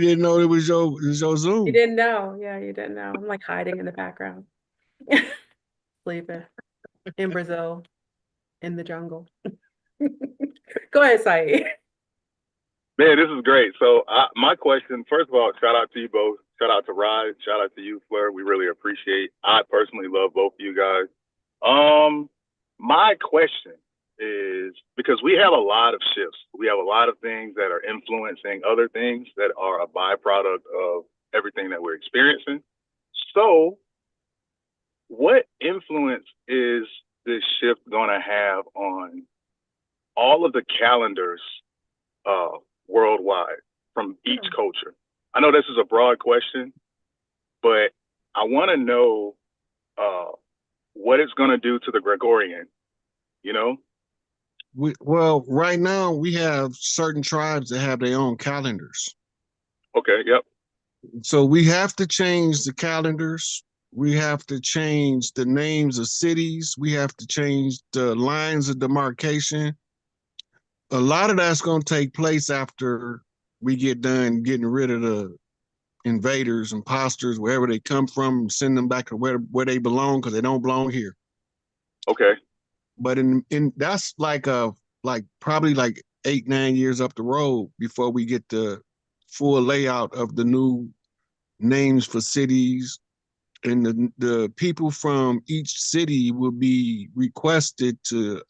didn't know it was your Zoom. You didn't know. Yeah, you didn't know. I'm like hiding in the background. Sleeping in Brazil, in the jungle. Go ahead, Saeed. Man, this is great. So my question, first of all, shout out to you both. Shout out to Rod. Shout out to you, Fleur. We really appreciate. I personally love both of you guys. My question is because we have a lot of shifts. We have a lot of things that are influencing other things that are a byproduct of everything that we're experiencing. So what influence is this shift going to have on all of the calendars worldwide from each culture? I know this is a broad question, but I want to know what it's going to do to the Gregorian, you know? Well, right now we have certain tribes that have their own calendars. Okay, yep. So we have to change the calendars. We have to change the names of cities. We have to change the lines of demarcation. A lot of that's going to take place after we get done getting rid of the invaders, imposters, wherever they come from, and send them back to where they belong because they don't belong here. Okay. But in that's like probably like 8-9 years up the road before we get the full layout of the new names for cities and the people from each city will be requested to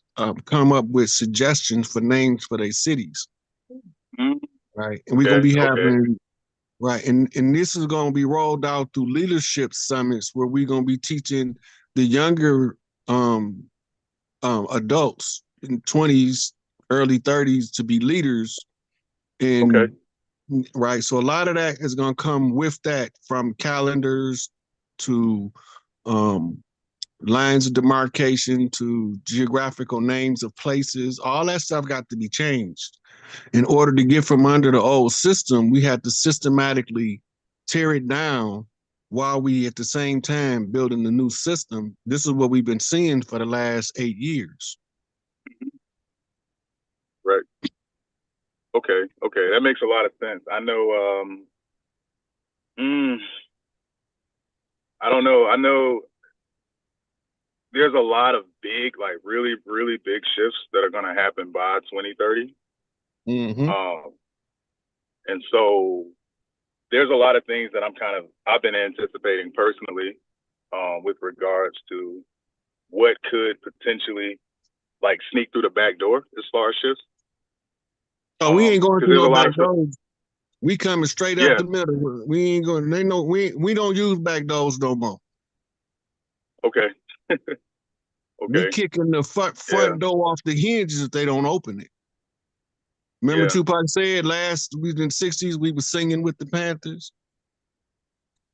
come up with suggestions for names for their cities. Mm, Right. And we're gonna okay, be okay, having right, and this is gonna be rolled out through leadership summits where we're gonna be teaching the younger adults in 20s, early 30s to be leaders. okay. And right, so a lot of that is gonna come with that, from calendars to um lines of demarcation to geographical names of places. All that stuff got to be changed. In order to get from under the old system, we had to systematically tear it down while we at the same time building the new system. This is what we've been seeing for the last 8 years. Right. Okay, okay. That makes a lot of sense. I know, I don't know. I know there's a lot of big, like really, really big shifts that are going to happen by 2030. Mm-hmm. And so there's a lot of things that I've been anticipating personally, with regards to what could potentially like sneak through the back door as far as shifts. Oh, we ain't going Because through there's no a lot back of stuff. doors. We coming straight Yeah. up the middle. We ain't going. They know we don't use back doors no more. Okay. We Okay. kicking the front Yeah. door off the hinges if they don't open it. Remember Yeah. Tupac said we was in the 60s, we were singing with the Panthers.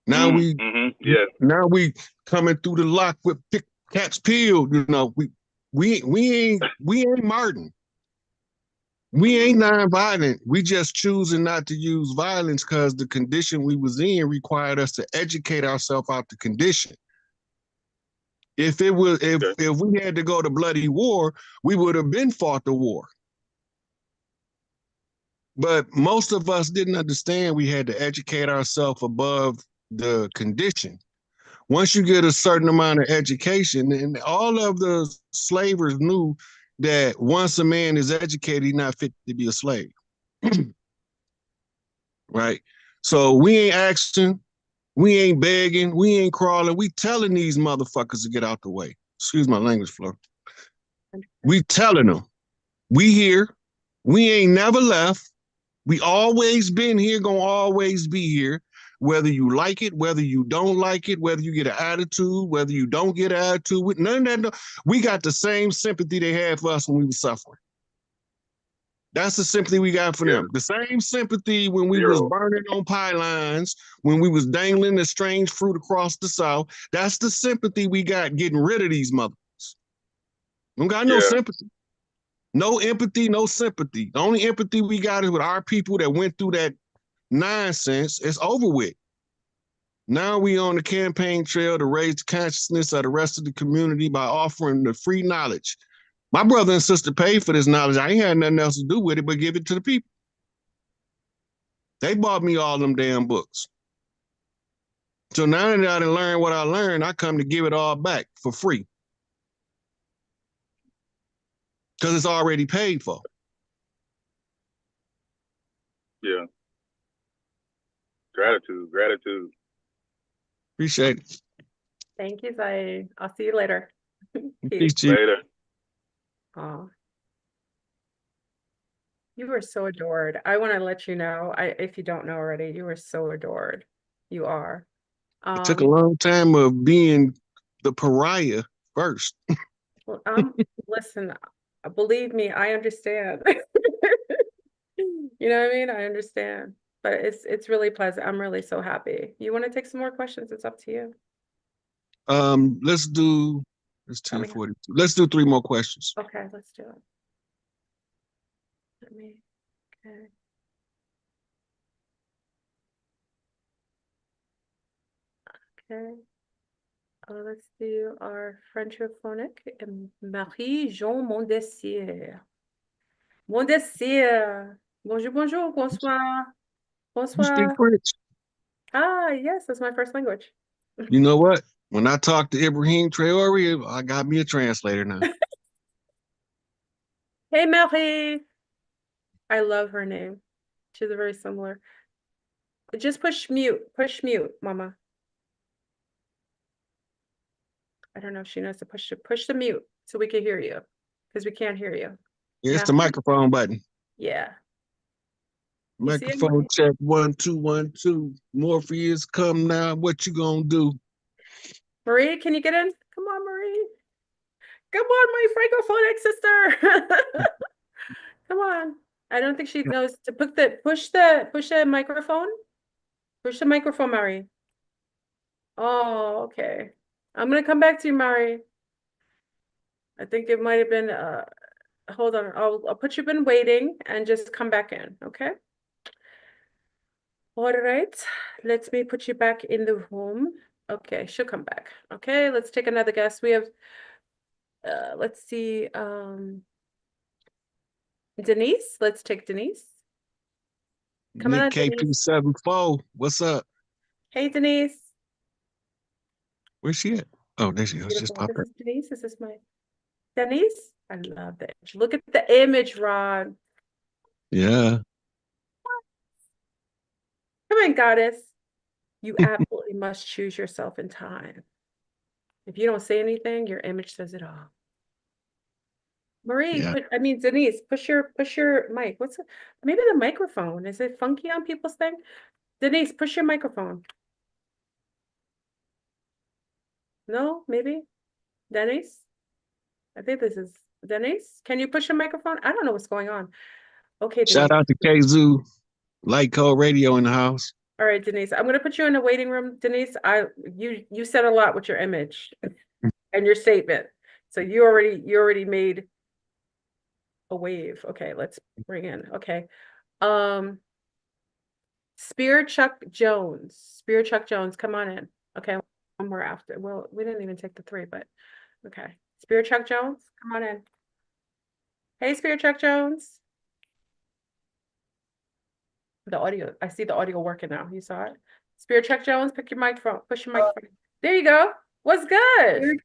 Now we coming through the lock with cats peeled. You know, we ain't Martin. We ain't non-violent. We just choosing not to use violence because the condition we was in required us to educate ourselves out the condition. If we had to go to bloody war, we would have been fought the war. But most of us didn't understand we had to educate ourselves above the condition. Once you get a certain amount of education, and all of the slavers knew that once a man is educated, he's not fit to be a slave. Right? So we ain't asking, we ain't begging, we ain't crawling. We telling these motherfuckers to get out the way. Excuse my language, Fleur. We telling them, we here, we ain't never left. We always been here, gonna always be here. Whether you like it, whether you don't like it, whether you get an attitude, whether you don't get an attitude, with none of that, we got the same sympathy they had for us when we were suffering. That's the sympathy we got for them. The same sympathy when we was burning on pylons, when we was dangling the strange fruit across the South. That's the sympathy we got getting rid of these mothers. We don't got no sympathy. No empathy, no sympathy. The only empathy we got is with our people that went through that nonsense. It's over with. Now we on the campaign trail to raise the consciousness of the rest of the community by offering the free knowledge. My brother and sister paid for this knowledge. I ain't had nothing else to do with it but give it to the people. They bought me all them damn books. So now that I done learned what I learned, I come to give it all back for free. Because it's already paid for. Yeah. Gratitude, gratitude. Appreciate it. Thank you, Zai. I'll see you later. Peace, Chief. Later. Aw. You were so adored. I want to let you know, if you don't know already, you were so adored. You are. It took a long time of being the pariah first. Well, listen, believe me, I understand. You know what I mean? I understand. But it's really pleasant. I'm really so happy. You want to take some more questions? It's up to you. Let's do, it's 10:42. Let's do 3 more questions. Okay, let's do it. Okay. Okay. Let's do our Francophonic. Marie-Jean Mondessier. Mondessier. Bonjour, bonjour, bonsoir. You speak Bonsoir. French? Yes, that's my first language. You know what? When I talk to Ibrahim Traore, I got me a translator now. Hey, Marie. I love her name. She's very similar. Just push mute, mama. I don't know if she knows to push the mute so we can hear you, because we can't hear you. Yeah, it's Yeah. the microphone button. Yeah. You see it, Microphone Marie? check 1 2 1 2. Morpheus, come now. What you gonna do? Marie, can you get in? Come on, Marie. Come on, my francophonic sister. Come on. I don't think she knows to push the microphone. Push the microphone, Marie. Oh, okay. I'm gonna come back to you, Marie. I think it might have been hold on. I'll put you in waiting and just come back in, okay? All right. Let me put you back in the room. Okay, she'll come back. Okay, let's take another guest. We have let's see, Denise. Let's take Denise. Come on, Nick Denise. KP74. What's up? Hey, Denise. Where's she at? Oh, there she goes. Just Beautiful. popped This up. is Denise. This is my Denise. I love the image. Look at the image, Ron. Yeah. Come in, goddess. You absolutely must choose yourself in time. If you don't say anything, your image says it all. Marie, Yeah. Denise, push your mic. Maybe the microphone. Is it funky on people's thing? Denise, push your microphone. No, maybe? Denise? I think this is Denise. Can you push your microphone? I don't know what's going on. Okay, Denise. Shout out to Kazoo. Light Code Radio in the house. All right, Denise. I'm gonna put you in the waiting room. Denise, you said a lot with your image and your statement. So you already made a wave. Okay, let's bring in. Okay. Spear Chuck Jones, come on in. Okay, one more after. Well, we didn't even take the 3, but okay. Spear Chuck Jones, come on in. Hey, Spear Chuck Jones. The audio, I see the audio working now. You saw it? Spear Chuck Jones, pick your microphone, push your microphone. There you go. What's good?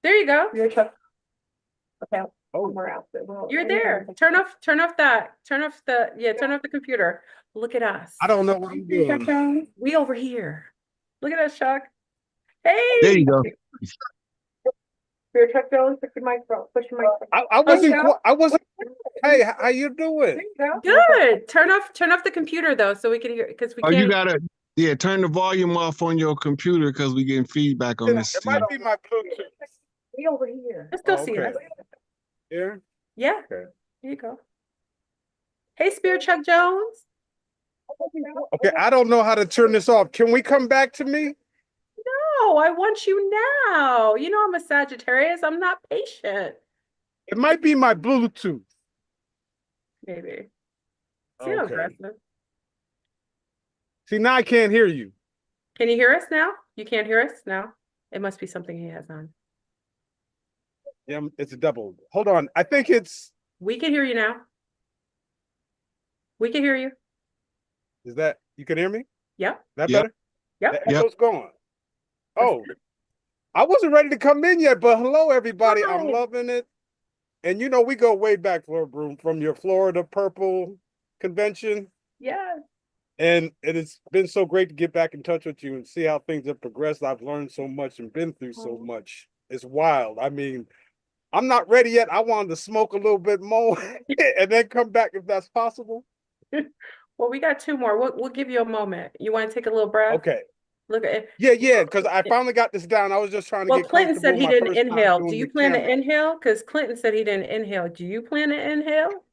There you go. Okay. We're out there. You're there. Turn off the computer. Look at us. I don't know what I'm doing. We over here. Look at us, Chuck. Hey. There you go. Spirit Chuck Jones, push your microphone. Push your microphone. I wasn't. Hey, how you doing? Good. Turn off the computer though, so we can hear, because we Oh, can't. you gotta turn the volume off on your computer because we getting feedback on this. It might be my Bluetooth. We over here. I still see us. Here? Yeah. Okay. Here you go. Hey, Spirit Chuck Jones. Okay, I don't know how to turn this off. Can we come back to me? No, I want you now. You know I'm a Sagittarius. I'm not patient. It might be my Bluetooth. Maybe. See how aggressive. See, now I can't hear you. Can you hear us now? You can't hear us now? It must be something he has on. Yeah, it's a double. Hold on. I think it's. We can hear you now. We can hear you. Is that, you can hear me? Yep. That Yep. better? Yep. The echo's gone. Oh, I wasn't ready to come in yet, but hello, everybody. Hi. I'm loving it. And you know, we go way back, FleurBrun, from your Florida Purple convention. Yeah. And it's been so great to get back in touch with you and see how things have progressed. I've learned so much and been through so much. It's wild. I mean, I'm not ready yet. I wanted to smoke a little bit more and then come back if that's possible. Well, we got 2 more. We'll give you a moment. You want to take a little breath? Okay. Look at it. Yeah, because I finally got this down. I was just trying to get Clinton said he comfortable. didn't My first time inhale. doing Do you the plan to camera. inhale? Because Clinton said he didn't inhale. Do you plan to inhale?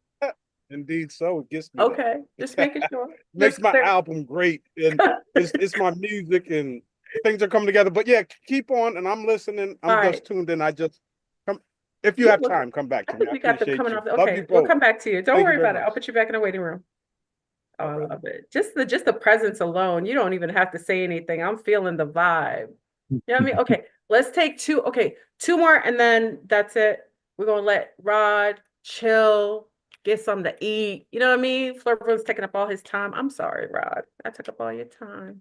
Indeed, so it gets me. Okay, just making sure. Makes Just my clear. album great, and it's my music, and things are coming together. But yeah, keep on, and I'm listening. I'm All just right. tuned in. I just come if you Yeah, have look, time, come back I to me. think I we got them appreciate coming you. off. Love Okay, you we'll both. come back to you. Don't Thank you worry very about it. I'll much. put you back in the waiting room. Oh, I Okay. love it. Just the presence alone. You don't even have to say anything. I'm feeling the vibe. You know what I mean? Okay, let's take 2. Okay, 2 more, and then that's it. We're gonna let Rod chill, get something to eat. You know what I mean? FleurBrun's taking up all his time. I'm sorry, Rod. I took up all your time.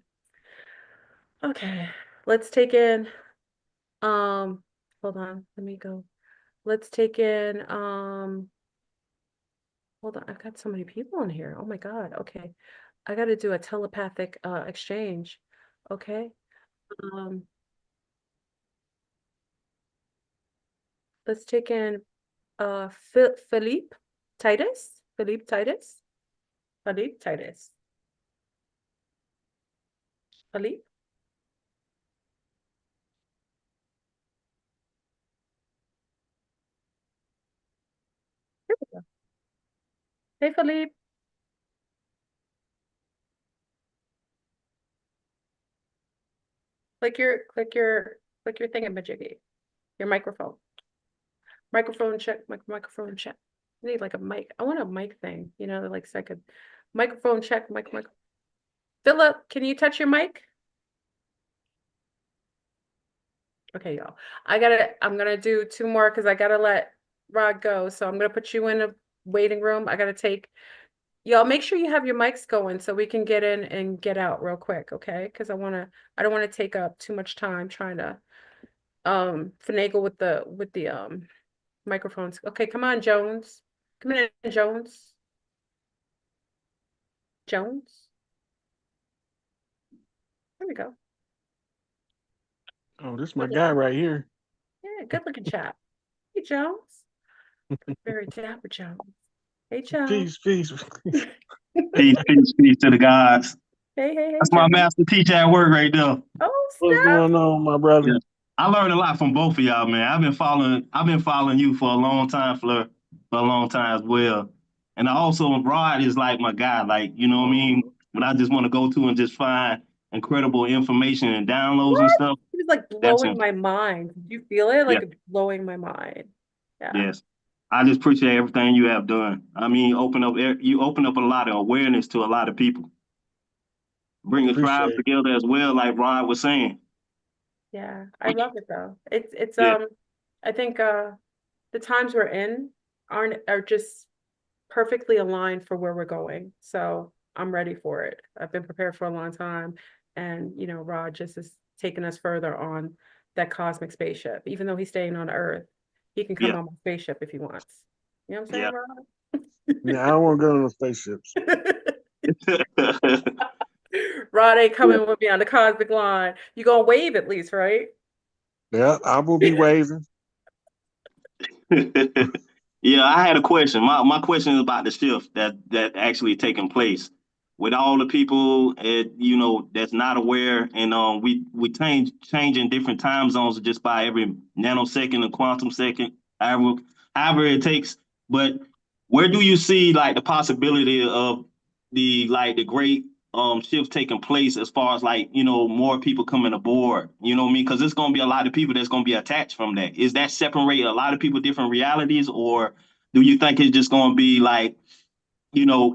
Okay, let's take in. Hold on. Let me go. Let's take in. Hold on. I've got so many people in here. Oh my God. Okay, I got to do a telepathic exchange. Okay. Um. Let's take in Philippe Titus. Philippe Titus. Philippe Titus. Philippe. Here we go. Hey, Philippe. Click your thingamajiggy. Your microphone. Microphone check. Microphone check. I need like a mic. I want a mic thing. You know, like second. Microphone check. Mic. Philip, can you touch your mic? Okay, y'all. I'm gonna do two more because I gotta let Rod go. So I'm gonna put you in a waiting room. I gotta take y'all. Make sure you have your mics going so we can get in and get out real quick, okay? Because I don't want to take up too much time trying to finagle with the microphones. Okay, come on, Jones. Come in, Jones. Jones. There we go. Oh, this is my guy right here. Yeah, good looking chap. Hey, Jones. Very dapper Jones. Hey, Jones. Peace. Peace to the gods. Hey, That's my Jones. master teacher at work right there. Oh, What's snap. going on, my brother? Yeah. I learned a lot from both of y'all, man. I've been following you for a long time, Fleur, for a long time as well. And I also, Rod is like my guy, like, you know what I mean? When I just want to go to and just find incredible information and downloads and stuff. It was like That's blowing him. my mind. Did you feel it? Like Yeah. blowing my mind. Yeah. Yes. I just appreciate everything you have done. I mean, you open up a lot of awareness to a lot of people. Bring the tribes together as well, like Rod was saying. Yeah, I love it though. It's Yeah. I think the times we're in are just perfectly aligned for where we're going. So I'm ready for it. I've been prepared for a long time. And you know, Rod just is taking us further on that cosmic spaceship. Even though he's staying on Earth, he can come Yeah. on my spaceship if he wants. You know what I'm saying, Yeah. Rod? Yeah, I don't want to go on the spaceships. Rod ain't coming with me on the cosmic line. You gonna wave at least, right? Yeah, I will be waving. Yeah, I had a question. My question is about the shift that actually taking place with all the people, that's not aware, and we change in different time zones just by every nanosecond or quantum second, however it takes. But where do you see like the possibility of the great shift taking place as far as like more people coming aboard? You know what I mean? Because there's gonna be a lot of people that's gonna be attached from that. Is that separate a lot of people different realities, or do you think it's just gonna be like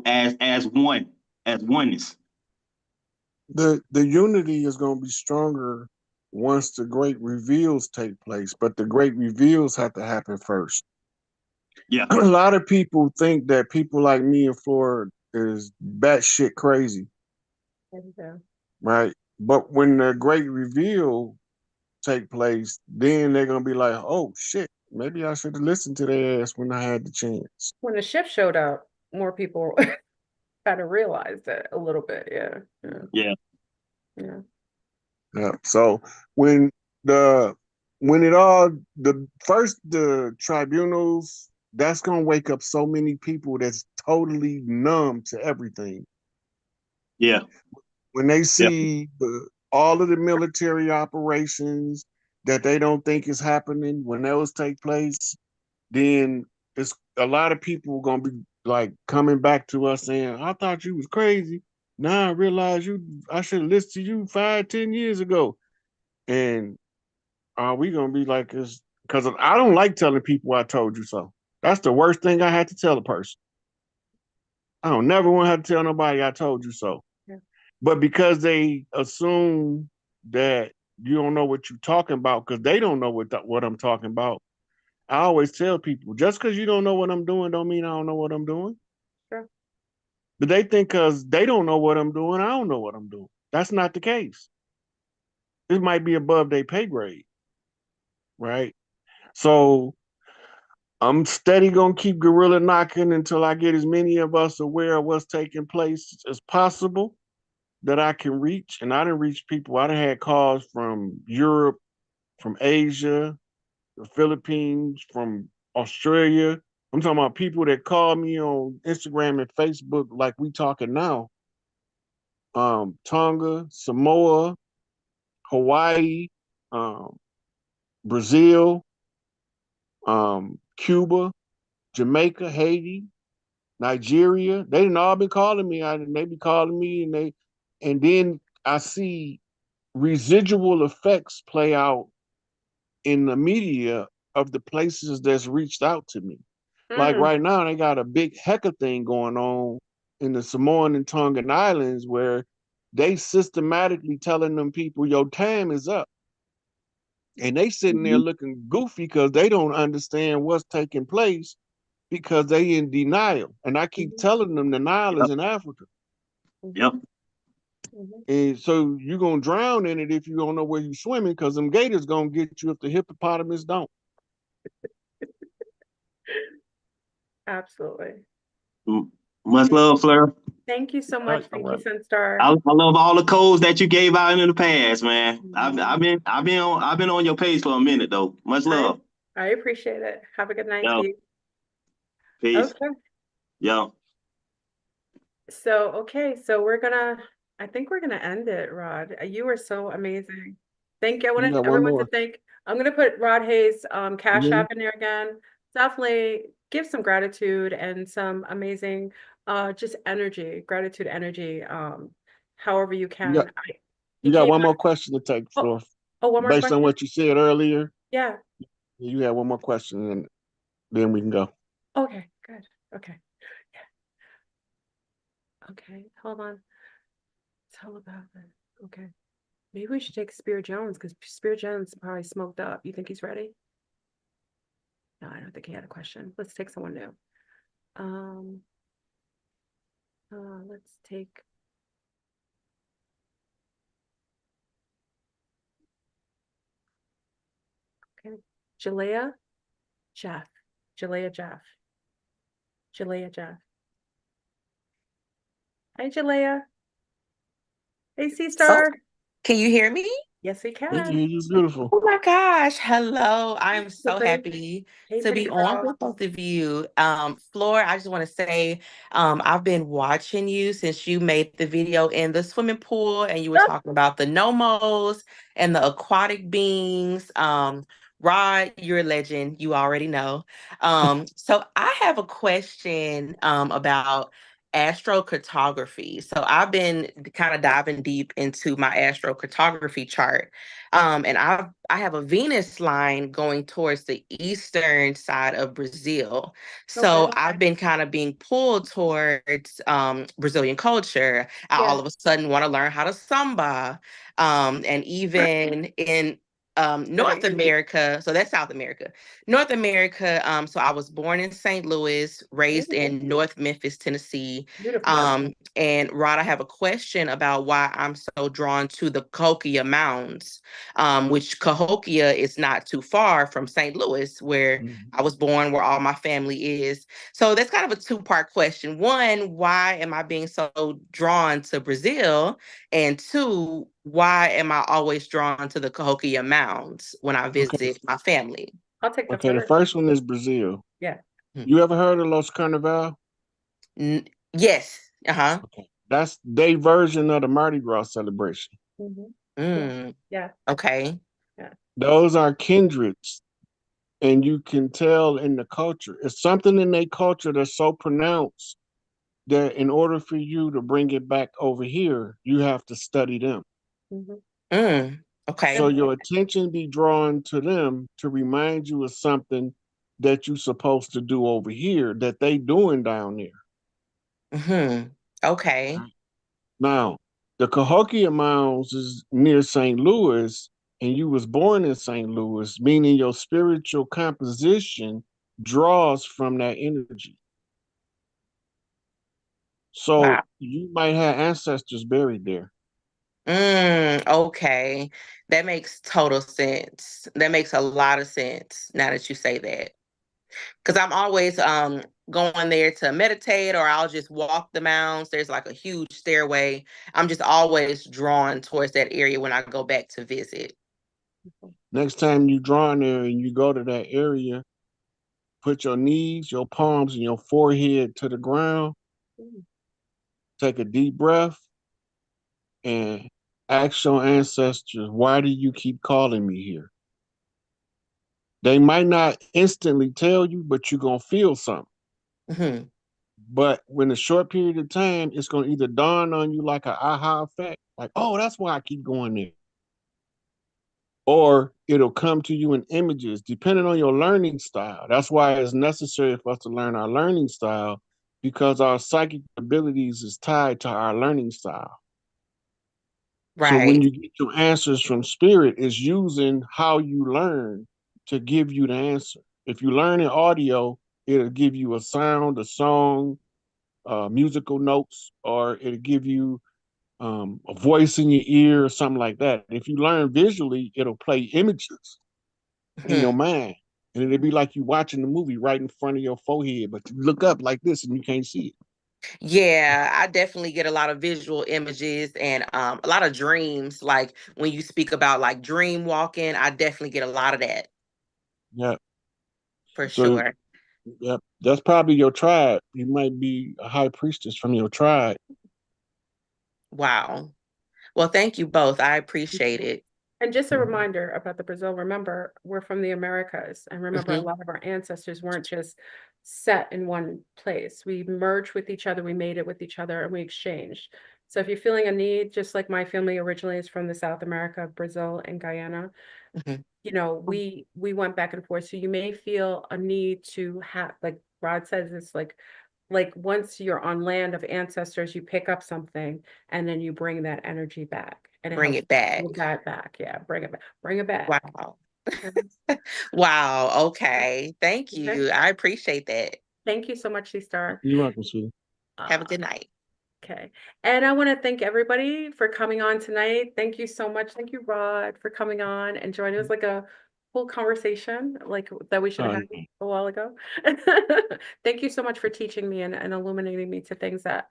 as oneness? The unity is going to be stronger once the great reveals take place, but the great reveals have to happen first. Yeah. A lot of people think that people like me and Fleur is batshit crazy, right? But when the great reveal take place, then they're gonna be like, "Oh shit, maybe I should have listened to their ass when I had the chance." When the ship showed up, more people kind of realized it a little bit. Yeah. Yeah. So when the tribunals, that's gonna wake up so many people that's totally numb to everything. Yeah. When they see all of the military operations that they don't think is happening, when those take place, then it's a lot of people gonna be like coming back to us saying, "I thought you was crazy. Now I realize I should have listened to you 5-10 years ago." And are we gonna be like this? Because I don't like telling people I told you so. That's the worst thing I had to tell a person. I don't never want to have to tell nobody I told you so. Yeah. But because they assume that you don't know what you're talking about, because they don't know what I'm talking about. I always tell people, just because you don't know what I'm doing, don't mean I don't know what I'm doing. Sure. But they think because they don't know what I'm doing, I don't know what I'm doing. That's not the case. It might be above their pay grade, right? So I'm steady gonna keep gorilla knocking until I get as many of us aware of what's taking place as possible that I can reach. And I didn't reach people. I done had calls from Europe, from Asia, the Philippines, from Australia. I'm talking about people that call me on Instagram and Facebook like we talking now. Tonga, Samoa, Hawaii, Brazil, Cuba, Jamaica, Haiti, Nigeria. They didn't all been calling me. They be calling me, and then I see residual effects play out in the media of the places that's reached out to me. Like right now, they got a big Hecka thing going on in the Samoan and Tongan Islands where they systematically telling them people your time is up. And they sitting there looking goofy because they don't understand what's taking place because they in denial. And I keep telling them denial is in Africa. Yep. And so you're going to drown in it if you don't know where you're swimming because them gators going to get you if the hippopotamus don't. Absolutely. Much love, Fleur. Thank you so much. Thank you, Sunstar. I love all the codes that you gave out in the past, man. I've been on your page for a minute though. Much love. I appreciate it. Have a good night Yo. to you. Peace. Okay. Yo. So I think we're gonna end it, Rod. You were so amazing. Thank you. I You wanted got one everyone to more. thank. I'm gonna put Rod Hayes' Cash Mhm. App in there again. Definitely give some gratitude and some amazing just energy, gratitude energy. However you can. You got, He you got came one on. more question to take, Flor. One more Based on question? what you said earlier, Yeah. you have one more question and then we can go. Okay, good. Okay. Yeah. Okay, hold on. Tell about it. Okay. Maybe we should take Spirit Jones because Spirit Jones probably smoked up. You think he's ready? No, I don't think he had a question. Let's take someone new. Let's take. Okay, Jalea Jeff. Jalea Jeff. Jalea Jeff. Hi, Jalea. Hey, C-Star. Can you hear me? Yes, we You can. beautiful. Oh my gosh. Hello. I'm so pretty- happy Hey, to pretty be on girl. with both of you. Flor, I just want to say, I've been watching you since you made the video in the swimming pool and you were talking about the nomos and the aquatic beings. Rod, you're a legend. You already know. So I have a question about astrocartography. So I've been kind of diving deep into my astrocartography chart. And I have a Venus line going towards the eastern side of Brazil. So I've been kind of being pulled towards Brazilian culture. I all of a sudden want to learn how to samba. And even in North America, so that's South America. North America, so I was born in St. Louis, raised in North Memphis, Tennessee. Beautiful. And Rod, I have a question about why I'm so drawn to the Cahokia Mounds, which Cahokia is not too far from St. Louis, where I was born, where all my family is. So that's kind of a two-part question. One, why am I being so drawn to Brazil? And two, why am I always drawn to the Cahokia Mounds when I visit my family? I'll take the Okay, the first one is Brazil. Yeah. You ever heard of Los Carnaval? Yes. Uh-huh. Okay. That's their version of the Mardi Gras celebration. Yeah. Okay. Yeah. Those are kindreds. And you can tell in the culture. It's something in their culture that's so pronounced that in order for you to bring it back over here, you have to study them. Okay. So your attention be drawn to them to remind you of something that you're supposed to do over here that they doing down there. Okay. Now, the Cahokia Mounds is near St. Louis, and you was born in St. Louis, meaning your spiritual composition draws from that energy. So you might have ancestors buried there. Okay. That makes total sense. That makes a lot of sense now that you say that. Because I'm always going there to meditate, or I'll just walk the mounds. There's like a huge stairway. I'm just always drawn towards that area when I go back to visit. Next time you draw in there and you go to that area, put your knees, your palms, and your forehead to the ground. Take a deep breath and ask your ancestors, why do you keep calling me here? They might not instantly tell you, but you're going to feel something. Mm-hmm. But when a short period of time, it's going to either dawn on you like an aha effect, like, oh, that's why I keep going there. Or it'll come to you in images, depending on your learning style. That's why it's necessary for us to learn our learning style, because our psychic abilities is tied to our learning style. So when Right. you get your answers from spirit, it's using how you learn to give you the answer. If you learn in audio, it'll give you a sound, a song, musical notes, or it'll give you a voice in your ear or something like that. If you learn visually, it'll play images in your Mm-hmm. mind. And it'll be like you watching the movie right in front of your forehead, but you look up like this and you can't see it. Yeah, I definitely get a lot of visual images and a lot of dreams. Like when you speak about like dream walking, I definitely get a lot of that Yeah. for So, sure. yeah, that's probably your tribe. You might be a high priestess from your tribe. Wow. Well, thank you both. I appreciate it. And just a reminder about the Brazil, remember, we're from the Americas. And remember, a Mm-hmm. lot of our ancestors weren't just set in one place. We merged with each other, we made it with each other, and we exchanged. So if you're feeling a need, just like my family originally is from the South America, Brazil and Guyana, Mm-hmm. you know, we went back and forth. So you may feel a need to have, like Rod says, it's like once you're on land of ancestors, you pick up something and then you bring that energy back, and it Bring helps it back. bring that back. Yeah, bring it back. Bring it back. Wow. Okay. Wow. Okay. Thank Okay. you. I appreciate that. Thank you so much, C-Star. You're welcome, sweetie. Have a good night. Okay. And I want to thank everybody for coming on tonight. Thank you so much. Thank you, Rod, for coming on and joining. It was like a full conversation like that we should have had a while ago. Thank you so much for teaching me and illuminating me to things that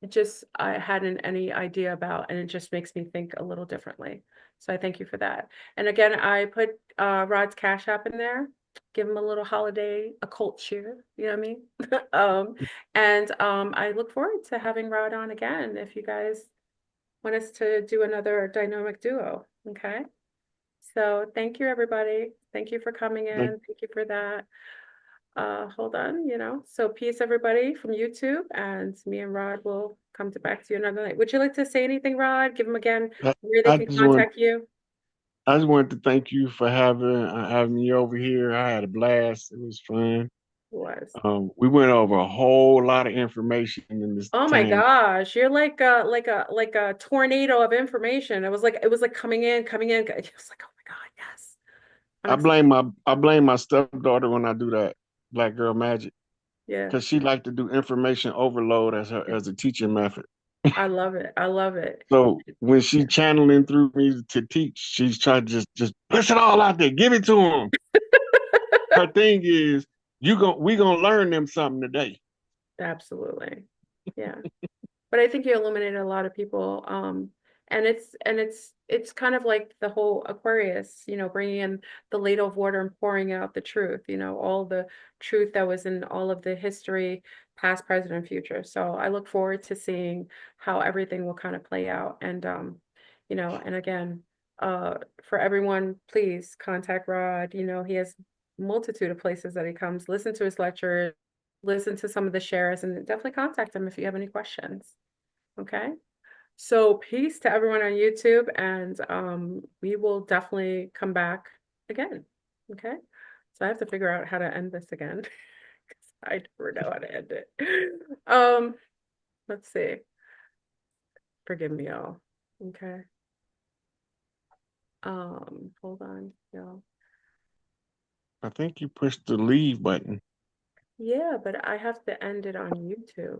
just I hadn't any idea about, and it just makes me think a little differently. So I thank you for that. And again, I put Rod's Cash App in there. Give him a little holiday occult cheer, you know what I mean? And I look forward to having Rod on again if you guys want us to do another dynamic duo. Okay. So thank you, everybody. Thank you for coming in. Thank you for that. Hold on, so peace, everybody, from YouTube, and me and Rod will come back to you another night. Would you like to say anything, Rod? Give them again where they can contact you. I just wanted to thank you for having me over here. I had a blast. It was fun. We went over a whole lot of information in this Oh my time. gosh, you're like a tornado of information. It was like coming in. It was like, oh my God, yes. I blame my stepdaughter when I do that Black Girl Magic. Yeah. Because she liked to do information overload as a teaching method. I love it. I love it. So when she's channeling through me to teach, she's trying to just push it all out there, give it to them. Her thing is, we gonna learn them something today. Absolutely. Yeah. But I think you illuminated a lot of people. And it's kind of like the whole Aquarius, bringing in the ladle of water and pouring out the truth, all the truth that was in all of the history, past, present, and future. So I look forward to seeing how everything will kind of play out. And and again, for everyone, please contact Rod. He has multitude of places that he comes. Listen to his lectures, listen to some of the shares, and definitely contact him if you have any questions. Okay. So peace to everyone on YouTube, and we will definitely come back again. Okay. So I have to figure out how to end this again because I never know how to end it. Let's see. Forgive me, y'all. Okay. Hold on, y'all. I think you pushed the leave button. Yeah, but I have to end it on YouTube.